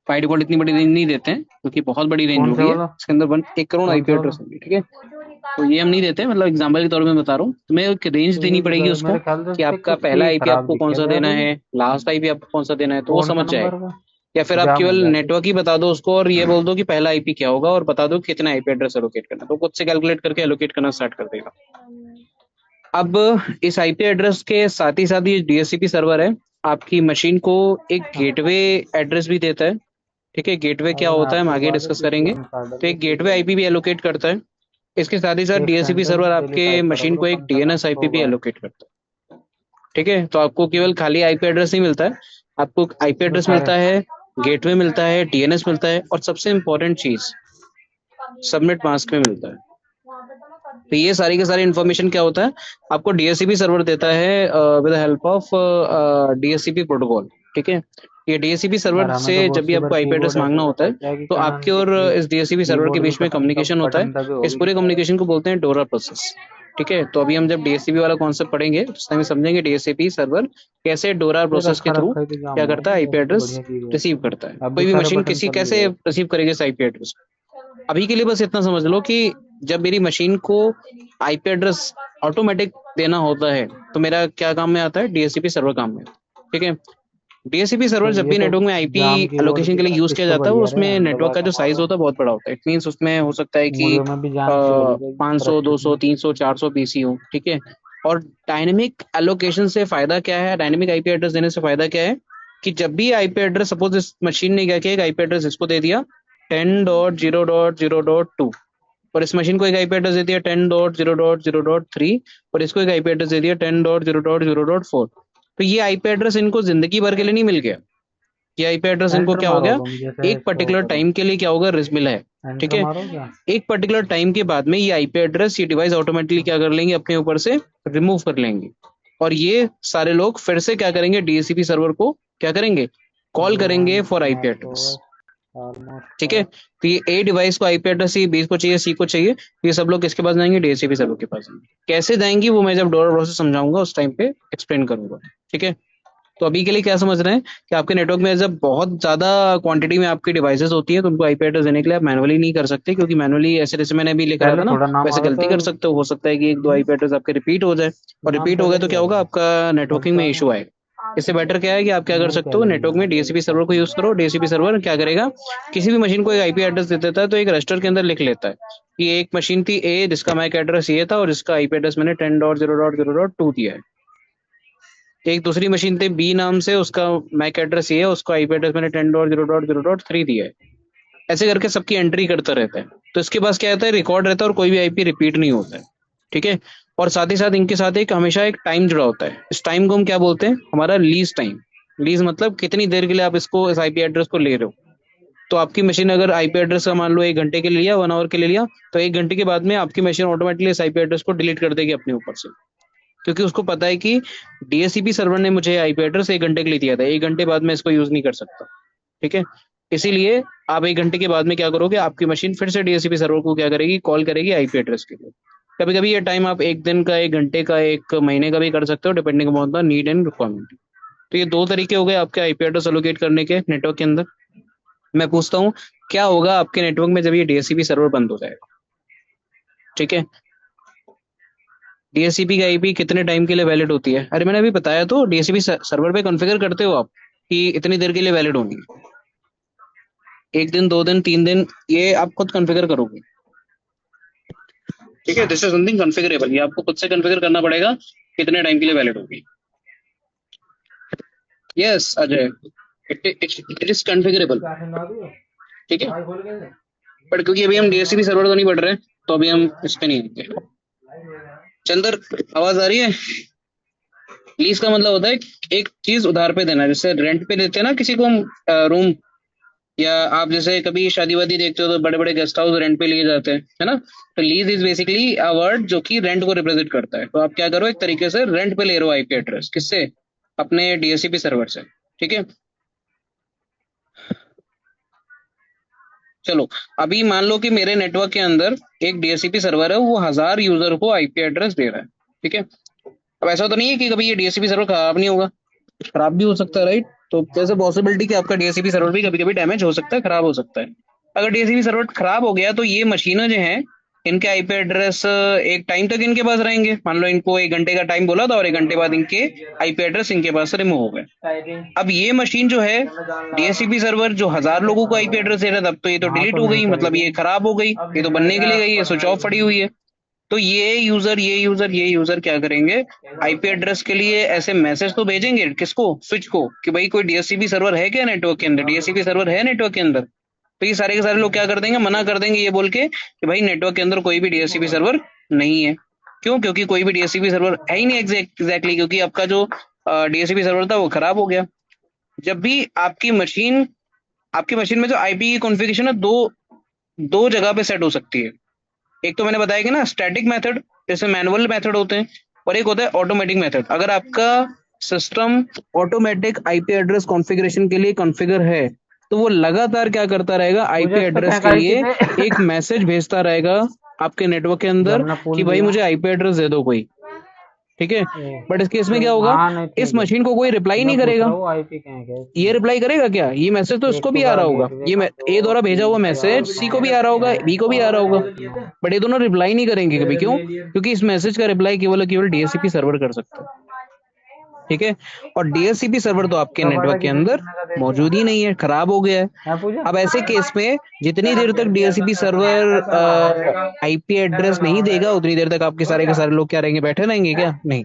S1: बाय डिफॉल्ट इतनी बड़ी रेंज नहीं देते हैं क्योंकि बहुत बड़ी रेंज
S2: कौन
S1: हो
S2: से
S1: गई है,
S2: वाला
S1: इसके अंदर 1 करोड़
S2: कौन
S1: आईपी
S2: से वाला?
S1: एड्रेस होंगे। ठीक है, तो ये हम नहीं देते, मतलब एग्जांपल के तौर पे मैं बता रहा हूँ। तुम्हें एक रेंज
S2: तो
S1: देनी
S2: ये जो
S1: पड़ेगी उसको
S2: मेरे ख्याल से
S1: कि
S2: देख
S1: आपका
S2: कुछ
S1: पहला
S2: ही
S1: आईपी
S2: खराब
S1: आपको कौन
S2: दिखे
S1: सा
S2: यार
S1: देना
S2: ये।
S1: है, लास्ट आईपी आपको कौन सा देना है, तो वो
S2: कौन सा
S1: समझ जाए।
S2: नंबर का
S1: या फिर आप
S2: जाम हो
S1: केवल
S2: जाती।
S1: नेटवर्क ही बता दो उसको और ये बोल दो कि पहला आईपी क्या होगा, और बता दो कितना आईपी एड्रेस एलोकेट करना है, तो खुद से कैलकुलेट करके एलोकेट करना स्टार्ट कर देगा। अब इस आईपी एड्रेस के साथ ही साथ ये डीएचसीपी सर्वर है, आपकी मशीन को एक गेटवे एड्रेस भी देता है। ठीक है, गेटवे क्या
S2: अरे मैं
S1: होता है हम
S2: आपको
S1: आगे
S2: बाद में
S1: डिस्कस करेंगे।
S2: पीसीओ निकाल
S1: तो
S2: डाल
S1: एक
S2: के
S1: गेटवे आईपी भी एलोकेट करता है। इसके साथ ही साथ
S2: एक
S1: डीएचसीपी
S2: सेंटेंस
S1: सर्वर
S2: डेली
S1: आपके
S2: टाइप करा
S1: मशीन
S2: करो
S1: को एक
S2: कम से कम
S1: डीएनएस
S2: 100
S1: आईपी भी
S2: बार।
S1: एलोकेट करता है। ठीक है, तो आपको केवल खाली आईपी एड्रेस नहीं मिलता है, आपको आईपी एड्रेस
S2: दिखा
S1: मिलता
S2: रहे
S1: है, गेटवे मिलता है, डीएनएस मिलता है, और सबसे इंपॉर्टेंट चीज सबनेट मास्क में मिलता है। तो ये सारी के सारी इन्फॉर्मेशन क्या होता है, आपको डीएचसीपी सर्वर देता है with help of DHCP protocol. ठीक है, ये डीएचसीपी
S2: यार
S1: सर्वर
S2: हमें
S1: से
S2: तो
S1: जब
S2: बहुत
S1: भी
S2: सी बार
S1: आपको आईपी एड्रेस
S2: कीबोर्ड ऐसे
S1: मांगना होता है,
S2: बताता है कि
S1: तो
S2: क्या नाम
S1: आपके और
S2: है,
S1: इस डीएचसीपी सर्वर के
S2: कीबोर्ड भी
S1: बीच में
S2: पता नहीं कब
S1: कम्युनिकेशन होता है।
S2: बटन दबे हो
S1: इस
S2: भी नहीं
S1: पूरे
S2: जाएगा।
S1: कम्युनिकेशन को बोलते हैं डोरा प्रोसेस। ठीक है, तो अभी हम जब डीएचसीपी वाला कॉन्सेप्ट पढ़ेंगे उस टाइम समझेंगे डीएचसीपी सर्वर कैसे डोरा
S2: ये
S1: प्रोसेस के
S2: रखा
S1: थ्रू
S2: रखा ही तो जाम
S1: क्या
S2: हुआ
S1: करता है,
S2: है,
S1: आईपी
S2: ऐसे तो
S1: एड्रेस
S2: बढ़िया कीबोर्ड
S1: रिसीव
S2: था।
S1: करता है।
S2: अब भी
S1: कोई भी
S2: सारे
S1: मशीन
S2: बटन
S1: किसी
S2: चल
S1: कैसे
S2: रहे हैं।
S1: रिसीव करेगी इस आईपी एड्रेस। अभी के लिए बस इतना समझ लो कि जब मेरी मशीन को आईपी एड्रेस ऑटोमेटिक देना होता है तो मेरा क्या काम में आता है, डीएचसीपी सर्वर काम में आता है। ठीक है, डीएचसीपी सर्वर
S2: तो
S1: जब
S2: ये
S1: भी
S2: तो
S1: नेटवर्क में आईपी
S2: जाम कीबोर्ड
S1: एलोकेशन
S2: की
S1: के लिए
S2: तरह
S1: यूज किया
S2: इससे
S1: जाता है, वो
S2: बढ़िया
S1: उसमें
S2: रहे दबा
S1: नेटवर्क का
S2: के
S1: जो साइज
S2: मारो।
S1: होता है बहुत बड़ा होता है। इट मीन्स उसमें हो सकता है कि
S2: मुझे में भी जान से चली जाएगी
S1: 500
S2: प्रैक्टिस
S1: 200
S2: में।
S1: 300 400 पीसी हो। ठीक है, और डायनेमिक एलोकेशन से फायदा क्या है, डायनेमिक आईपी एड्रेस देने से फायदा क्या है, कि जब भी आईपी एड्रेस, सपोज इस मशीन ने क्या किया, एक आईपी एड्रेस इसको दे दिया 10.0.0.2, और इस मशीन को एक आईपी एड्रेस दे दिया 10.0.0.3, और इसको एक आईपी एड्रेस दे दिया 10.0.0.4। तो ये आईपी एड्रेस इनको जिंदगी भर के लिए नहीं मिल गया, ये आईपी एड्रेस इनको
S2: एंटर
S1: क्या हो
S2: मारो
S1: गया,
S2: तुम जैसे
S1: एक
S2: शो
S1: पर्टिकुलर
S2: करूँ।
S1: टाइम के लिए क्या होगा, मिला है। ठीक
S2: एंटर
S1: है,
S2: मारो क्या?
S1: एक पर्टिकुलर टाइम के बाद में ये आईपी एड्रेस ये डिवाइस ऑटोमेटिकली क्या कर लेंगे, अपने ऊपर से रिमूव कर लेंगे, और ये सारे लोग फिर से क्या करेंगे, डीएचसीपी सर्वर को क्या करेंगे, कॉल करेंगे
S2: divine
S1: for IP
S2: MAC
S1: address.
S2: OS almost
S1: ठीक है,
S2: है।
S1: तो ये ए डिवाइस को आईपी एड्रेस चाहिए, बी को चाहिए, सी को चाहिए, तो ये सब लोग किसके पास जाएंगे, डीएचसीपी सर्वर के पास जाएंगे। कैसे जाएंगी वो मैं जब डोर प्रोसेस समझाऊंगा उस टाइम पे एक्सप्लेन करूंगा। ठीक है, तो अभी के लिए क्या समझ रहे हैं कि आपके नेटवर्क में जब बहुत ज्यादा क्वांटिटी में आपकी डिवाइसेस होती है तो उनको आईपी एड्रेस देने के लिए आप मैनुअली नहीं कर सकते, क्योंकि मैनुअली ऐसे जैसे मैंने अभी लिख रहा
S2: पहले
S1: था ना,
S2: थोड़ा नाम आ
S1: वैसे
S2: रहा
S1: गलती
S2: था।
S1: कर सकते हो सकता है कि एक दो आईपी एड्रेस आपके रिपीट हो जाए, और
S2: नाम
S1: रिपीट हो गए
S2: पहले
S1: तो
S2: भी
S1: क्या
S2: आ
S1: होगा,
S2: रहा
S1: आपका
S2: है
S1: नेटवर्किंग में
S2: अच्छा
S1: इशू आएगा। इससे बेटर क्या है कि आप क्या कर
S2: नहीं
S1: सकते हो,
S2: पहले नहीं
S1: नेटवर्क में
S2: आया था
S1: डीएचसीपी
S2: एक बार
S1: सर्वर को यूज करो। डीएचसीपी सर्वर क्या करेगा, किसी भी मशीन को एक आईपी एड्रेस दे देता है, तो एक रजिस्टर के अंदर लिख लेता है कि एक मशीन थी ए जिसका मैक एड्रेस ये था और इसका आईपी एड्रेस मैंने 10.0.0.2 दिया है। एक दूसरी मशीन थी बी नाम से, उसका मैक एड्रेस ये है, उसका आईपी एड्रेस मैंने 10.0.0.3 दिया है। ऐसे करके सबकी एंट्री करता रहता है, तो इसके पास क्या रहता है, रिकॉर्ड रहता है और कोई भी आईपी रिपीट नहीं होता है। ठीक है, और साथ ही साथ इनके साथ एक हमेशा एक टाइम जुड़ा होता है। इस टाइम को हम क्या बोलते हैं, हमारा लीज टाइम। लीज मतलब कितनी देर के लिए आप इसको, इस आईपी एड्रेस को ले रहे हो। तो आपकी मशीन अगर आईपी एड्रेस का मान लो 1 घंटे के लिए लिया, 1 आवर के लिए लिया, तो 1 घंटे के बाद में आपकी मशीन ऑटोमेटिकली इस आईपी एड्रेस को डिलीट कर देगी अपने ऊपर से। क्योंकि उसको पता है कि डीएससीपी सर्वर ने मुझे आईपी एड्रेस 1 घंटे के लिए दिया था, 1 घंटे बाद में इसको यूज नहीं कर सकता। ठीक है। इसीलिए आप 1 घंटे के बाद में क्या करोगे, आपकी मशीन फिर से डीएससीपी सर्वर को क्या करेगी, कॉल करेगी आईपी एड्रेस के लिए। कभी कभी ये टाइम आप 1 दिन का, 1 घंटे का, 1 महीने का भी कर सकते हो, depending upon the need and requirement. तो ये दो तरीके हो गए आपके आईपी एड्रेस एलोकेट करने के नेटवर्क के अंदर। मैं पूछता हूँ, क्या होगा आपके नेटवर्क में जब ये डीएससीपी सर्वर बंद हो जाएगा? ठीक है। डीएससीपी की आईपी कितने टाइम के लिए वैलिड होती है? अरे मैंने अभी बताया तो, डीएससीपी सर्वर पे कॉन्फ़िगर करते हो आप कि इतनी देर के लिए वैलिड होनी है। 1 दिन, 2 दिन, 3 दिन, ये आप खुद कॉन्फ़िगर करोगे। ठीक है। दिस इज समथिंग कॉन्फ़िगरेबल, ये आपको खुद से कॉन्फ़िगर करना पड़ेगा कितने टाइम के लिए वैलिड होगी। Yes Ajay, it is configurable. ठीक है। बट क्योंकि अभी हम डीएससीपी सर्वर तो नहीं पढ़ रहे, तो अभी हम इस पे नहीं आएंगे। चंदर, आवाज आ रही है? लीज का मतलब होता है एक चीज उधार पे देना। जैसे रेंट पे देते हैं ना किसी को हम रूम, या आप जैसे कभी शादी वादी देखते हो तो बड़े बड़े गेस्ट हाउस रेंट पे लिए जाते हैं, है ना? तो lease is basically a word जो कि रेंट को रिप्रेजेंट करता है। तो आप क्या करो, एक तरीके से रेंट पे ले रहे हो आईपी एड्रेस, किससे? अपने डीएससीपी सर्वर से। ठीक है। चलो, अभी मान लो कि मेरे नेटवर्क के अंदर एक डीएससीपी सर्वर है, वो 1000 यूजर को आईपी एड्रेस दे रहा है। ठीक है। अब ऐसा तो नहीं है कि कभी ये डीएससीपी सर्वर खराब नहीं होगा, खराब भी हो सकता है, राइट? तो जैसे पॉसिबिलिटी कि आपका डीएससीपी सर्वर भी कभी कभी डैमेज हो सकता है, खराब हो सकता है। अगर डीएससीपी सर्वर खराब हो गया तो ये मशीनें जो हैं, इनके आईपी एड्रेस एक टाइम तक इनके पास रहेंगे। मान लो इनको 1 घंटे का टाइम बोला था, और 1 घंटे बाद इनके आईपी एड्रेस इनके पास से रिमूव हो गए। अब ये मशीन जो है, डीएससीपी सर्वर जो 1000 लोगों को आईपी एड्रेस दे रहा था, अब तो ये तो
S2: हाँ
S1: डिलीट
S2: तो
S1: हो
S2: नहीं
S1: गई, मतलब
S2: करेगी।
S1: ये खराब हो गई, ये तो बनने के लिए गई है, स्विच ऑफ पड़ी हुई है। तो ये यूजर क्या करेंगे, आईपी एड्रेस के लिए ऐसे मैसेज तो भेजेंगे, किसको? स्विच को, कि भाई कोई डीएससीपी सर्वर है क्या नेटवर्क के अंदर, डीएससीपी सर्वर है नेटवर्क के अंदर। तो ये सारे के सारे लोग क्या कर देंगे, मना कर देंगे ये बोल के कि भाई नेटवर्क के अंदर कोई भी डीएससीपी सर्वर नहीं है। क्यों? क्योंकि कोई भी डीएससीपी सर्वर है ही नहीं, एग्जैक्टली, क्योंकि आपका जो डीएससीपी सर्वर था वो खराब हो गया। जब भी आपकी मशीन में जो आईपी की कॉन्फ़िगरेशन है, दो दो जगह पे सेट हो सकती है। एक तो मैंने बताया कि ना स्टैटिक मेथड, जैसे मैनुअल मेथड होते हैं, और एक होता है ऑटोमेटिक मेथड। अगर आपका system automatic IP address configuration के लिए कॉन्फ़िगर है, तो वो लगातार क्या करता रहेगा, आईपी
S2: पूजा इस पे
S1: एड्रेस के
S2: फेंका है
S1: लिए
S2: कितने।
S1: एक मैसेज भेजता रहेगा आपके नेटवर्क के अंदर
S2: जमुना
S1: कि
S2: फूल
S1: भाई
S2: दिया।
S1: मुझे आईपी एड्रेस दे दो कोई। ठीक है।
S2: ओ,
S1: बट इस केस में क्या होगा,
S2: हाँ नहीं
S1: इस
S2: ठीक है।
S1: मशीन को कोई रिप्लाई
S2: मैं
S1: नहीं
S2: पूछ
S1: करेगा।
S2: रहा हूँ आईपी कहाँ क्या है
S1: ये
S2: इसमें।
S1: रिप्लाई करेगा क्या? ये मैसेज तो
S2: एक
S1: इसको
S2: तो
S1: भी आ
S2: कहा
S1: रहा होगा,
S2: गेटवे
S1: ये
S2: का
S1: ए
S2: दो
S1: द्वारा भेजा हुआ
S2: तीन
S1: मैसेज
S2: चार
S1: सी को भी आ
S2: पाँच
S1: रहा होगा, बी को भी आ रहा होगा।
S2: छः।
S1: बट ये दोनों रिप्लाई नहीं करेंगे कभी। क्यों? क्योंकि इस मैसेज का रिप्लाई केवल और केवल डीएससीपी सर्वर कर सकता है। ठीक है। और डीएससीपी सर्वर तो आपके
S2: कबाड़ा
S1: नेटवर्क के
S2: कितने
S1: अंदर
S2: कितने का दे दिया।
S1: मौजूद ही नहीं है, खराब हो गया है।
S2: है पूजा।
S1: अब ऐसे केस में जितनी देर तक डीएससीपी सर्वर आईपी एड्रेस नहीं देगा, उतनी देर तक आपके सारे के सारे लोग क्या रहेंगे, बैठे रहेंगे क्या? नहीं।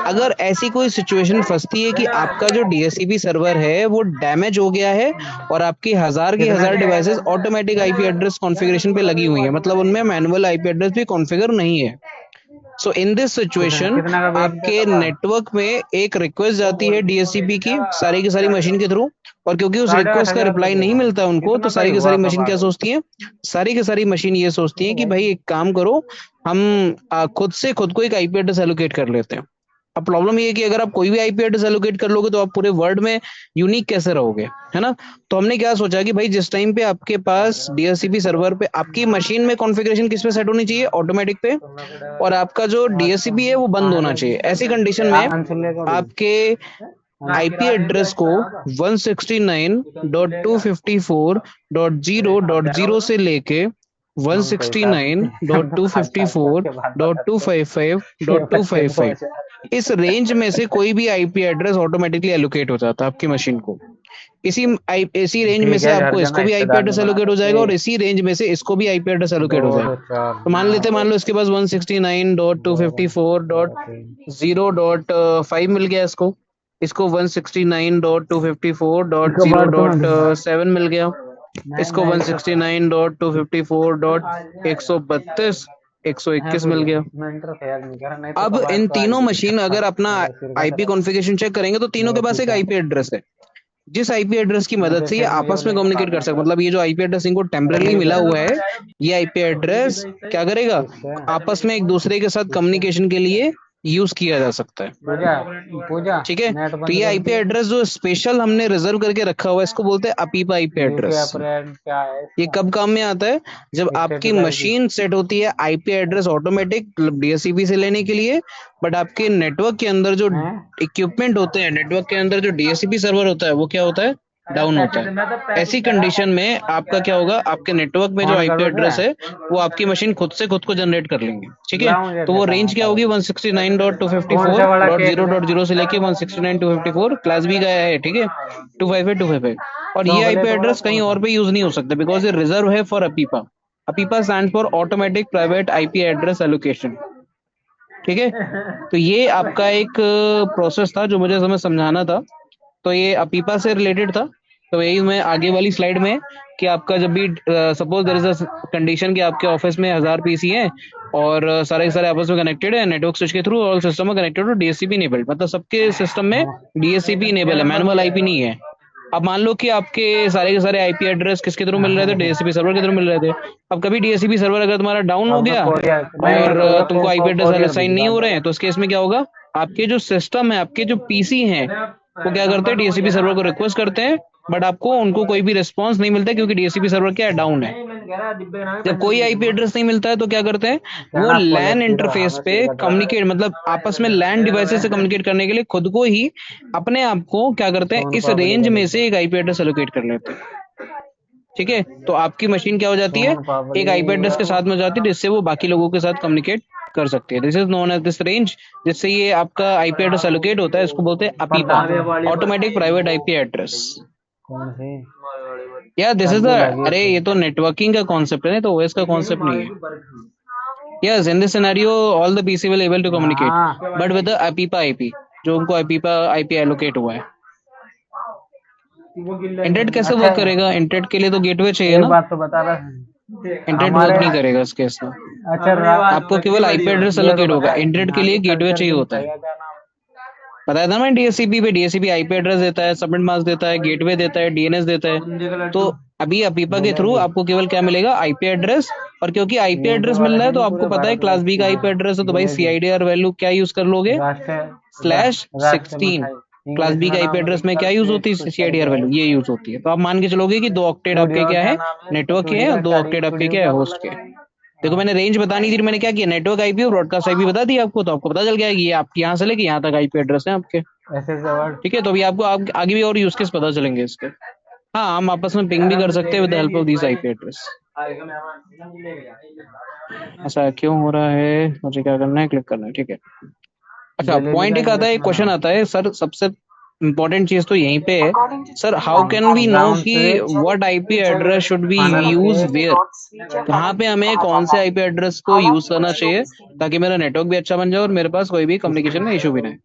S1: अगर ऐसी कोई सिचुएशन फंसती है कि आपका जो डीएससीपी सर्वर है वो डैमेज हो गया है, और आपकी हजार की
S2: कितने
S1: हजार
S2: के।
S1: Devices automatic IP address configuration पे लगी हुई है, मतलब उनमें मैनुअल आईपी एड्रेस भी कॉन्फ़िगर नहीं है। सो इन दिस
S2: कितने
S1: सिचुएशन,
S2: कितने का बेच दिया
S1: आपके
S2: कबाड़।
S1: नेटवर्क में एक रिक्वेस्ट जाती है डीएससीपी की सारी मशीन के थ्रू। और क्योंकि उस
S2: साढ़े आठ
S1: रिक्वेस्ट का
S2: हजार
S1: रिप्लाई नहीं
S2: लगेगा।
S1: मिलता उनको, तो
S2: कितना का ही
S1: सारी की
S2: हुआ
S1: सारी मशीन
S2: कबाड़।
S1: क्या सोचती है, सारी की सारी मशीन ये सोचती है कि भाई एक काम करो, हम खुद से खुद को एक आईपी एड्रेस एलोकेट कर लेते हैं। अब प्रॉब्लम ये है कि अगर आप कोई भी आईपी एड्रेस एलोकेट कर लोगे, तो आप पूरे वर्ल्ड में यूनिक कैसे रहोगे, है ना? तो हमने क्या सोचा कि भाई जिस टाइम पे आपके पास डीएससीपी सर्वर पे आपकी मशीन में कॉन्फ़िगरेशन किस पे सेट होनी चाहिए, ऑटोमेटिक पे, और आपका जो डीएससीपी है वो बंद होना चाहिए। ऐसी कंडीशन में
S2: अंशुल का भी।
S1: आपके आईपी एड्रेस को 169.254.0.0 से लेके
S2: हम तो हिसाब हम तो खाता करके बात बताते हैं। छह बच्चे दो
S1: 169.254.255
S2: हजार।
S1: इस रेंज में से कोई भी आईपी एड्रेस ऑटोमेटिकली एलोकेट हो जाता है आपकी मशीन को। इसी रेंज में
S2: ठीक
S1: से
S2: है
S1: आपको
S2: झरझना
S1: इसको भी आईपी
S2: हिस्सेदार नहीं
S1: एड्रेस
S2: बना
S1: एलोकेट हो जाएगा,
S2: सकते।
S1: और इसी रेंज में से इसको भी आईपी एड्रेस
S2: दो
S1: एलोकेट हो
S2: दो
S1: जाएगा।
S2: चार
S1: तो मान लो इसके पास
S2: बारह तेरह।
S1: 169.254.0.5 मिल गया इसको। इसको
S2: कबाड़ तो मैं ढूंढा।
S1: 169.254.0.7 मिल गया।
S2: मैं
S1: इसको
S2: मैं इसका
S1: 169.254.132
S2: है
S1: 121
S2: कुछ
S1: मिल गया।
S2: मैं इंटरफेयर नहीं कर रहा, नहीं तो
S1: अब
S2: कबाड़
S1: इन
S2: तो आज
S1: तीनों
S2: भी
S1: मशीन
S2: दिक्कत था,
S1: अगर अपना
S2: मेरा सिर का
S1: आईपी
S2: दर्द।
S1: कॉन्फ़िगरेशन चेक करेंगे तो तीनों के
S2: मेरा
S1: पास एक
S2: पीछा।
S1: आईपी एड्रेस है, जिस आईपी एड्रेस की
S2: मैं
S1: मदद से ये
S2: जैसे मुझे वो
S1: आपस में
S2: नहीं
S1: कम्युनिकेट कर
S2: काटना
S1: सकते,
S2: था।
S1: मतलब ये जो आईपी एड्रेस इनको
S2: अरे
S1: टेम्परली
S2: नहीं
S1: मिला हुआ
S2: करना।
S1: है, ये आईपी एड्रेस क्या करेगा,
S2: किससे?
S1: आपस में एक दूसरे के साथ
S2: किससे?
S1: कम्युनिकेशन के लिए यूज किया जा सकता है।
S2: पूजा। पूजा।
S1: ठीक है,
S2: नेट
S1: तो
S2: बंद
S1: ये
S2: कर
S1: आईपी
S2: दिया।
S1: एड्रेस जो स्पेशल हमने रिजर्व करके रखा हुआ है इसको बोलते हैं अपीपा आईपी
S2: यूके
S1: एड्रेस।
S2: अपरेंट क्या है
S1: ये
S2: इसका?
S1: कब काम में आता है, जब आपकी
S2: स्टैटिक आईपी।
S1: मशीन सेट होती है आईपी एड्रेस ऑटोमेटिक डीएससीपी से लेने के लिए, बट आपके नेटवर्क के अंदर जो
S2: हैं?
S1: इक्विपमेंट होते हैं, नेटवर्क के अंदर जो डीएससीपी सर्वर होता है वो क्या होता है,
S2: अरे
S1: डाउन होता
S2: पैसे
S1: है।
S2: दे, मैं तो
S1: ऐसी
S2: पैकिंग करा
S1: कंडीशन में आपका क्या होगा, आपके नेटवर्क में जो
S2: फोन
S1: आईपी
S2: करो से।
S1: एड्रेस है वो आपकी मशीन खुद से खुद को जनरेट कर लेंगे। ठीक है,
S2: लाओ मुझे
S1: तो वो
S2: देता
S1: रेंज
S2: हूँ
S1: क्या होगी,
S2: पहले। कौन सा वाला केक ले?
S1: 169.254.0.0 से लेके 169.254 क्लास बी का है। ठीक है, 255 और ये आईपी
S2: चॉकलेट वाला
S1: एड्रेस कहीं
S2: कौन सा?
S1: और पे यूज नहीं हो सकता बिकॉज ये रिजर्व है for अपीपा। अपीपा stand for automatic private IP address allocation. ठीक है, तो ये आपका एक प्रोसेस था जो मुझे समय समझाना था, तो ये अपीपा से रिलेटेड था। तो यही मैं आगे वाली स्लाइड में कि आपका जब भी suppose there is a condition कि आपके ऑफिस में 1000 पीसी हैं और सारे के सारे आपस में कनेक्टेड है नेटवर्क स्विच के थ्रू, all system connected to DSCP enabled, मतलब सबके सिस्टम में
S2: हाँ।
S1: डीएससीपी इनेबल है, मैनुअल आईपी नहीं है। अब मान लो कि आपके सारे के सारे आईपी एड्रेस किसके थ्रू मिल रहे थे, डीएससीपी सर्वर के थ्रू मिल रहे थे। अब कभी डीएससीपी सर्वर अगर तुम्हारा डाउन हो
S2: अब मैं
S1: गया
S2: कोरियर नहीं
S1: और
S2: पूजा
S1: तुमको आईपी एड्रेस
S2: कोरियर
S1: असाइन नहीं
S2: भिजवा
S1: हो रहे
S2: दो।
S1: हैं तो उस केस में क्या होगा, आपके जो सिस्टम है, आपके जो पीसी हैं, वो क्या करते हैं, डीएससीपी सर्वर को रिक्वेस्ट करते हैं, बट आपको उनको कोई भी रिस्पांस नहीं मिलता क्योंकि डीएससीपी सर्वर क्या है, डाउन है।
S2: नहीं मैंने कह रहा डिब्बे ना
S1: जब
S2: पैसे
S1: कोई
S2: दे
S1: आईपी
S2: दूंगा।
S1: एड्रेस नहीं मिलता है तो क्या करते हैं, वो
S2: कहना
S1: लैन
S2: पोलेट पीरो
S1: इंटरफेस
S2: हमें
S1: पे
S2: सिर का दर्द है।
S1: कम्युनिकेट, मतलब आपस में लैन डिवाइसेस से कम्युनिकेट करने के लिए खुद को ही, अपने आप को क्या करते हैं,
S2: सोन
S1: इस
S2: पापड़ी
S1: रेंज
S2: का
S1: में
S2: डिब्बा।
S1: से एक आईपी एड्रेस एलोकेट कर लेते हैं। ठीक है, तो आपकी मशीन क्या हो जाती है,
S2: सोन
S1: एक
S2: पापड़ी।
S1: आईपी एड्रेस के साथ में हो जाती है जिससे वो बाकी लोगों के साथ कम्युनिकेट कर सकती है। This is known as this range, जिससे ये आपका आईपी एड्रेस एलोकेट होता है, इसको बोलते हैं अपीपा,
S2: प्रधान वाली
S1: ऑटोमेटिक
S2: बत्ती
S1: प्राइवेट
S2: वो
S1: आईपी एड्रेस।
S2: कौन सी?
S1: या दिस इज द,
S2: कद्दू लगी
S1: अरे
S2: थी।
S1: ये तो नेटवर्किंग का कॉन्सेप्ट है ना, तो ओएस का कॉन्सेप्ट नहीं है। Yes, in this scenario all the PC will able to communicate
S2: हाँ।
S1: But with the APIPA IP, जो उनको अपीपा आईपी एलोकेट हुआ है। इंटरनेट कैसे
S2: अच्छा
S1: वर्क करेगा, इंटरनेट के लिए तो गेटवे चाहिए
S2: एक
S1: ना,
S2: बात तो बता रहा
S1: इंटरनेट वर्क
S2: हमारे।
S1: नहीं करेगा इस केस में।
S2: अच्छा
S1: आपको केवल आईपी एड्रेस
S2: ये तो
S1: एलोकेट होगा,
S2: बता
S1: इंटरनेट के
S2: यहाँ
S1: लिए
S2: के
S1: गेटवे
S2: कल्चर
S1: चाहिए
S2: किंग
S1: होता
S2: था
S1: है।
S2: क्या नाम?
S1: बताया था मैं, डीएससीपी पे डीएससीपी आईपी एड्रेस देता है, सबनेट मास्क देता है, गेटवे देता है, डीएनएस देता है। तो अभी अपीपा के थ्रू
S2: मिलेगी।
S1: आपको केवल क्या मिलेगा, आईपी एड्रेस। और क्योंकि आईपी
S2: यूके
S1: एड्रेस मिल
S2: वाले
S1: रहा है
S2: हैं
S1: तो
S2: नहीं
S1: आपको
S2: पूरे
S1: पता है
S2: भारत
S1: क्लास
S2: वर्ष
S1: बी
S2: की
S1: का
S2: जो
S1: आईपी एड्रेस है, तो भाई
S2: मिलेगी।
S1: सीआईडीआर वैल्यू क्या यूज कर लोगे, स्लैश
S2: राष्ट्र
S1: 16।
S2: मिठाई।
S1: क्लास
S2: इंग्लिश
S1: बी
S2: में
S1: का आईपी
S2: नाम
S1: एड्रेस में क्या यूज
S2: स्टेट
S1: होती है,
S2: कुछ करके
S1: सीआईडीआर
S2: है
S1: वैल्यू ये
S2: इसका।
S1: यूज होती है। तो आप मान के चलोगे कि 2 ऑक्टेट आपके
S2: स्टूडियो
S1: क्या
S2: क्या
S1: है,
S2: नाम है इसका?
S1: नेटवर्क के हैं,
S2: स्टूडियो
S1: और दो
S2: चारी
S1: ऑक्टेट आपके
S2: स्टूडियो
S1: क्या है,
S2: क्या बोल
S1: होस्ट के
S2: रहे
S1: हैं।
S2: थे?
S1: देखो मैंने रेंज बतानी थी, मैंने क्या किया, नेटवर्क आईपी और ब्रॉडकास्ट आईपी बता दी आपको, तो आपको पता चल गया कि ये आपके यहाँ से लेके यहाँ तक आईपी एड्रेस है आपके।
S2: ऐसे ऐसे वर्ड।
S1: ठीक है, तो अभी आपको आगे भी और यूज केस पता चलेंगे इसके। हाँ, हम आपस में पिंग भी कर सकते हैं with the help of this IP address. ऐसा क्यों हो रहा है, मुझे क्या करना है, क्लिक करना है। ठीक है, अच्छा
S2: जलेबी
S1: पॉइंट
S2: का
S1: एक आता
S2: इंग्लिश
S1: है,
S2: में
S1: क्वेश्चन
S2: नाम।
S1: आता है सर, सबसे इंपॉर्टेंट चीज तो यहीं पे है, sir how can we know
S2: brown
S1: कि
S2: switch.
S1: What IP address should be
S2: funnel
S1: use
S2: cake.
S1: Where, कहाँ पे हमें कौन से आईपी एड्रेस को यूज करना चाहिए ताकि मेरा नेटवर्क भी अच्छा बन जाए और मेरे पास कोई भी कम्युनिकेशन में इशू भी ना है।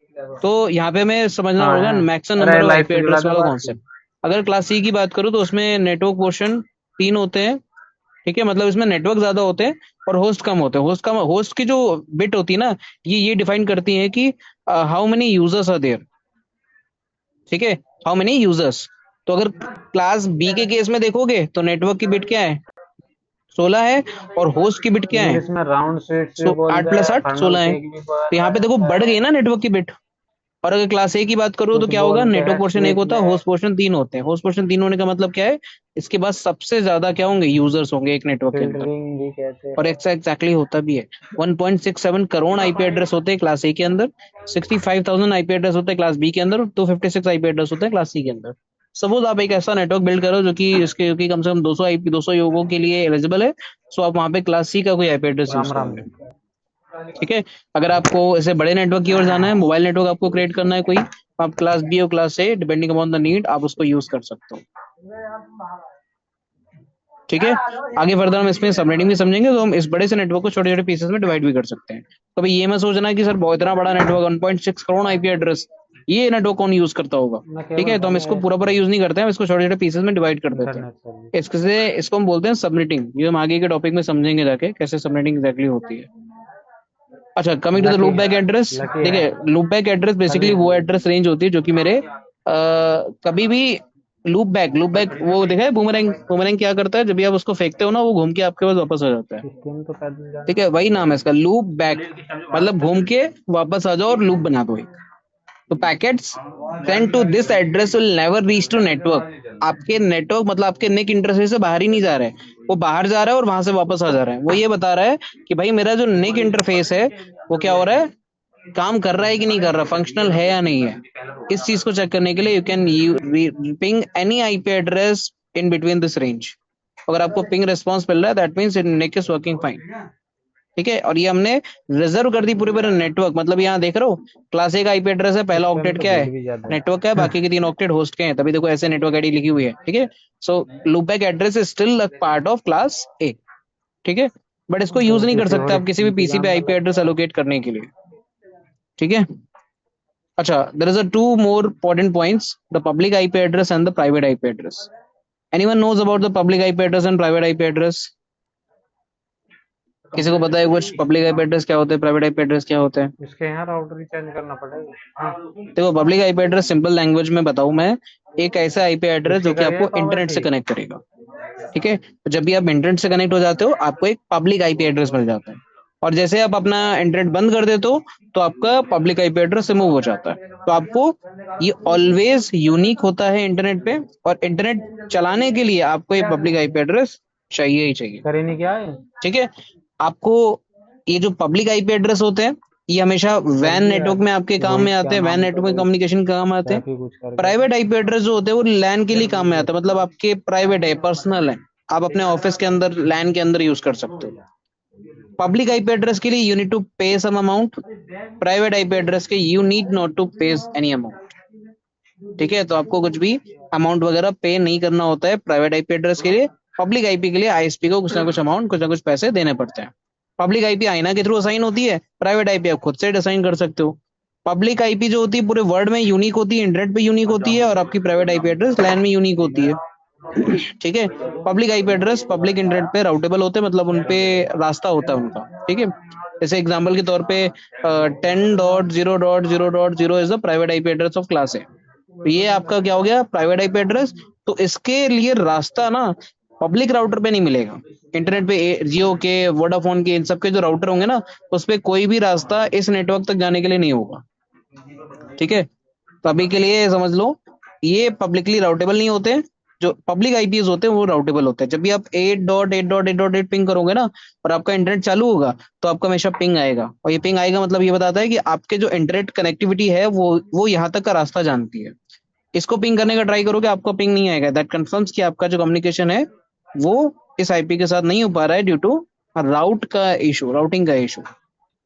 S1: तो यहाँ पे हमें समझना
S2: हाँ
S1: होगा
S2: है।
S1: मैक्सिमम
S2: अरे
S1: नंबर ऑफ
S2: लाइट
S1: आईपी
S2: तो जला
S1: एड्रेस
S2: दो
S1: वाला
S2: बात की।
S1: कॉन्सेप्ट। अगर क्लास सी की बात करूँ तो उसमें नेटवर्क पोर्शन 3 होते हैं। ठीक है, मतलब इसमें नेटवर्क ज्यादा होते हैं और होस्ट कम होते हैं। होस्ट की जो बिट होती है ना, ये डिफाइन करती है कि how many users are there. ठीक है, हाउ मेनी यूजर्स। तो अगर क्लास बी के केस में देखोगे तो नेटवर्क की बिट क्या है, 16 है, और होस्ट की बिट क्या है,
S2: इंग्लिश में राउंड स्वीट्स भी
S1: आठ
S2: बोलते
S1: प्लस
S2: हैं,
S1: आठ
S2: फर्नल
S1: 16 है।
S2: केक भी
S1: तो यहाँ पे देखो
S2: बोलते
S1: बढ़
S2: हैं।
S1: गई ना नेटवर्क की बिट। और अगर क्लास ए की बात करूँ तो
S2: कुछ
S1: क्या होगा,
S2: बोलते
S1: नेटवर्क
S2: हैं
S1: पोर्शन एक
S2: स्वीट
S1: होता है,
S2: में।
S1: होस्ट पोर्शन 3 होते हैं। होस्ट पोर्शन 3 होने का मतलब क्या है, इसके बाद सबसे ज्यादा क्या होंगे, यूजर्स होंगे एक नेटवर्क के अंदर।
S2: फिल्टरिंग भी कहते
S1: और
S2: हैं।
S1: एग्जैक्टली होता भी है। 1.67 करोड़ आईपी एड्रेस होते हैं क्लास ए के अंदर, 65,000 आईपी एड्रेस होते हैं क्लास बी के अंदर, 256 आईपी एड्रेस होते हैं क्लास सी के अंदर। सपोज आप एक ऐसा नेटवर्क बिल्ड करो जो कि इसके की कम से कम 200 आईपी 200 लोगों के लिए एलिजिबल है, सो आप वहां पे क्लास सी का कोई IP address use
S2: Ram Ram.
S1: करोगे। ठीक है, अगर आपको ऐसे बड़े नेटवर्क की ओर जाना है, मोबाइल नेटवर्क आपको क्रिएट करना है कोई, तो आप क्लास बी और class A depending upon the need आप उसको यूज कर सकते हो। ठीक है, आगे फर्दर हम इसमें सबनेटिंग भी समझेंगे, तो हम इस बड़े से नेटवर्क को छोटे छोटे पीसेस में डिवाइड भी कर सकते हैं। तो भाई ये मैं सोचना है कि सर बहुत इतना बड़ा नेटवर्क 1.6 करोड़ आईपी एड्रेस, ये नेटवर्क कौन यूज करता होगा।
S2: मैं
S1: ठीक
S2: केवल
S1: है, तो हम
S2: भाई
S1: इसको पूरा पूरा
S2: ऐसे
S1: यूज नहीं करते हैं, हम इसको छोटे छोटे पीसेस में डिवाइड कर देते हैं।
S2: Internet service.
S1: इसको हम बोलते हैं सबनेटिंग। ये हम आगे के टॉपिक में समझेंगे जाके कैसे सबनेटिंग एग्जैक्टली होती है। अच्छा, coming to the
S2: lucky
S1: loopback address.
S2: Lucky है
S1: देखिए, loopback address basically
S2: service
S1: वो
S2: बोल
S1: एड्रेस रेंज होती है जो कि मेरे कभी भी लूप बैक वो देखा है, बूमरैंग। बूमरैंग क्या करता है, जब भी आप उसको फेंकते हो ना, वो घूम के आपके पास वापस आ जाता है।
S2: सिस्टम तो पैदल
S1: ठीक
S2: जाना
S1: है, वही नाम है
S2: पड़ेगा।
S1: इसका, लूप बैक। मतलब घूम के वापस आ जाओ और लूप बना दो एक। तो packets send to this address will never reach to network. आपके नेटवर्क मतलब आपके निक इंटरफेस से बाहर ही नहीं जा रहे हैं, वो बाहर जा रहा है और वहां से वापस आ जा रहा है। वो ये बता रहा है कि भाई मेरा जो निक इंटरफेस है वो क्या हो रहा है, काम कर रहा है कि नहीं कर रहा, फंक्शनल है या नहीं है। इस चीज को चेक करने के लिए you can ping any IP address in between this range. अगर आपको पिंग रिस्पॉन्स मिल रहा है that means NIC is working fine. ठीक है, और ये हमने रिजर्व कर दी पूरे पूरे नेटवर्क। मतलब यहाँ देख रहे हो, क्लास ए का आईपी एड्रेस है, पहला
S2: सिस्टम
S1: ऑक्टेट
S2: तो
S1: क्या
S2: भीड़
S1: है,
S2: भी ज्यादा
S1: नेटवर्क का है,
S2: है।
S1: बाकी के तीन ऑक्टेट होस्ट के हैं, तभी देखो ऐसे नेटवर्क आईडी लिखी हुई है। ठीक है, so loopback address is still a part of class A. ठीक है, बट इसको
S2: तो
S1: यूज नहीं कर
S2: किसी
S1: सकते
S2: और
S1: आप किसी भी पीसी पे
S2: इंतजाम
S1: आईपी
S2: वाला
S1: एड्रेस
S2: बता।
S1: एलोकेट करने के लिए। ठीक है। अच्छा, there is a two more important points, the public IP address and the private IP address. Anyone knows about the public IP address and private IP address? किसी को पता है कुछ, पब्लिक आईपी एड्रेस क्या होते हैं, प्राइवेट आईपी एड्रेस क्या होते हैं?
S2: इसके यहाँ राउटर ही चेंज करना पड़ेगा। हाँ,
S1: देखो, public IP address simple language में बताऊं मैं, एक ऐसा आईपी एड्रेस जो
S2: इसके
S1: कि
S2: करिए
S1: आपको
S2: पावर
S1: इंटरनेट से
S2: ठीक।
S1: कनेक्ट करेगा। ठीक है, तो जब भी आप इंटरनेट से कनेक्ट हो जाते हो आपको एक पब्लिक आईपी एड्रेस मिल जाता है। और जैसे आप अपना इंटरनेट बंद कर देते हो तो आपका पब्लिक आईपी एड्रेस रिमूव हो जाता है। तो आपको ये ऑलवेज यूनिक होता है इंटरनेट पे, और इंटरनेट चलाने के लिए आपको ये पब्लिक आईपी एड्रेस चाहिए ही चाहिए।
S2: करे नहीं क्या है।
S1: ठीक है, आपको ये जो पब्लिक आईपी एड्रेस होते हैं ये हमेशा
S2: कर
S1: वैन
S2: दिया
S1: नेटवर्क में आपके काम में
S2: रोहित, क्या
S1: आते हैं, वैन
S2: नाम था
S1: नेटवर्क में
S2: रोहित,
S1: कम्युनिकेशन काम आते हैं।
S2: ऐप ही कुछ करके था।
S1: प्राइवेट आईपी एड्रेस जो होते हैं वो लैन के लिए काम में आता है, मतलब आपके प्राइवेट है, पर्सनल है, आप अपने ऑफिस के अंदर लैन के अंदर यूज कर सकते हो। पब्लिक आईपी एड्रेस के लिए you need to pay some amount, private IP address के you need not to pay any amount. ठीक है, तो आपको कुछ भी अमाउंट वगैरह पे नहीं करना होता है प्राइवेट आईपी एड्रेस के लिए। पब्लिक आईपी के लिए आईएसपी को कुछ ना कुछ अमाउंट, कुछ ना कुछ पैसे देने पड़ते हैं। पब्लिक आईपी आईना के थ्रू असाइन होती है, प्राइवेट आईपी आप खुद से असाइन कर सकते हो। पब्लिक आईपी जो होती है पूरे वर्ल्ड में यूनिक होती है, इंटरनेट पे यूनिक होती है, और आपकी प्राइवेट आईपी एड्रेस लैन में यूनिक होती है। ठीक है, public IP address public internet पे राउटेबल होते हैं, मतलब उनपे रास्ता होता है उनका। ठीक है, जैसे एग्जांपल के तौर पे 10.0.0.0 is the private IP address of class ए। तो ये आपका क्या हो गया, प्राइवेट आईपी एड्रेस। तो इसके लिए रास्ता ना पब्लिक राउटर पे नहीं मिलेगा। इंटरनेट पे जियो के, वोडाफोन के, इन सब के जो राउटर होंगे ना, उस पे कोई भी रास्ता इस नेटवर्क तक जाने के लिए नहीं होगा। ठीक है, तो अभी के लिए समझ लो, ये पब्लिकली राउटेबल नहीं होते। जो पब्लिक आईपीएस होते हैं वो राउटेबल होते हैं। जब भी आप 8.8.8.8 पिंग करोगे ना और आपका इंटरनेट चालू होगा तो आपका हमेशा पिंग आएगा, और ये पिंग आएगा मतलब ये बताता है कि आपके जो इंटरनेट कनेक्टिविटी है वो यहाँ तक का रास्ता जानती है। इसको पिंग करने का ट्राई करोगे, आपको पिंग नहीं आएगा। दैट कंफर्म्स कि आपका जो कम्युनिकेशन है वो इस आईपी के साथ नहीं हो पा रहा है ड्यू टू राउट का इशू, राउटिंग का इशू।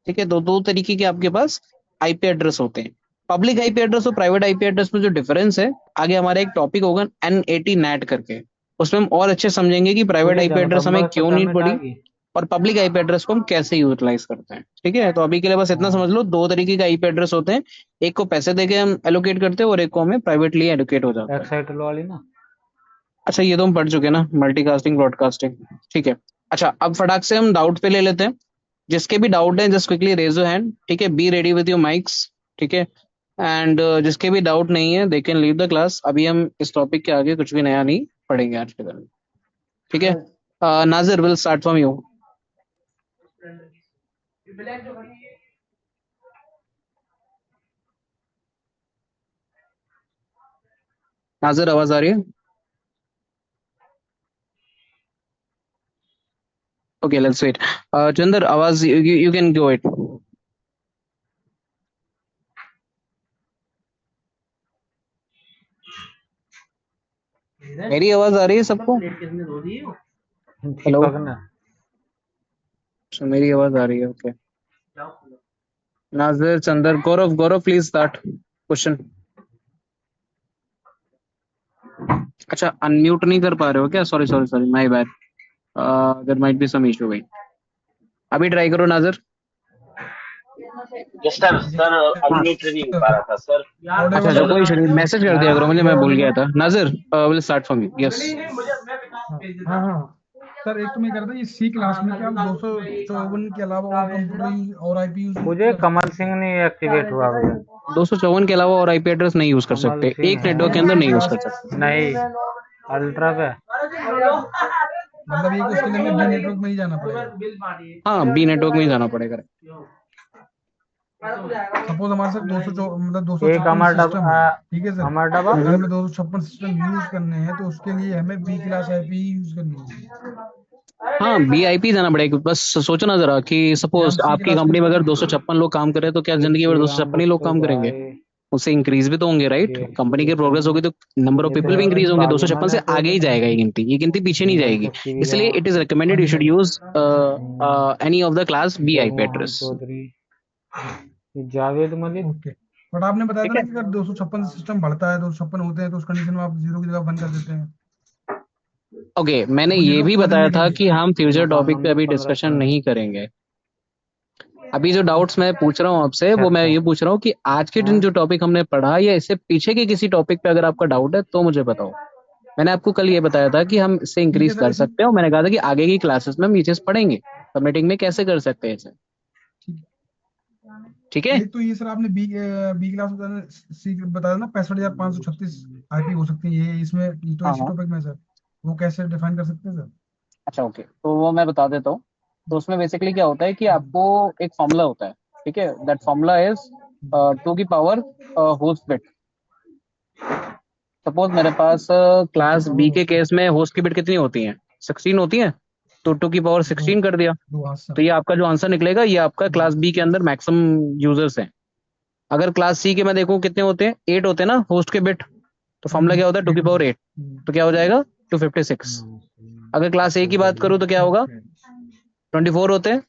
S1: ठीक है, दो दो तरीके के आपके पास आईपी एड्रेस होते हैं। पब्लिक आईपी एड्रेस और प्राइवेट आईपी एड्रेस में जो डिफरेंस है, आगे हमारा एक टॉपिक होगा N80 नेट करके, उसमें हम और अच्छे समझेंगे कि प्राइवेट
S2: पूरी
S1: आईपी एड्रेस हमें
S2: जगदम्बा
S1: क्यों नीड
S2: पेमेंट आ
S1: पड़ी
S2: गई।
S1: और पब्लिक आईपी एड्रेस को हम कैसे यूटिलाइज करते हैं। ठीक है, तो अभी के लिए बस इतना समझ
S2: हाँ,
S1: लो, दो तरीके के आईपी एड्रेस होते हैं। एक को पैसे देके हम एलोकेट करते हैं और एक को हमें प्राइवेटली एलोकेट हो जाता है।
S2: एक्साइटल वाली ना।
S1: अच्छा, ये तो हम पढ़ चुके हैं ना, मल्टीकास्टिंग ब्रॉडकास्टिंग। ठीक है, अच्छा अब फटाक से हम डाउट पे ले लेते हैं। जिसके भी डाउट है just quickly raise your hand. ठीक है, be ready with your mics. ठीक है, एंड जिसके भी डाउट नहीं है they can leave the class. अभी हम इस टॉपिक के आगे कुछ भी नया नहीं पढ़ेंगे आज के दिन। ठीक है, नाजिर विल स्टार्ट फ्रॉम यू। नाजिर, आवाज आ रही है? Okay, let's wait. चंदर, आवाज, यू कैन गो इट। मेरी आवाज आ रही है सबको? हेलो?
S2: दीपक ने।
S1: अच्छा, मेरी आवाज आ रही है, okay. Nazir, Chander, Gaurav, Gaurav please start question. अच्छा, अनम्यूट नहीं कर पा रहे हो क्या? Sorry sorry sorry, my bad. There might be some issue भाई। अभी ट्राई करो नाजिर।
S3: सर
S4: ये
S3: सर
S1: हाँ।
S3: अनम्यूट नहीं हो पा रहा था सर।
S1: अच्छा
S4: ऑडिबल
S1: अच्छा,
S4: है?
S1: कोई इशू नहीं, मैसेज कर दिया करो मुझे,
S4: ये
S1: मैं भूल गया
S4: ऑडिबल?
S1: था। Nazir will start from you, yes.
S4: हाँ हाँ हाँ। सर एक तो मैं कह रहा था, ये सी क्लास में क्या हम 254 के अलावा और कंप्यूटर यूज और आईपी यूज
S2: मुझे
S4: कर
S2: कमल
S4: सकते हैं?
S2: सिंह नहीं एक्टिवेट हुआ मुझे।
S1: 254 के अलावा और आईपी एड्रेस नहीं यूज कर
S2: कमल
S1: सकते,
S2: सिंह
S1: एक
S2: है।
S1: नेटवर्क के
S4: नहीं
S1: अंदर
S4: सी
S1: नहीं यूज कर
S4: क्लास,
S1: सकते।
S2: नहीं, अल्ट्रा पे।
S4: मतलब ये कि उसके लिए हमें बी नेटवर्क में ही जाना पड़ेगा।
S1: हाँ, बी नेटवर्क में ही जाना पड़ेगा।
S4: सपोज हमारे साथ 200 मतलब
S2: एक
S4: 256
S2: अमर
S4: सिस्टम
S2: डबा,
S4: है, ठीक है सर।
S2: अमर डबा।
S4: अगर हमें 256 सिस्टम यूज करने हैं तो उसके लिए हमें बी क्लास आईपी यूज करनी होगी।
S1: हाँ, बीआईपी जाना पड़ेगा। बस सोचो ना जरा कि
S4: या
S1: सपोज
S4: हम सी
S1: आपकी
S4: क्लास में
S1: कंपनी में
S4: जाएं?
S1: अगर 256 लोग काम कर रहे हैं तो क्या
S2: जय
S1: जिंदगी भर
S2: श्री राम
S1: 256 ही लोग
S2: बच्चों
S1: काम करेंगे?
S2: भाई।
S1: उससे इंक्रीज भी तो होंगे, राइट?
S2: ये
S1: कंपनी की
S2: जैसे
S1: प्रोग्रेस
S2: हम
S1: होगी तो नंबर ऑफ पीपल भी
S2: नितिन
S1: इंक्रीज होंगे।
S2: पालीमल
S1: 256 से
S2: नेटवर्क
S1: आगे ही
S2: है,
S1: जाएगा ये गिनती पीछे नहीं
S2: हेमंत
S1: जाएगी।
S2: शक्तिविला,
S1: इसलिए इट इज
S4: हाँ
S1: रिकमेंडेड यू
S4: जी हाँ
S1: शुड
S4: जी।
S1: Use any of the class B IP
S2: Jagmohan
S1: address.
S2: Chaudhary, Javed Malik.
S4: Okay, but आपने बताया था
S1: ठीक
S4: ना
S1: है।
S4: कि अगर 256 सिस्टम बढ़ता है, 256 होते हैं, तो उस कंडीशन में आप जीरो की जगह वन कर देते हैं
S1: ओके, मैंने
S4: वो
S1: ये
S4: नेटवर्क
S1: भी
S4: को
S1: बताया
S4: बदलने के
S1: था
S4: लिए।
S1: कि हम फ्यूचर
S2: मकान
S1: टॉपिक पे
S2: नंबर
S1: अभी
S2: 15
S1: डिस्कशन
S2: सर।
S1: नहीं करेंगे। अभी जो डाउट्स मैं पूछ रहा हूँ आपसे,
S2: अच्छा
S1: वो मैं
S2: अच्छा।
S1: ये पूछ रहा हूँ कि आज के दिन
S2: हाँ
S1: जो टॉपिक हमने पढ़ा या इससे पीछे के किसी टॉपिक पे अगर आपका डाउट है तो मुझे बताओ। मैंने आपको कल ये बताया था कि हम इससे
S4: ठीक
S1: इंक्रीज
S4: है सर,
S1: कर
S4: इसी
S1: सकते हैं, और मैंने कहा था कि आगे की क्लासेस में हम ये चीज पढ़ेंगे सबमिटिंग में कैसे कर सकते हैं इसे।
S4: ठीक
S1: ठीक
S4: है।
S1: है।
S4: एक तो ये सर आपने बी क्लास बताया, सी बताया ना 65,536 आईपी हो सकती है, ये इसमें ये तो
S1: हाँ
S4: इसी
S1: हाँ।
S4: टॉपिक में है सर। वो कैसे डिफाइन कर सकते हैं सर?
S1: अच्छा ओके, तो वो मैं बता देता हूँ। तो उसमें बेसिकली क्या होता है कि आपको एक फॉर्मूला होता है। ठीक है, दैट फॉर्मूला इज 2 की पावर होस्ट बिट। सपोज मेरे पास
S4: टू की
S1: क्लास
S4: पावर
S1: बी
S4: हो
S1: के
S4: सकते
S1: केस में होस्ट की बिट कितनी होती है? 16 होती है। तो 2 की पावर
S4: दो
S1: 16 कर दिया।
S4: दो हाँ सर।
S1: तो ये आपका जो आंसर निकलेगा ये आपका क्लास बी के अंदर मैक्सिमम यूजर्स हैं। अगर क्लास सी के मैं देखूं कितने होते हैं, 8 होते हैं ना होस्ट के बिट। तो फॉर्मूला क्या होता है? टू
S4: एट
S1: की पावर
S4: होते
S1: एट
S4: हैं।
S1: तो क्या हो जाएगा? 256। अगर क्लास ए की बात करूं तो क्या होगा?
S4: ओके।
S1: 24 होते हैं।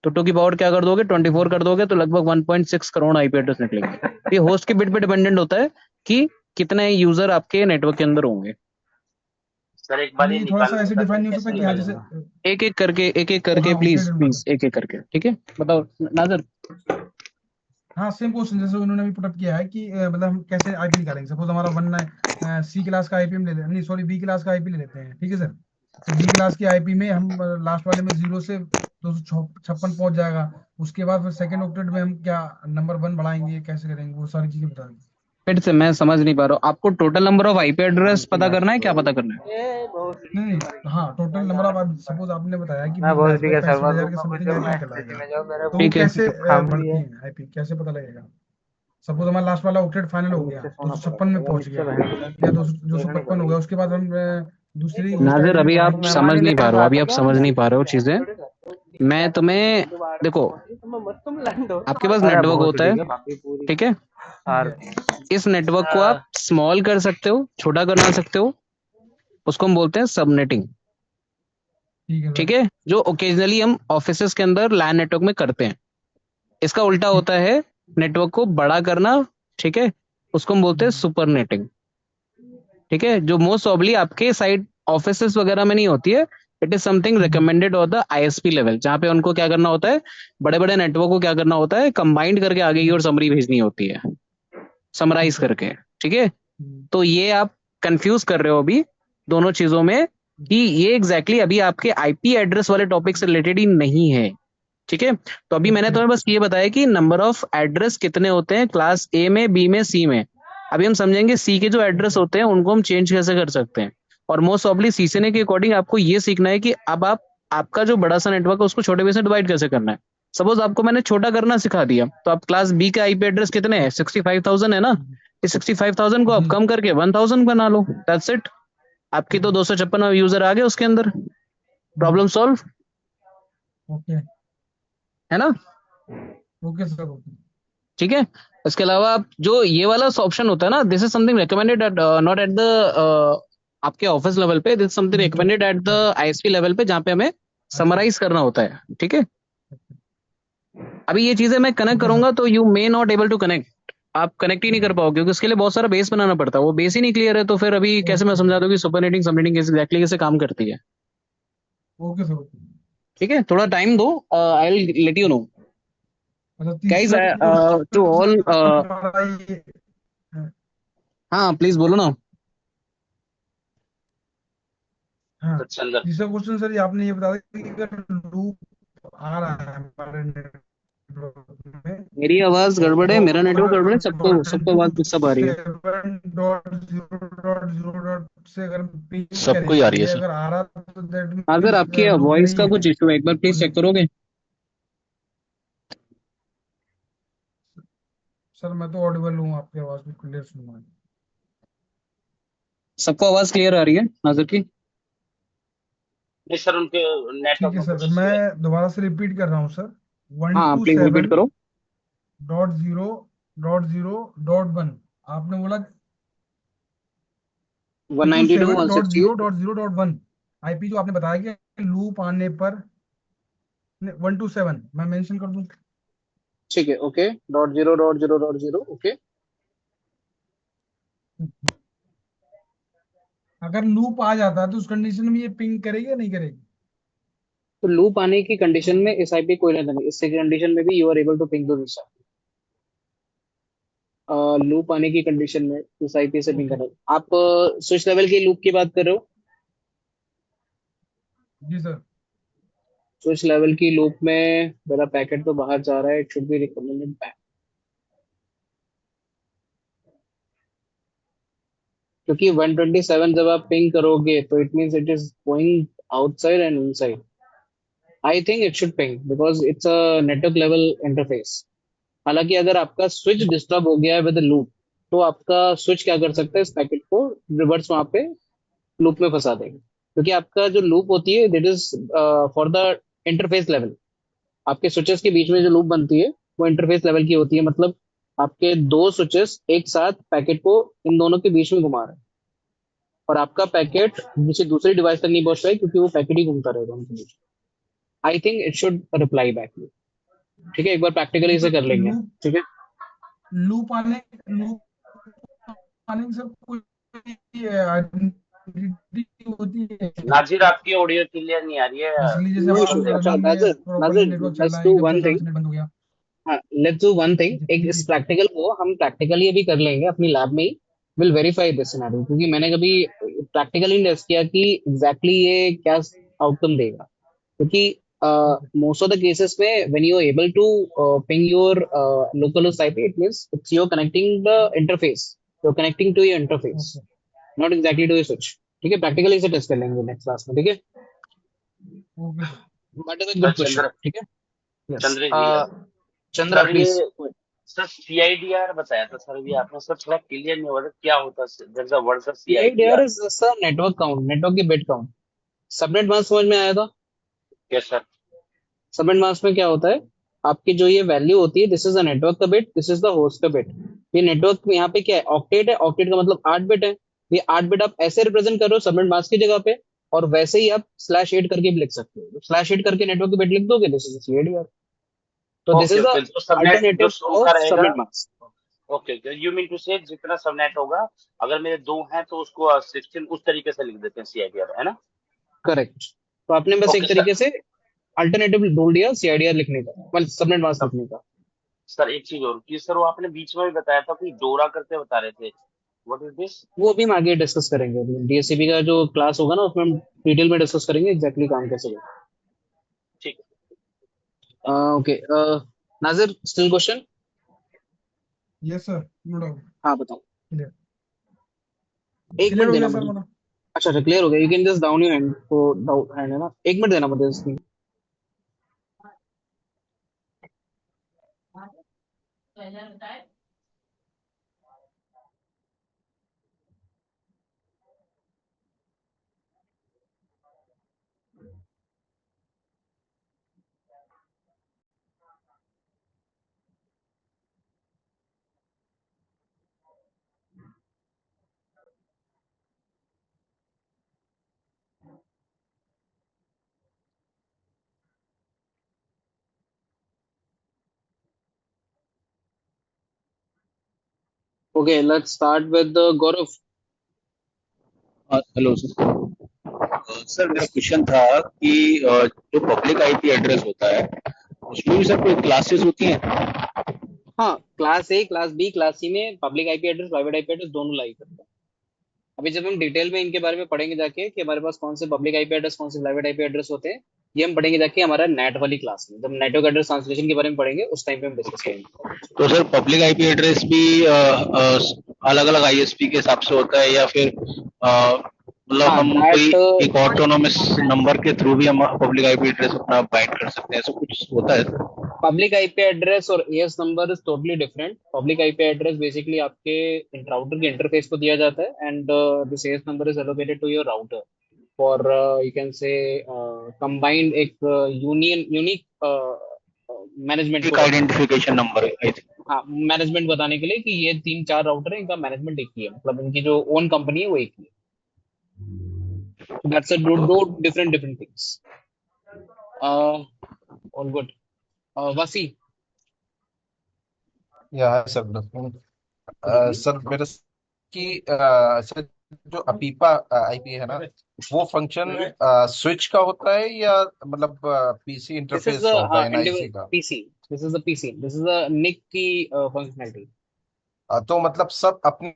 S1: तो 2 की पावर क्या कर दोगे? 24 कर दोगे तो लगभग 1.6 करोड़ आईपी एड्रेस निकलेंगे। तो ये होस्ट के बिट पे डिपेंडेंट होता है कि कितने यूजर आपके नेटवर्क के अंदर होंगे।
S3: सर एक
S4: तो
S3: बार ये
S4: ये थोड़ा सा
S3: निकालना
S4: ऐसे
S3: बता
S4: डिफाइन
S3: दें
S4: नहीं हो सकता
S3: कैसे
S4: कि हाँ जैसे
S3: निकालेंगे।
S1: एक एक करके
S4: हाँ ओके
S1: प्लीज
S4: डन
S1: प्लीज,
S4: मतलब।
S1: एक एक करके, ठीक है। बताओ नाजर।
S4: हाँ सेम क्वेश्चन जैसे उन्होंने भी पुटअप किया है कि मतलब हम कैसे आईपी निकालेंगे। सपोज हमारा वन सी क्लास का आईपी हम ले लेते, नहीं सॉरी बी क्लास का आईपी ले लेते हैं, ठीक है सर। तो बी क्लास की आईपी में हम लास्ट वाले में 0 से 256 पहुंच जाएगा। उसके बाद फिर सेकंड ऑक्टेट में हम क्या नंबर वन बढ़ाएंगे, कैसे करेंगे, वो सारी चीजें बता देंगे।
S1: फिर से मैं समझ नहीं पा रहा हूँ, आपको total number of IP address
S2: उनकी
S1: पता करना है, क्या
S2: नेटवर्क
S1: पता करना है?
S4: नहीं नहीं हाँ, टोटल नंबर ऑफ, सपोज आपने बताया कि
S2: मैं
S4: बी
S2: बहुत
S4: क्लास में
S2: ठीक है, सर्वर
S4: 65,000
S2: रूम
S4: के
S2: में घुस
S4: समथिंग
S2: जाओ,
S4: आईपी
S2: मैं
S4: निकल
S2: स्टेशन
S4: आएगा।
S2: में जाओ, मेरा
S4: तो वो
S1: ठीक है।
S4: कैसे
S2: काम भी
S4: बढ़ती
S2: है।
S4: है आईपी, कैसे पता लगेगा? सपोज हमारा लास्ट वाला ऑक्टेट फाइनल हो गया,
S2: नीचे
S4: दो
S2: सोना
S4: सौ छप्पन में
S2: पड़ेगा,
S4: पहुंच
S2: नीचे
S4: गया,
S2: बहन का
S4: या दो सौ
S2: देखनी
S4: पचपन हो गया,
S2: पड़ेगी।
S4: उसके बाद हम दूसरी होस्ट
S1: नाजिर
S4: आईडी में
S1: अभी
S2: तो
S1: आप
S4: बढ़ाएंगे।
S1: समझ
S2: मेहमान ही
S1: नहीं पा
S2: लेके
S1: रहे हो,
S2: आ
S1: अभी आप
S2: चुका
S1: समझ नहीं
S2: है।
S1: पा रहे हो चीजें। मैं तुम्हें देखो, आपके पास
S2: अरे
S1: नेटवर्क
S2: बहुत
S1: होता है,
S2: ठीक है भाभी पूरी।
S1: ठीक है।
S4: ठीक
S2: और
S4: है।
S1: इस नेटवर्क को आप स्मॉल कर सकते हो, छोटा करना सकते हो। उसको हम बोलते हैं सबनेटिंग।
S4: ठीक है
S1: ठीक
S4: सर।
S1: है, जो ओकेजनली हम ऑफिसेस के अंदर लैन नेटवर्क में करते हैं। इसका उल्टा
S4: ठीक।
S1: होता है नेटवर्क को बड़ा करना। ठीक है, उसको हम बोलते हैं
S4: हम्म,
S1: सुपर नेटिंग। ठीक है, जो मोस्ट ऑबली आपके साइड ऑफिसेस वगैरह में नहीं होती है। It is something
S4: hmm,
S1: recommended on the ISP level, जहां पे उनको क्या करना होता है, बड़े बड़े नेटवर्क को क्या करना होता है, कंबाइंड करके आगे की ओर समरी भेजनी होती है, समराइज
S4: ठीक है।
S1: करके। ठीक है।
S4: हम्म,
S1: तो ये आप कंफ्यूज कर रहे हो अभी दोनों चीजों में, कि ये एग्जैक्टली exactly अभी आपके आईपी एड्रेस वाले टॉपिक से रिलेटेड ही नहीं है। ठीक है। तो अभी मैंने
S4: ओके।
S1: तुम्हें बस ये बताया कि नंबर ऑफ एड्रेस कितने होते हैं क्लास ए में, बी में, सी में। अभी हम समझेंगे सी के जो एड्रेस
S4: ओके।
S1: होते हैं उनको हम चेंज कैसे कर सकते हैं। और मोस्ट ऑफली सीसीएनए के अकॉर्डिंग आपको ये सीखना है कि अब आप आपका जो बड़ा सा नेटवर्क है उसको छोटे में से डिवाइड कैसे करना है। सपोज आपको मैंने छोटा करना सिखा दिया, तो आप क्लास बी का आईपी एड्रेस कितने हैं? 65,000 है ना। इस 65,000 को आप
S4: जी।
S1: कम करके 1,000 बना लो, दैट्स इट। आपकी तो 256 यूजर आ गए उसके अंदर। Problem solve.
S4: ओके।
S1: है ना।
S4: Okay sir. ओके।
S1: ठीक है। इसके अलावा आप जो ये वाला ऑप्शन होता है ना, this is something recommended at not at the आपके ऑफिस लेवल पे, this something
S4: network.
S1: Recommended at the ISP level पे, जहाँ पे हमें
S4: अच्छा।
S1: समराइज करना होता है। ठीक है। अभी ये चीजें मैं कनेक्ट
S4: ओके सर।
S1: करूंगा तो you may not able to connect, आप कनेक्ट ही नहीं कर पाओगे, क्योंकि उसके लिए बहुत सारा बेस बनाना पड़ता है, वो बेस ही नहीं क्लियर है। तो फिर अभी कैसे मैं
S4: ओके।
S1: समझा दूं कि सुपरनेटिंग सबनेटिंग एग्जैक्टली कैसे काम करती है।
S4: Okay sir. ओके।
S1: ठीक है, थोड़ा टाइम दो, I will let you know.
S4: अच्छा
S1: guys,
S4: तीसरा
S1: to
S4: क्वेश्चन
S1: all,
S4: सर हमारा ये है।
S1: हाँ प्लीज बोलो ना।
S4: हाँ,
S3: तो चंद्र,
S4: तीसरा क्वेश्चन सर ये आपने ये बता दिया कि अगर लूप आ रहा है हमारे नेटवर्क में
S1: मेरी आवाज गड़बड़ है, मेरा नेटवर्क गड़बड़ है, सबको
S4: वन
S1: सबको
S4: टू
S1: आवाज मिक्सअप आ रही है।
S4: सेवन डॉट से अगर पिंग
S5: सबको ही आ रही है
S4: करेंगे,
S5: सर।
S4: अगर आ रहा तो दैट
S1: हाँ सर,
S4: मीन्स
S1: आपकी
S4: लूप
S1: वॉइस
S4: नहीं
S1: का
S4: है।
S1: कुछ इशू है, एक बार प्लीज
S4: और
S1: चेक करोगे?
S4: सर मैं तो ऑडिबल हूँ, आपकी आवाज भी क्लियर सुन रहा हूँ।
S1: सबको आवाज क्लियर आ रही है नाजिर की?
S3: नहीं सर, उनके
S4: ठीक
S3: नेटवर्क
S4: है
S3: में
S4: सर,
S3: कुछ इश्यू है।
S4: मैं दोबारा से रिपीट कर रहा हूँ सर। वन
S1: हाँ
S4: टू
S1: प्लीज रिपीट
S4: सेवन
S1: करो।
S4: Dot zero dot zero dot one आपने बोला,
S1: one
S4: one two
S1: ninety two
S4: seven
S1: one
S4: dot
S1: sixty
S4: zero dot zero dot one IP जो आपने बताया कि लूप आने पर 127 मैं मेंशन कर दूं।
S1: ठीक है, ओके, .0.0.0 ओके।
S4: अगर लूप आ जाता है तो उस कंडीशन में ये पिंग करेगी या नहीं करेगी?
S1: तो लूप आने की कंडीशन में इस आईपी कोई लेना नहीं, इससे कंडीशन में भी you are able to ping to this. Loop आने की कंडीशन में इस आईपी से पिंग
S4: ओके,
S1: करना। आप स्विच लेवल की लूप की बात कर रहे हो?
S4: जी सर।
S1: स्विच लेवल की लूप में मेरा पैकेट तो बाहर जा रहा है, it should be recommended back, क्योंकि 127 जब आप पिंग करोगे तो it means it is going outside and inside. I think it should ping because it's a network level interface. हालांकि अगर आपका स्विच डिस्टर्ब हो गया है विद लूप, तो आपका स्विच क्या कर सकता है, इस पैकेट को रिवर्स वहां पे लूप में फंसा देगा, क्योंकि आपका जो लूप होती है that is for the interface level. आपके स्विचेस के बीच में जो लूप बनती है वो इंटरफेस लेवल की होती है, मतलब आपके दो स्विचेस एक साथ पैकेट को इन दोनों के बीच में घुमा रहे हैं, और आपका पैकेट किसी दूसरी डिवाइस तक नहीं पहुंच रहा है क्योंकि वो पैकेट ही घूमता रहेगा उनके बीच। I think it should reply back. ठीक है, एक बार प्रैक्टिकली
S4: तो
S1: इसे कर लेंगे।
S4: लूप
S1: ठीक है।
S4: लूप आने लूप आने की सब कोई आइडेंटिटी होती है क्या?
S3: नाजिर, आपकी ऑडियो क्लियर नहीं आ रही है।
S4: बेसिकली जैसे
S1: नो
S3: थोड़ा
S4: हमारा
S1: इशू।
S3: से
S1: अच्छा
S4: रनिंग में
S1: नाजिर,
S4: प्रॉपरली
S1: नाजिर,
S4: नेटवर्क चल
S1: लेट्स
S4: रहा है,
S1: डू
S4: एकदम से
S1: वन
S4: अचानक
S1: थिंग।
S4: से नेट बंद हो गया।
S1: हाँ, लेट्स डू वन थिंग,
S4: जी
S1: एक
S4: जी
S1: इस
S4: जी।
S1: प्रैक्टिकल को हम प्रैक्टिकली अभी कर लेंगे अपनी लैब में ही। विल वेरीफाई दिस सिनेरियो, क्योंकि मैंने कभी प्रैक्टिकली टेस्ट किया कि एग्जैक्टली ये क्या आउटकम देगा। क्योंकि
S4: okay
S1: most of the cases में when you are able to ping your local host IP, it means it's you connecting the interface, you connecting to your interface,
S4: okay
S1: not exactly to your switch. ठीक है, practically इसे test कर लेंगे next class में। ठीक है,
S4: okay sir.
S1: But is a
S3: sir
S1: good question.
S3: Chandra,
S1: ठीक है। Yes,
S3: Chandra ji,
S1: Chandra
S3: sir
S1: please.
S3: ये सर सीआईडीआर बताया था सर, भी आपने सर थोड़ा क्लियर नहीं हो रहा क्या होता है there is a word sir
S1: CIDR
S3: CIDR.
S1: Is sir network count, network की बिट काउंट। सबनेट मास्क समझ में आया था?
S3: Yes sir.
S1: सबनेट मास्क में क्या होता है, आपकी जो ये वैल्यू होती है, दिस इज द नेटवर्क का bit, this is the host का बिट। ये नेटवर्क में यहाँ पे क्या है, ऑक्टेट है, ऑक्टेट का मतलब 8 बिट है। ये 8 बिट आप ऐसे रिप्रेजेंट कर रहे हो सबनेट मास्क की जगह पे, और वैसे ही आप /8 करके भी लिख सकते हो। /8 करके नेटवर्क की बिट लिख दोगे, दिस इज सीआईडीआर। तो this
S3: okay
S1: is the
S3: okay, जो सबनेट जो
S1: अल्टरनेटिव
S3: शो का
S1: ऑफ
S3: रहेगा।
S1: Subnet mask.
S3: Okay okay, you mean to say जितना सबनेट होगा, अगर मेरे दो हैं तो उसको 16 उस तरीके से लिख देते हैं सीआईडीआर, है ना?
S1: करेक्ट। तो आपने बस
S3: ओके
S1: एक
S3: सर।
S1: तरीके से अल्टरनेटिव ढूंढ लिया सीआईडीआर लिखने का, मतलब सबनेट मास्क
S3: सब
S1: लिखने का।
S3: सर एक चीज और कि सर वो आपने बीच में भी बताया था, कोई डोरा करके बता रहे थे, व्हाट इज दिस?
S1: वो भी हम आगे डिस्कस करेंगे, डीएससीपी का जो क्लास होगा ना उसमें हम डिटेल में डिस्कस करेंगे एग्जैक्टली काम कैसे होगा।
S3: ठीक है, thank
S1: okay, Nazir still question?
S4: Yes sir, no doubt.
S1: हाँ बताओ।
S4: क्लियर।
S1: एक
S4: क्लियर
S1: मिनट
S4: हो
S1: देना
S4: गया सर
S1: मुझे।
S4: मेरा।
S1: अच्छा अच्छा, क्लियर हो गया, you can just down your hand, तो डाउन हैंड है ना, एक मिनट देना मुझे इसकी। Okay, let's start with Gaurav.
S5: Hello sir. Sir मेरा क्वेश्चन था कि जो पब्लिक आईपी एड्रेस होता है उसमें भी सर कोई क्लासेस होती हैं?
S1: हाँ, class A, class B, class C में public IP address, private IP address दोनों लाई करते हैं। अभी जब हम डिटेल में इनके बारे में पढ़ेंगे जाके कि हमारे पास कौन से पब्लिक आईपी एड्रेस, कौन से प्राइवेट आईपी एड्रेस होते हैं, ये हम पढ़ेंगे जाके हमारा नेट वाली क्लास में, जब नेटवर्क एड्रेस ट्रांसलेशन के बारे में पढ़ेंगे उस टाइम पे हम डिस्कस करेंगे।
S5: तो सर पब्लिक आईपी एड्रेस भी अलग अलग आईएसपी के हिसाब से होता है, या फिर मतलब
S1: हाँ,
S5: हम कोई
S1: दैट
S5: एक ऑटोनोमस नंबर के थ्रू भी हम पब्लिक आईपी एड्रेस अपना बाइंड कर सकते हैं, ऐसा कुछ होता है सर?
S1: पब्लिक आईपी एड्रेस और AS number is totally different. Public IP address basically आपके राउटर के इंटरफेस को दिया जाता है, and this AS number is allocated to your router for you can say combined एक यूनियन यूनिक मैनेजमेंट को
S5: एक आइडेंटिफिकेशन नंबर है आई थिंक।
S1: हाँ, मैनेजमेंट बताने के लिए कि ये 3-4 राउटर है, इनका मैनेजमेंट एक ही है, मतलब इनकी जो ओन कंपनी है वो एक ही है। दैट्स अ दो different different things. All good. वसी।
S6: या सर गुड आफ्टरनून। सर मेरे की सर जो अपीपा आईपी है ना, वो फंक्शन स्विच का होता है या मतलब पीसी
S1: दिस इज
S6: इंटरफेस का होता है एनआईसी का?
S1: PC, this is the PC, this is the NIC की फंक्शनैलिटी।
S6: तो मतलब सब अपने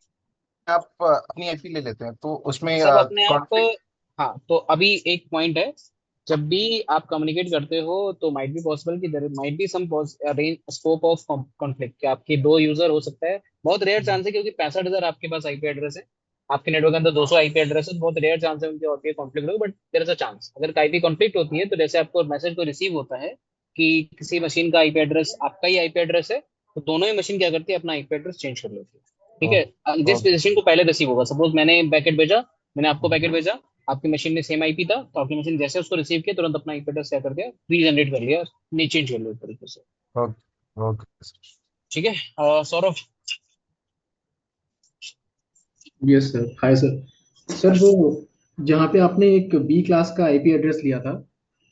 S6: आप अपनी आईपी ले लेते हैं तो उसमें
S1: सब अपने आप।
S6: कॉन्फ़िग।
S1: हाँ, तो अभी एक पॉइंट है, जब भी आप कम्युनिकेट करते हो तो माइट बी पॉसिबल कि there might be some range scope of conflict, कि आपके दो यूजर हो सकता है। बहुत रेयर चांस है, क्योंकि 65,000 आपके पास आईपी एड्रेस है, आपके नेटवर्क के अंदर 200 आईपी एड्रेस है, बहुत रेयर चांस है उनके और कॉन्फ्लिक्ट हो, but there is a chance. अगर आईपी कॉन्फ्लिक्ट होती है तो जैसे आपको मैसेज को रिसीव होता है कि किसी मशीन का आईपी एड्रेस आपका ही आईपी एड्रेस है, तो दोनों ही मशीन क्या करती है, अपना आईपी एड्रेस चेंज कर लेती है। ठीक है, जिस मशीन को पहले रिसीव होगा, सपोज मैंने पैकेट भेजा, मैंने आपको पैकेट भेजा, आपकी मशीन में सेम आईपी था, तो आपकी मशीन जैसे उसको रिसीव किया तुरंत अपना आईपी एड्रेस क्या कर दिया, रीजनरेट कर लिया, नहीं चेंज कर लिया एक तरीके से।
S6: Okay okay.
S1: ठीक है, Saurabh.
S7: Yes sir, hi sir. Sir वो जहाँ पे आपने एक बी क्लास का आईपी एड्रेस लिया था,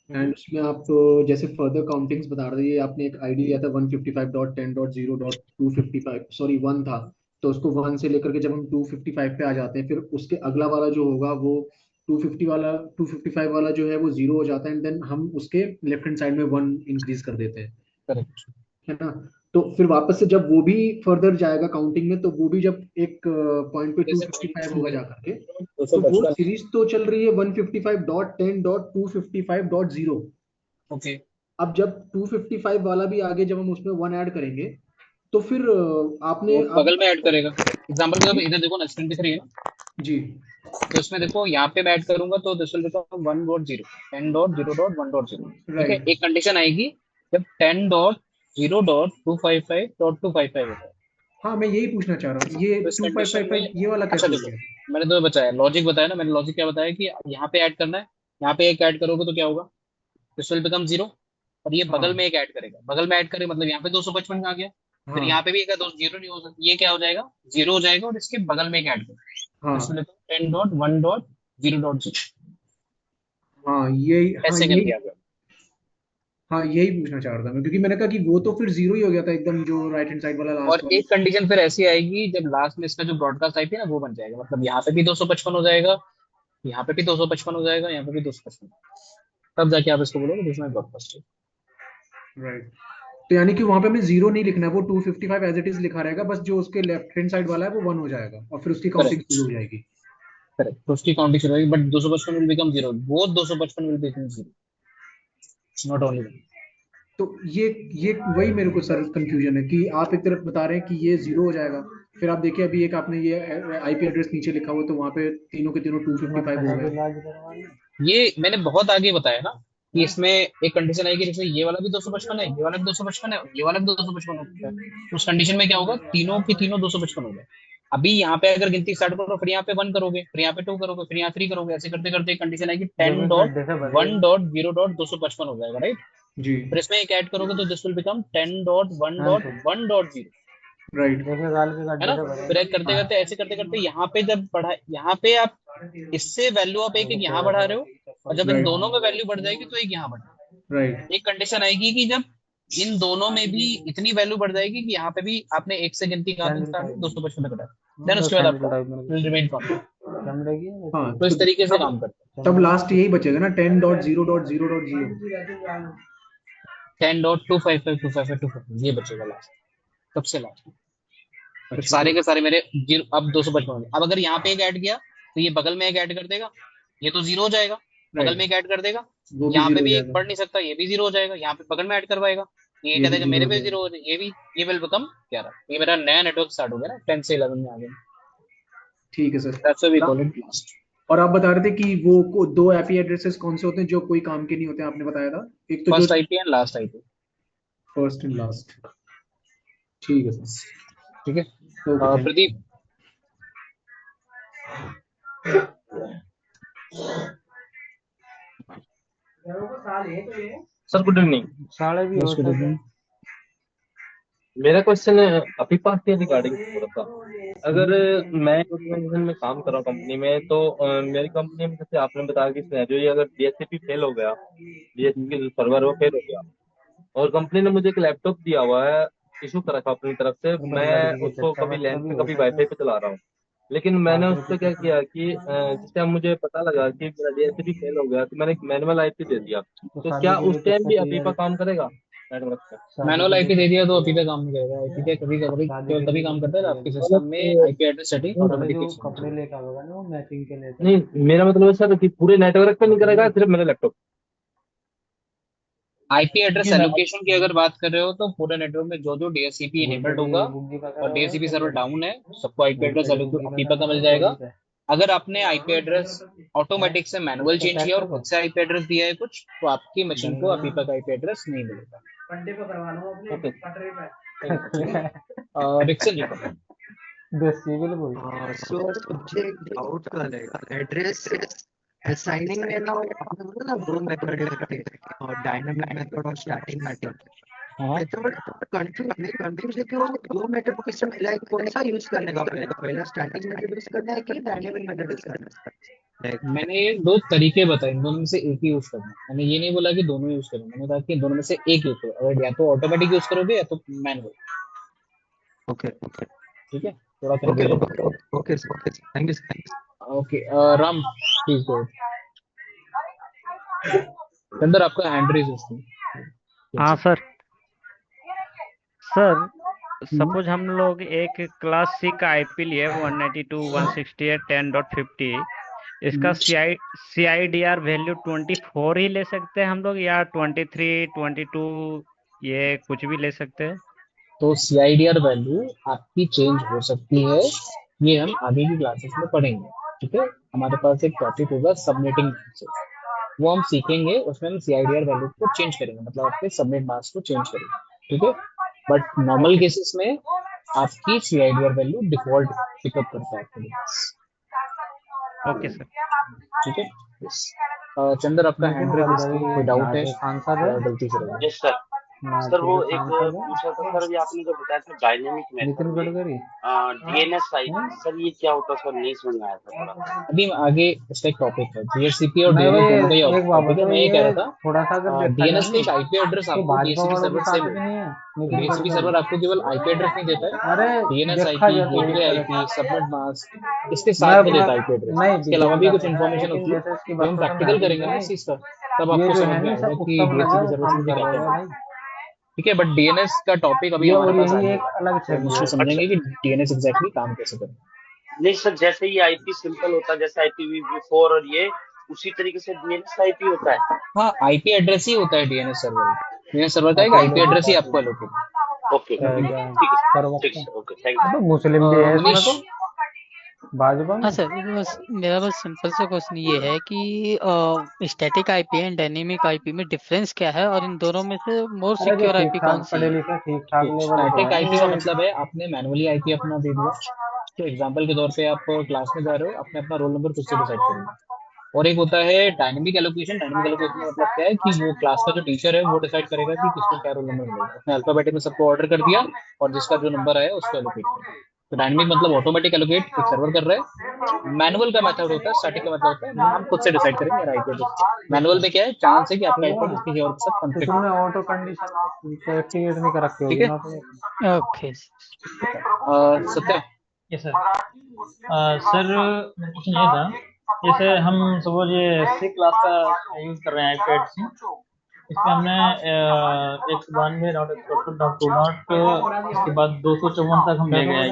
S7: एंड उसमें आप जैसे फर्दर काउंटिंग्स बता रहे थे, आपने एक आईडी लिया था 155.10.0.255, सॉरी 1 था, तो उसको 1 से लेकर के जब हम 255 पे आ जाते हैं, फिर उसके अगला वाला जो होगा वो 250 वाला, 255 वाला जो है वो जीरो हो जाता है, एंड देन हम उसके लेफ्ट हैंड साइड में 1 इंक्रीज कर देते हैं,
S1: करेक्ट।
S7: है ना? तो फिर वापस से जब वो भी फर्दर जाएगा काउंटिंग में, तो वो भी जब एक पॉइंट पे
S1: जैसे
S7: 255 होगा जा करके,
S1: दो सौ
S7: तो वो
S1: पचपन
S7: सीरीज तो चल रही है 155.10.255.0।
S1: ओके,
S7: अब जब 255 वाला भी आगे जब हम उसमें 1 ऐड करेंगे, तो फिर आपने
S1: वो
S7: अब
S1: बगल में ऐड करेगा। एग्जांपल के तौर पे इधर देखो ना, स्क्रीन दिख रही है ना,
S7: जी
S1: तो इसमें देखो यहाँ पे मैं ऐड करूंगा तो दिस विल बिकम 1.0, 10.0.1.0। ठीक है,
S7: राइट।
S1: एक कंडीशन आएगी जब 10.0.255.255 होता है,
S7: हाँ, मैं यही पूछना चाह रहा हूँ, ये
S1: तो इस कंडीशन में।
S7: 2555 ये वाला
S1: अच्छा
S7: कैसे हो
S1: देखो,
S7: गया?
S1: मैंने तुम्हें बताया लॉजिक, बताया ना मैंने, लॉजिक क्या बताया कि यहाँ पे ऐड करना है, यहाँ पे एक ऐड करोगे तो क्या होगा, दिस विल बिकम 0, और ये
S7: हाँ
S1: बगल में एक ऐड करेगा, बगल में ऐड करेगा मतलब यहाँ पे 255 आ गया, फिर
S7: हाँ
S1: यहाँ पे भी एक 0 नहीं हो सकता, ये क्या हो जाएगा, 0 हो जाएगा, और इसके बगल में एक ऐड करेगा, दिस
S7: हाँ
S1: विल बिकम 10.1.0.0।
S7: हाँ यही, हाँ
S1: ऐसे
S7: यही,
S1: करके आ गया।
S7: हाँ यही पूछना चाह रहा था मैं, क्योंकि मैंने कहा कि वो तो फिर जीरो ही हो गया था एकदम, जो राइट हैंड साइड वाला
S1: और
S7: लास्ट वाला।
S1: एक कंडीशन फिर ऐसी आएगी जब लास्ट में इसका जो ब्रॉडकास्ट आईपी है ना वो बन जाएगा, मतलब यहाँ पे भी 255 हो जाएगा, यहाँ पे भी 255 हो जाएगा, यहाँ पे भी 255, तब जाके आप इसको बोलोगे दिस माय ब्रॉडकास्ट।
S7: राइट। तो यानी कि वहां पे हमें जीरो नहीं लिखना है, वो 255 एज इट इज लिखा रहेगा, बस जो उसके लेफ्ट हैंड साइड वाला है वो 1 हो जाएगा, और फिर उसकी काउंटिंग
S1: करेक्ट,
S7: शुरू हो जाएगी।
S1: करेक्ट, तो उसकी काउंटिंग शुरू होगी, but 255 will become 0, both 255 will become 0, not only one.
S7: तो ये वही मेरे को सर कंफ्यूजन है कि आप एक तरफ बता रहे हैं कि ये जीरो हो जाएगा, फिर आप देखिए अभी एक आपने ये आईपी एड्रेस नीचे लिखा हुआ, तो वहां पे तीनों के तीनों 255 हो गए।
S1: ये मैंने बहुत आगे बताया ना कि इसमें एक कंडीशन आएगी जिसमें ये वाला भी 255 है, ये वाला भी 255 है, ये वाला भी 255 होता है, तो उस कंडीशन में क्या होगा, तीनों की तीनों 255 हो गए। अभी यहाँ पे अगर गिनती स्टार्ट करो, फिर यहाँ पे 1 करोगे, फिर यहाँ पे 2 करोगे, फिर यहाँ 3 करोगे, ऐसे करते करते एक कंडीशन आएगी
S2: जब
S1: टेन
S2: इस
S1: डॉट
S2: गड्ढे से
S1: वन
S2: भरेगा।
S1: डॉट जीरो डॉट 255 हो जाएगा, राइट।
S7: जी।
S1: फिर इसमें एक ऐड करोगे तो दिस विल बिकम 10.1
S2: हाँ
S1: डॉट
S2: तो
S1: 1.0,
S7: राइट।
S2: देखिए गाल के
S1: है
S2: गड्ढे
S1: ना।
S2: से
S1: फिर
S2: भरेगा।
S1: एक करते करते ऐसे करते करते यहाँ पे जब बढ़ा, यहाँ पे आप इससे वैल्यू आप एक एक यहाँ बढ़ा रहे हो, और जब इन
S7: राइट।
S1: दोनों में वैल्यू बढ़ जाएगी तो एक यहाँ बढ़
S7: राइट।
S1: एक कंडीशन आएगी कि जब इन दोनों में भी इतनी वैल्यू बढ़ जाएगी कि यहाँ पे भी आपने एक से गिनती कहाँ तक
S2: सैंडल
S1: स्टार्ट
S2: टाइप
S1: 255 तक घटाया, देन
S2: तो
S1: उसके बाद
S2: सैंडल
S1: आपका
S2: टाइप में
S1: विल रिमेन कांस्टेंट।
S2: चमड़े की
S7: हाँ,
S1: तो
S7: तो
S1: इस तरीके से
S7: तब
S1: काम करते
S7: तब लास्ट यही बचेगा ना, 10.0.0.0।
S8: 10.255.255.255 ये बचेगा लास्ट, सबसे लास्ट। तो सारे के सारे मेरे जीरो, अब 255। अब अगर यहाँ पे एक ऐड किया तो ये बगल में एक ऐड कर देगा, ये तो जीरो हो जाएगा। बगल में एक ऐड कर देगा,
S7: वो भी
S8: यहाँ पे
S7: जीरो हो
S8: भी एक
S7: जाएगा,
S8: बढ़ नहीं सकता, ये भी जीरो हो जाएगा। यहाँ पे बगल में ऐड करवाएगा, ये
S7: ये
S8: कह
S7: भी
S8: देगा
S7: जीरो
S8: मेरे
S7: हो
S8: पे
S7: जाएगा।
S8: जीरो, ये भी, ये विल बिकम 11। ये मेरा नया नेटवर्क स्टार्ट हो गया ना, 10 से 11 में आ गया।
S7: ठीक है sir.
S8: That's why we call it last.
S7: और आप बता रहे थे कि वो दो आईपी एड्रेसेस कौन से होते हैं जो कोई काम के नहीं होते हैं, आपने बताया था। एक तो जो
S8: first IP and last IP.
S7: First and last. ठीक है सर।
S8: ठीक है।
S7: Okay, thank
S8: Pradeep.
S9: Sir good evening.
S2: साढ़े भी हो
S8: गुड
S2: सके।
S8: इवनिंग।
S9: मेरा क्वेश्चन है अभिपात के रिगार्डिंग थोड़ा सा। अगर मैं ऑर्गेनाइजेशन में काम कर रहा हूँ कंपनी में, तो मेरी कंपनी में जैसे आपने बताया कि सिनेरियो ये अगर डीएचसीपी फेल हो गया, डीएचसीपी के जो सर्वर है वो फेल हो गया, और कंपनी ने मुझे एक लैपटॉप दिया हुआ है, इशू करा था अपनी तरफ से,
S2: पर
S9: मैं
S2: लड़की के
S9: उसको
S2: चक्कर
S9: कभी
S2: बच्चा
S9: लैन
S2: भी
S9: पे
S2: हो
S9: कभी
S2: सके।
S9: वाईफाई पे चला रहा हूँ, लेकिन मैंने उस
S2: फादर के
S9: पर क्या
S2: चक्कर
S9: किया कि जिस टाइम मुझे पता लगा कि मेरा डीएचसीपी फेल हो गया, तो मैंने एक मैनुअल आईपी दे दिया।
S2: तो
S9: तो
S2: शादी
S9: क्या
S2: के लिए
S9: उस टाइम भी
S2: किसका चाहिए
S9: अपीपा
S2: रे?
S9: काम करेगा नेटवर्क पे?
S2: शादी
S8: मैनुअल
S2: के लिए
S8: आईपी दे दिया
S2: किसका
S8: तो
S2: चाहिए?
S8: अभी पे काम नहीं करेगा। आईपी क्या कभी कभी
S2: शादी
S8: केवल
S2: के
S8: तभी
S2: लिए
S8: काम
S2: किसका
S8: करता है
S2: चाहिए?
S8: आपके सिस्टम में
S9: मतलब
S8: आईपी एड्रेस सेटिंग
S9: नहीं
S2: साले जो
S8: ऑटोमेटिकेशन
S2: कपड़े
S8: चाहिए।
S2: लेकर आवेगा ना वो मैचिंग के लेकर
S9: नहीं,
S2: आवेगा।
S9: मेरा मतलब है सर कि पूरे नेटवर्क पे नहीं करेगा,
S2: बताइए।
S9: सिर्फ मेरे लैपटॉप।
S8: आईपी एड्रेस
S9: ठीक है ना?
S8: एलोकेशन की अगर बात कर रहे हो तो पूरे नेटवर्क में जो जो डीएचसीपी इनेबल्ड होगा
S2: गुड़गड़ी बुग्गी का
S8: और
S2: करोगे
S8: डीएचसीपी
S2: क्या
S8: सर्वर
S2: इधर?
S8: डाउन है, सबको आईपी एड्रेस
S2: गुड़गड़ी बुग्गी में
S8: अपीपा का
S2: करना
S8: मिल
S2: है
S8: जाएगा।
S2: गोली पे?
S8: अगर आपने आईपी एड्रेस
S2: हैं?
S8: ऑटोमेटिक से मैनुअल
S2: किसको
S8: चेंज किया और
S2: ट्रैक्टर
S8: खुद
S2: को?
S8: से आईपी एड्रेस दिया है कुछ, तो आपकी मशीन को
S2: डंडे
S8: अपीपा का आईपी एड्रेस नहीं मिलेगा।
S2: पंडे पे करवा लो अपने
S9: ओके,
S2: पटरी पे।
S8: ठीक है। रिक्सन जी को।
S2: देसी बिल्कुल।
S10: सो मुझे एक डाउट का है, एड्रेस असाइनिंग में ना आपने बोला ना दो मेथड करके, और डायनामिक मेथड और स्टैटिक मेथड।
S8: हाँ,
S10: मैं तो कंफ्यूज है कि वो दो मेथड को किस लाइक कौन सा यूज करने का पड़ेगा, पहला स्टैटिक मेथड यूज करना है कि डायनामिक मेथड यूज करना है? लाइक
S8: मैंने दो तरीके बताए, इन दोनों में से एक ही यूज करना है। मैंने ये नहीं बोला कि दोनों यूज करो, मैंने कहा कि दोनों में से एक यूज करो। अगर या तो ऑटोमेटिक यूज करोगे या तो मैनुअल।
S10: ओके ओके
S8: ठीक है, थोड़ा
S10: okay
S8: confusion.
S10: Okay okay okay, thank you.
S8: Okay, Ram please go. अंदर आपका हैंड रेज है।
S11: हाँ सर। सर
S8: हम्म,
S11: सपोज हम लोग एक क्लास सी का आईपी लिए 192.168.10.50, इसका
S8: हम्म।
S11: सी आई डी आर वैल्यू 24 ही ले सकते हैं हम लोग, या 23 22 ये कुछ भी ले सकते हैं?
S8: तो सीआईडीआर वैल्यू आपकी चेंज हो सकती है, ये हम आगे की क्लासेस में पढ़ेंगे। ठीक है, हमारे पास एक टॉपिक होगा सबनेटिंग, वो हम सीखेंगे। उसमें हम सीआईडीआर वैल्यू को चेंज करेंगे, मतलब आपके सबनेट मास्क को चेंज करेंगे। ठीक है, बट नॉर्मल
S11: ओके
S8: केसेस में आपकी सीआईडीआर वैल्यू डिफॉल्ट पिकअप करता है आपके पास।
S11: Okay sir.
S8: ठीक है। yes। चंदर आपका
S2: नितिन
S8: हैंड रेज है, कोई
S2: गडकरी
S8: डाउट है
S2: नाटे सांसद है।
S8: या गलती से लगा?
S3: Yes sir. सर
S2: नाटे
S3: वो
S2: के
S3: एक
S2: सांसद है
S3: पूछा था सर, अभी आपने जो बताया था डायनेमिक मेथड
S2: नितिन
S3: में
S2: गडकरी।
S3: डीएनएस
S2: हैं?
S3: आईपी, सर ये क्या होता है सर, नहीं समझ में आया था थोड़ा।
S8: अभी आगे इसका एक टॉपिक है, डीएचसीपी और
S2: नहीं
S8: डीएनएस दोनों का
S2: भाई,
S8: ही
S2: एक बात
S8: टॉपिक है।
S2: बताओ,
S8: मैं ये कह
S2: ये
S8: रहा
S2: थोड़ा सा अगर
S8: था,
S2: देखा जाए
S8: डीएनएस का
S2: ना
S8: एक आईपी एड्रेस
S2: तो
S8: आपको
S2: भाजपा
S8: डीएचसीपी
S2: वालों की
S8: सर्वर से
S2: ताकत नहीं
S8: मिलेगा।
S2: है।
S8: तो
S2: नितिन
S8: डीएचसीपी
S2: गडकरी।
S8: सर्वर आपको केवल आईपी एड्रेस नहीं देता है,
S2: अरे
S8: डीएनएस
S2: देखा
S8: आईपी,
S2: जाए तो एक
S8: गेटवे
S2: तरह
S8: आईपी, सबनेट मास्क, इसके
S2: मैं
S8: साथ में
S2: अपना
S8: देता है आईपी एड्रेस।
S2: नहीं
S8: इसके अलावा
S2: बीजेपी
S8: भी
S2: का
S8: कुछ
S2: कहना है,
S8: इन्फॉर्मेशन
S2: लेकिन
S8: होती है।
S2: जैसे इसकी
S8: जब हम
S2: बात खत्म
S8: प्रैक्टिकल
S2: नहीं
S8: करेंगे ना
S2: हुई
S8: इस
S2: थी,
S8: चीज का, तब
S2: ये
S8: आपको
S2: जो
S8: समझ
S2: है
S8: में
S2: नहीं
S8: आएगा
S2: सब
S8: कि
S2: कुत्ता बना
S8: डीएचसीपी
S2: गया, वो
S8: सर्वर से
S2: काम
S8: मुझे
S2: कर
S8: क्या क्या
S2: रहा है
S8: मिलता है।
S2: भाई।
S8: ठीक है, बट डीएनएस का टॉपिक अभी
S2: ये
S8: हमारे
S2: और
S8: पास
S2: यही
S8: आगे
S2: एक
S8: है,
S2: अलग
S8: तो हम
S2: छवि
S8: उसमें
S2: है।
S8: समझेंगे कि डीएनएस एग्जैक्टली काम कैसे करें।
S3: नहीं सर, जैसे ये आईपी सिंपल होता है, जैसे IPv4 और ये उसी तरीके से डीएनएस आईपी होता है।
S8: हाँ, आईपी एड्रेस ही होता है डीएनएस सर्वर। डीएनएस सर्वर का एक आईपी
S2: अकेले की
S8: एड्रेस ही
S2: पार्टी
S8: आपको एलोकेट है।
S3: ओके
S2: रह
S3: ओके,
S8: ठीक है।
S2: गया
S3: ठीक है सर, ठीक है
S2: सर्वक्ता।
S3: सर, ओके, थैंक
S2: अबे मुस्लिम भी है इसमें
S8: मनीष।
S2: तो भाजपा
S12: हाँ
S2: में।
S12: सर, बस मेरा बस सिंपल सा क्वेश्चन ये है कि static IP and dynamic IP में डिफरेंस क्या है, और इन दोनों में से मोर
S2: अरे जो
S12: सिक्योर
S2: ठीक
S12: आईपी कौन
S2: ठाक
S12: सी
S2: पढ़े
S12: है?
S2: लिखे ठीक ठाक लेवल तो
S8: स्टैटिक
S2: है नहीं
S8: आईपी का
S2: ये।
S8: मतलब है आपने मैनुअली आईपी अपना दे दिया। तो एग्जांपल के तौर पे आप क्लास में जा रहे हो, आपने अपना रोल नंबर खुद से डिसाइड करेंगे। और एक होता है डायनेमिक एलोकेशन। डायनेमिक एलोकेशन का मतलब क्या है कि वो क्लास का जो टीचर है वो डिसाइड करेगा कि किसको क्या रोल नंबर मिलेगा। उसने अल्फाबेटिक में सबको ऑर्डर कर दिया और जिसका जो नंबर आया उसको एलोकेट कर दिया। तो डायनेमिक मतलब ऑटोमेटिक एलोकेट एक सर्वर कर रहा है। मैनुअल का मेथड होता है, स्टैटिक का मतलब होता है हम खुद से डिसाइड करेंगे मेरा आईपी एड्रेस। मैनुअल में क्या है, चांस है कि आपका आईपी एड्रेस किसी और के साथ
S2: तो
S8: कॉन्फ्लिक्ट
S2: तुमने
S8: हो।
S2: ऑटो कंडीशन तो एक्टिवेट नहीं कर रखी
S8: ठीक
S2: होगी
S8: है।
S2: ना तो।
S12: Okay.
S8: Satya.
S13: Yes sir. Sir मेरा क्वेश्चन ये था, जैसे हम सपोज ये सी क्लास का यूज कर रहे हैं आईपैड से, इसमें हमने 192.168.2.2 इसके बाद 254 तक हम ले गए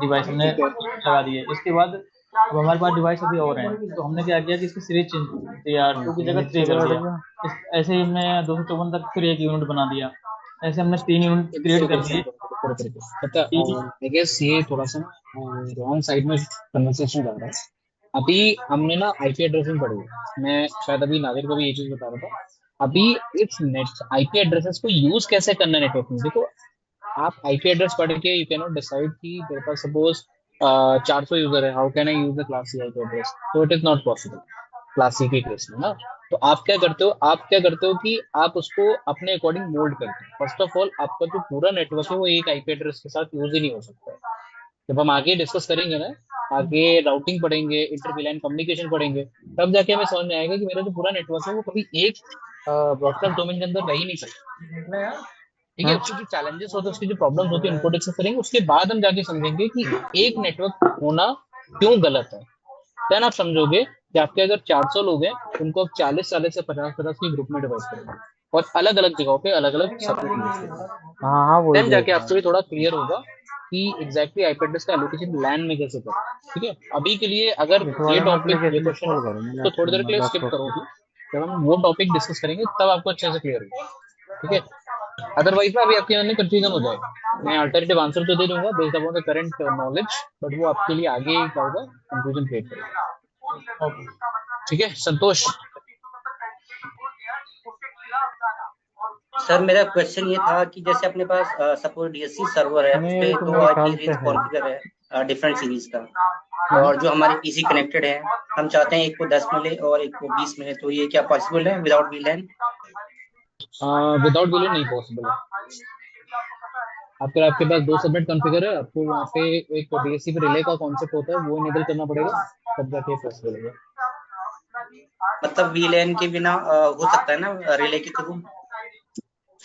S13: डिवाइस हमने
S1: ठीक है
S13: लगा दिए। इसके बाद अब हमारे पास डिवाइस अभी और हैं, तो हमने क्या किया कि इसकी सीरीज चेंज की या 2 की जगह 3 कर दिया। ऐसे ही हमने 254 तक फिर एक यूनिट बना दिया। ऐसे हमने 3 यूनिट क्रिएट कर दिए।
S8: पता आई गेस ये थोड़ा सा रॉन्ग साइड में कन्वर्सेशन जा रहा है। अभी हमने ना आईपी एड्रेसिंग पढ़ी है। मैं शायद अभी नादिर को भी ये चीज बता रहा था। अभी इस नेट आईपी एड्रेसेस को यूज कैसे करना है नेटवर्क में, देखो आप आईपी एड्रेस पढ़ के यू कैन नॉट डिसाइड कि मेरे पास सपोज 400 यूजर है, how can I use the class C IP address, तो it is not possible class C के केस में ना। तो आप क्या करते हो कि आप उसको अपने अकॉर्डिंग मोल्ड करते हो। फर्स्ट ऑफ ऑल आपका जो पूरा नेटवर्क है वो एक आईपी एड्रेस के साथ यूज ही नहीं हो सकता है। जब हम आगे डिस्कस करेंगे ना, आगे राउटिंग पढ़ेंगे, इंटर विलान कम्युनिकेशन पढ़ेंगे, तब जाके हमें समझ में आएगा कि मेरा जो पूरा नेटवर्क है वो कभी एक ब्रॉडकास्ट डोमेन के अंदर रह ही नहीं सकता। ठीक है, उसके जो चैलेंजेस होते हैं, उसकी जो प्रॉब्लम्स होती है, उनको डिस्कस करेंगे। उसके बाद हम जाके समझेंगे कि एक नेटवर्क होना क्यों गलत है। देन आप समझोगे कि आपके अगर 400 लोग हैं, उनको आप 40 से 50 के ग्रुप में डिवाइड करेंगे और अलग अलग जगहों पे अलग अलग सपोर्ट यूज करेंगे।
S2: हाँ हाँ वही
S8: देन
S2: देख
S8: जाके
S2: रहा
S8: आपको
S2: हूँ।
S8: ये थोड़ा क्लियर होगा कि एग्जैक्टली आईपी एड्रेस का एलोकेशन लैन में कैसे करें। ठीक है, अभी के लिए अगर
S2: इस
S8: ये
S2: वाले में
S8: टॉपिक ये
S2: एप्लीकेशन
S8: क्वेश्चन है
S2: इंस्टॉल करूंगा
S8: तो थोड़ी
S2: लैपटॉप
S8: देर के
S2: में
S8: लिए स्किप
S2: 10
S8: करो अभी। जब हम वो टॉपिक डिस्कस करेंगे तब आपको अच्छे से क्लियर होगा। ठीक है, अदरवाइज ना अभी आपके मन में कंफ्यूजन हो जाएगा। मैं अल्टरनेटिव आंसर तो दे दूंगा based upon the current knowledge, but वो आपके लिए आगे क्या होगा, कंफ्यूजन क्रिएट करेगा।
S13: ओके
S8: ठीक है संतोष।
S3: सर मेरा क्वेश्चन ये था कि जैसे अपने पास सपोज डीएससी सर्वर है, उस
S2: नहीं
S3: पे
S2: तो
S3: दो
S2: मेरे
S3: आईपी
S2: ख्याल से
S3: रेंज
S2: है।
S3: कॉन्फ़िगर है डिफरेंट सीरीज का, और जो हमारे पीसी कनेक्टेड है, हम चाहते हैं एक को 10 मिले और एक को 20 मिले, तो ये क्या पॉसिबल है विदाउट वीलैन?
S8: विदाउट विलन नहीं पॉसिबल है। आपके पास दो सबनेट कॉन्फ़िगर है, आपको वहाँ पे एक डीएससी पे रिले का कॉन्सेप्ट होता है, वो इनेबल करना पड़ेगा, तब जाके पॉसिबल है।
S3: मतलब वीलैन के बिना हो सकता है ना रिले के थ्रू?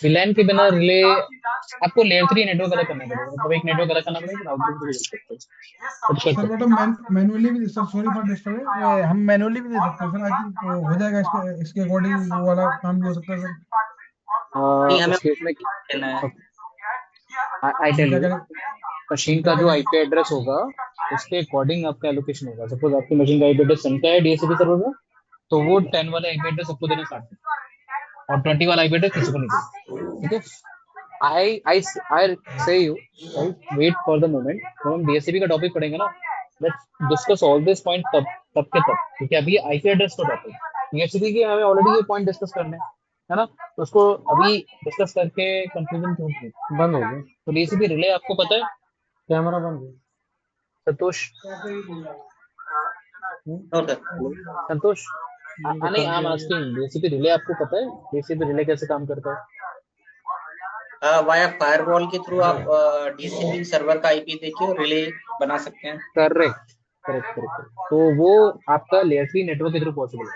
S8: विलन के बिना रिले आपको लेयर 3 नेटवर्क अलग करना पड़ेगा, मतलब एक नेटवर्क अलग करना पड़ेगा, राउटर को जोड़ सकते हैं, बट कर
S4: सर
S8: सकते
S4: बट मैनुअली भी सर, सॉरी फॉर डिस्टर्बिंग, हम मैनुअली भी दे सकते हैं सर। आई थिंक तो हो जाएगा, इसके अकॉर्डिंग वो वाला काम भी हो सकता है सर।
S3: नहीं,
S8: हैं।
S3: हमें
S8: उस केस में
S3: लेना है।
S8: आई टेल
S4: क्या
S8: यू,
S4: करें,
S8: मशीन का
S4: क्या
S8: जो
S4: करें?
S8: आईपी एड्रेस होगा उसके अकॉर्डिंग आपका एलोकेशन होगा। सपोज आपकी मशीन का आईपी एड्रेस 10 का है डीएससीपी सर्वर में, तो वो 10 वाला आईपी एड्रेस सबको देना स्टार्ट करेगा और 20 वाला आईपी एड्रेस किसी को नहीं देगा। ठीक है, I say you right, wait for the moment जब हम डीएससीपी का टॉपिक पढ़ेंगे ना, let's discuss all this point तब के तब, क्योंकि अभी आईपी एड्रेस का टॉपिक, डीएससीपी की हमें ऑलरेडी ये पॉइंट डिस्कस करने हैं, है ना, तो उसको अभी डिस्कस करके कंफ्यूजन क्यों नहीं।
S2: बंद हो गया
S8: तो डीएससीपी रिले आपको पता है
S2: कैमरा, बंद हो
S8: संतोष?
S3: और सर
S8: संतोष
S2: तो
S8: नहीं,
S2: कर
S8: आई एम
S2: दिया
S8: आस्किंग डीएससीपी रिले आपको पता है? डीएससीपी रिले कैसे काम करता है?
S3: वाया फायरवॉल के थ्रू आप डीएससीपी सर्वर का आईपी देके रिले बना सकते हैं।
S8: करेक्ट करेक्ट करेक्ट, तो वो आपका लेयर 3 नेटवर्क के थ्रू पॉसिबल है।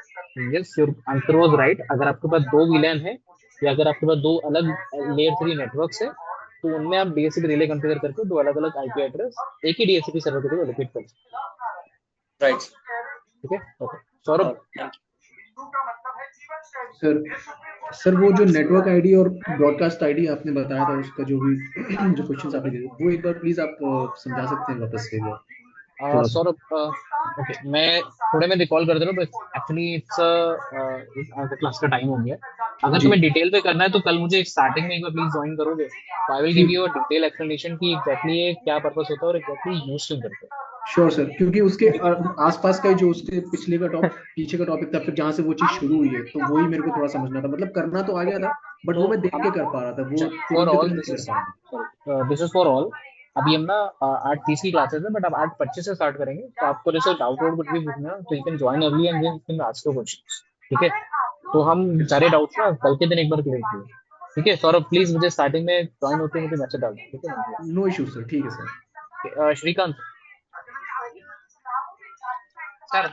S8: Yes, your answer was right. अगर आपके पास दो वीलैन है या अगर आपके पास दो अलग लेयर 3 नेटवर्क्स है, तो उनमें आप डीएससीपी रिले कॉन्फ़िगर करके दो अलग अलग आईपी एड्रेस एक ही डीएससीपी सर्वर के थ्रू एलोकेट कर सकते
S3: राइट।
S8: हैं। ठीक है, okay Saurabh.
S3: Thank
S7: sir sir वो जो नेटवर्क आईडी और ब्रॉडकास्ट आईडी आपने बताया था, उसका जो भी जो क्वेश्चंस आपने दिए वो एक बार प्लीज आप समझा सकते हैं वापस से एक बार थोड़ा सा?
S8: सौरभ ओके, मैं थोड़े में रिकॉल कर दे रहा हूँ, बट एक्चुअली इट्स क्लास का टाइम हो गया। अगर
S7: जी
S8: तुम्हें डिटेल पे करना है तो कल मुझे स्टार्टिंग में एक बार प्लीज ज्वाइन करोगे, तो आई विल गिव
S7: ठीक,
S8: यू अ डिटेल एक्सप्लेनेशन कि एग्जैक्टली ये क्या पर्पस होता है और एग्जैक्टली यूज क्यों करते हैं।
S7: श्योर सर, क्योंकि उसके आसपास का ही जो उसके पिछले का पीछे का टॉपिक था, फिर जहाँ से वो चीज शुरू हुई है, तो वही मेरे को थोड़ा समझना था। मतलब करना तो आ गया था, बट
S8: तो
S7: वो मैं देख
S8: हम
S7: के कर पा रहा था, वो
S8: फॉर
S7: तुरंत
S8: ऑल
S7: तुरंत
S8: दिस
S7: नहीं
S8: इज
S7: कर पा रहा
S8: sorry this is for all. अभी हम ना 8:30 की क्लासेस है, बट अब 8:25 से स्टार्ट करेंगे, तो आपको जैसे डाउट वाउट कुछ भी पूछना है तो you can join early and then you can ask your questions. ठीक है, तो हम सारे डाउट्स ना कल के दिन एक बार क्लियर किए। ठीक है सौरभ, प्लीज मुझे स्टार्टिंग में ज्वाइन होते मुझे मैसेज डाल दो, ठीक है?
S7: था। नो इशू सर, ठीक है sir.
S8: Shrikant.
S14: Sir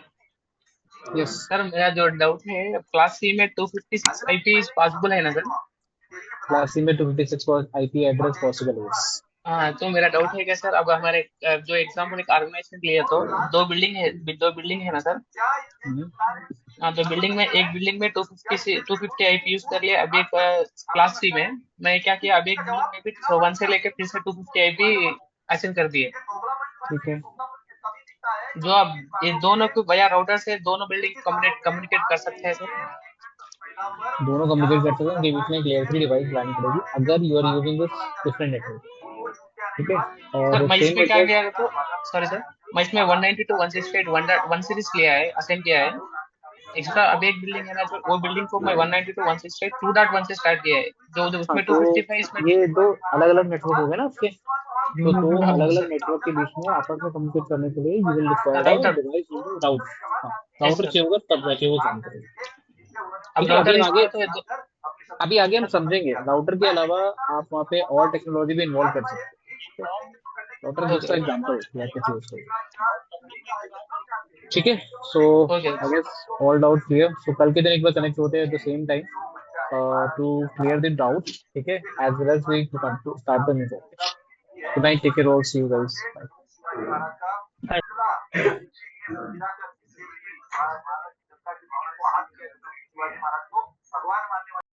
S8: yes,
S14: sir मेरा जो डाउट है, क्लास सी में 256 आईपी पॉसिबल है ना सर?
S8: क्लास सी में 256 आईपी एड्रेस पॉसिबल है।
S14: हाँ, तो मेरा डाउट है कि सर अब हमारे जो एग्जाम्पल एक ऑर्गेनाइजेशन के लिए तो दो बिल्डिंग है ना सर? हाँ, तो एक बिल्डिंग में 250 आईपी यूज कर लिया। अभी एक क्लास सी में मैं क्या किया, अभी एक बिल्डिंग में भी 1 से लेके फिर से 250 आईपी असाइन कर दिए।
S8: ठीक है,
S14: जो अब ये दोनों को भैया राउटर से दोनों बिल्डिंग कम्युनिकेट कर सकते हैं सर।
S8: दोनों कम्युनिकेट कर सकते हैं, उनके बीच में एक लेयर 3 डिवाइस लानी पड़ेगी अगर you are using this different network. ठीक है,
S14: सर
S8: और
S14: मैं
S8: सेम
S14: इसमें क्या
S8: नेटवर्क।
S14: किया तो, सॉरी सर, मैं इसमें 192.168 1 सीरीज लिया है, असाइन किया है। एक्स्ट्रा अभी एक बिल्डिंग है ना, जो वो बिल्डिंग को मैं 192.168 2.1 से स्टार्ट किया है, जो
S8: हाँ,
S14: उसमें
S8: तो
S14: 255 इसमें
S8: ये दो अलग अलग नेटवर्क हो गए ना आपके। तो दो
S14: हाँ
S8: अलग अलग
S14: सर,
S8: नेटवर्क के बीच में आपस में कम्युनिकेट करने के लिए you will require a
S14: router.
S8: Device router. हाँ,
S14: यस
S8: राउटर
S14: सर।
S8: चाहिए होगा तब जाके वो काम करेगा।
S14: अब
S8: ठीक है,
S14: राउटर इसमें तो
S8: अभी आगे हम समझेंगे राउटर के अलावा आप वहाँ पे और टेक्नोलॉजी भी इन्वॉल्व कर सकते हैं। राउटर जस्ट
S14: ओके
S8: एग्जांपल कैसे यूज करें। ठीक है, so
S14: okay
S8: I guess all doubt clear. So कल के दिन एक बार कनेक्ट होते हैं at the same time to clear the doubt. ठीक है, as well as we to start the new topic. Good night, take care all, see you guys, bye.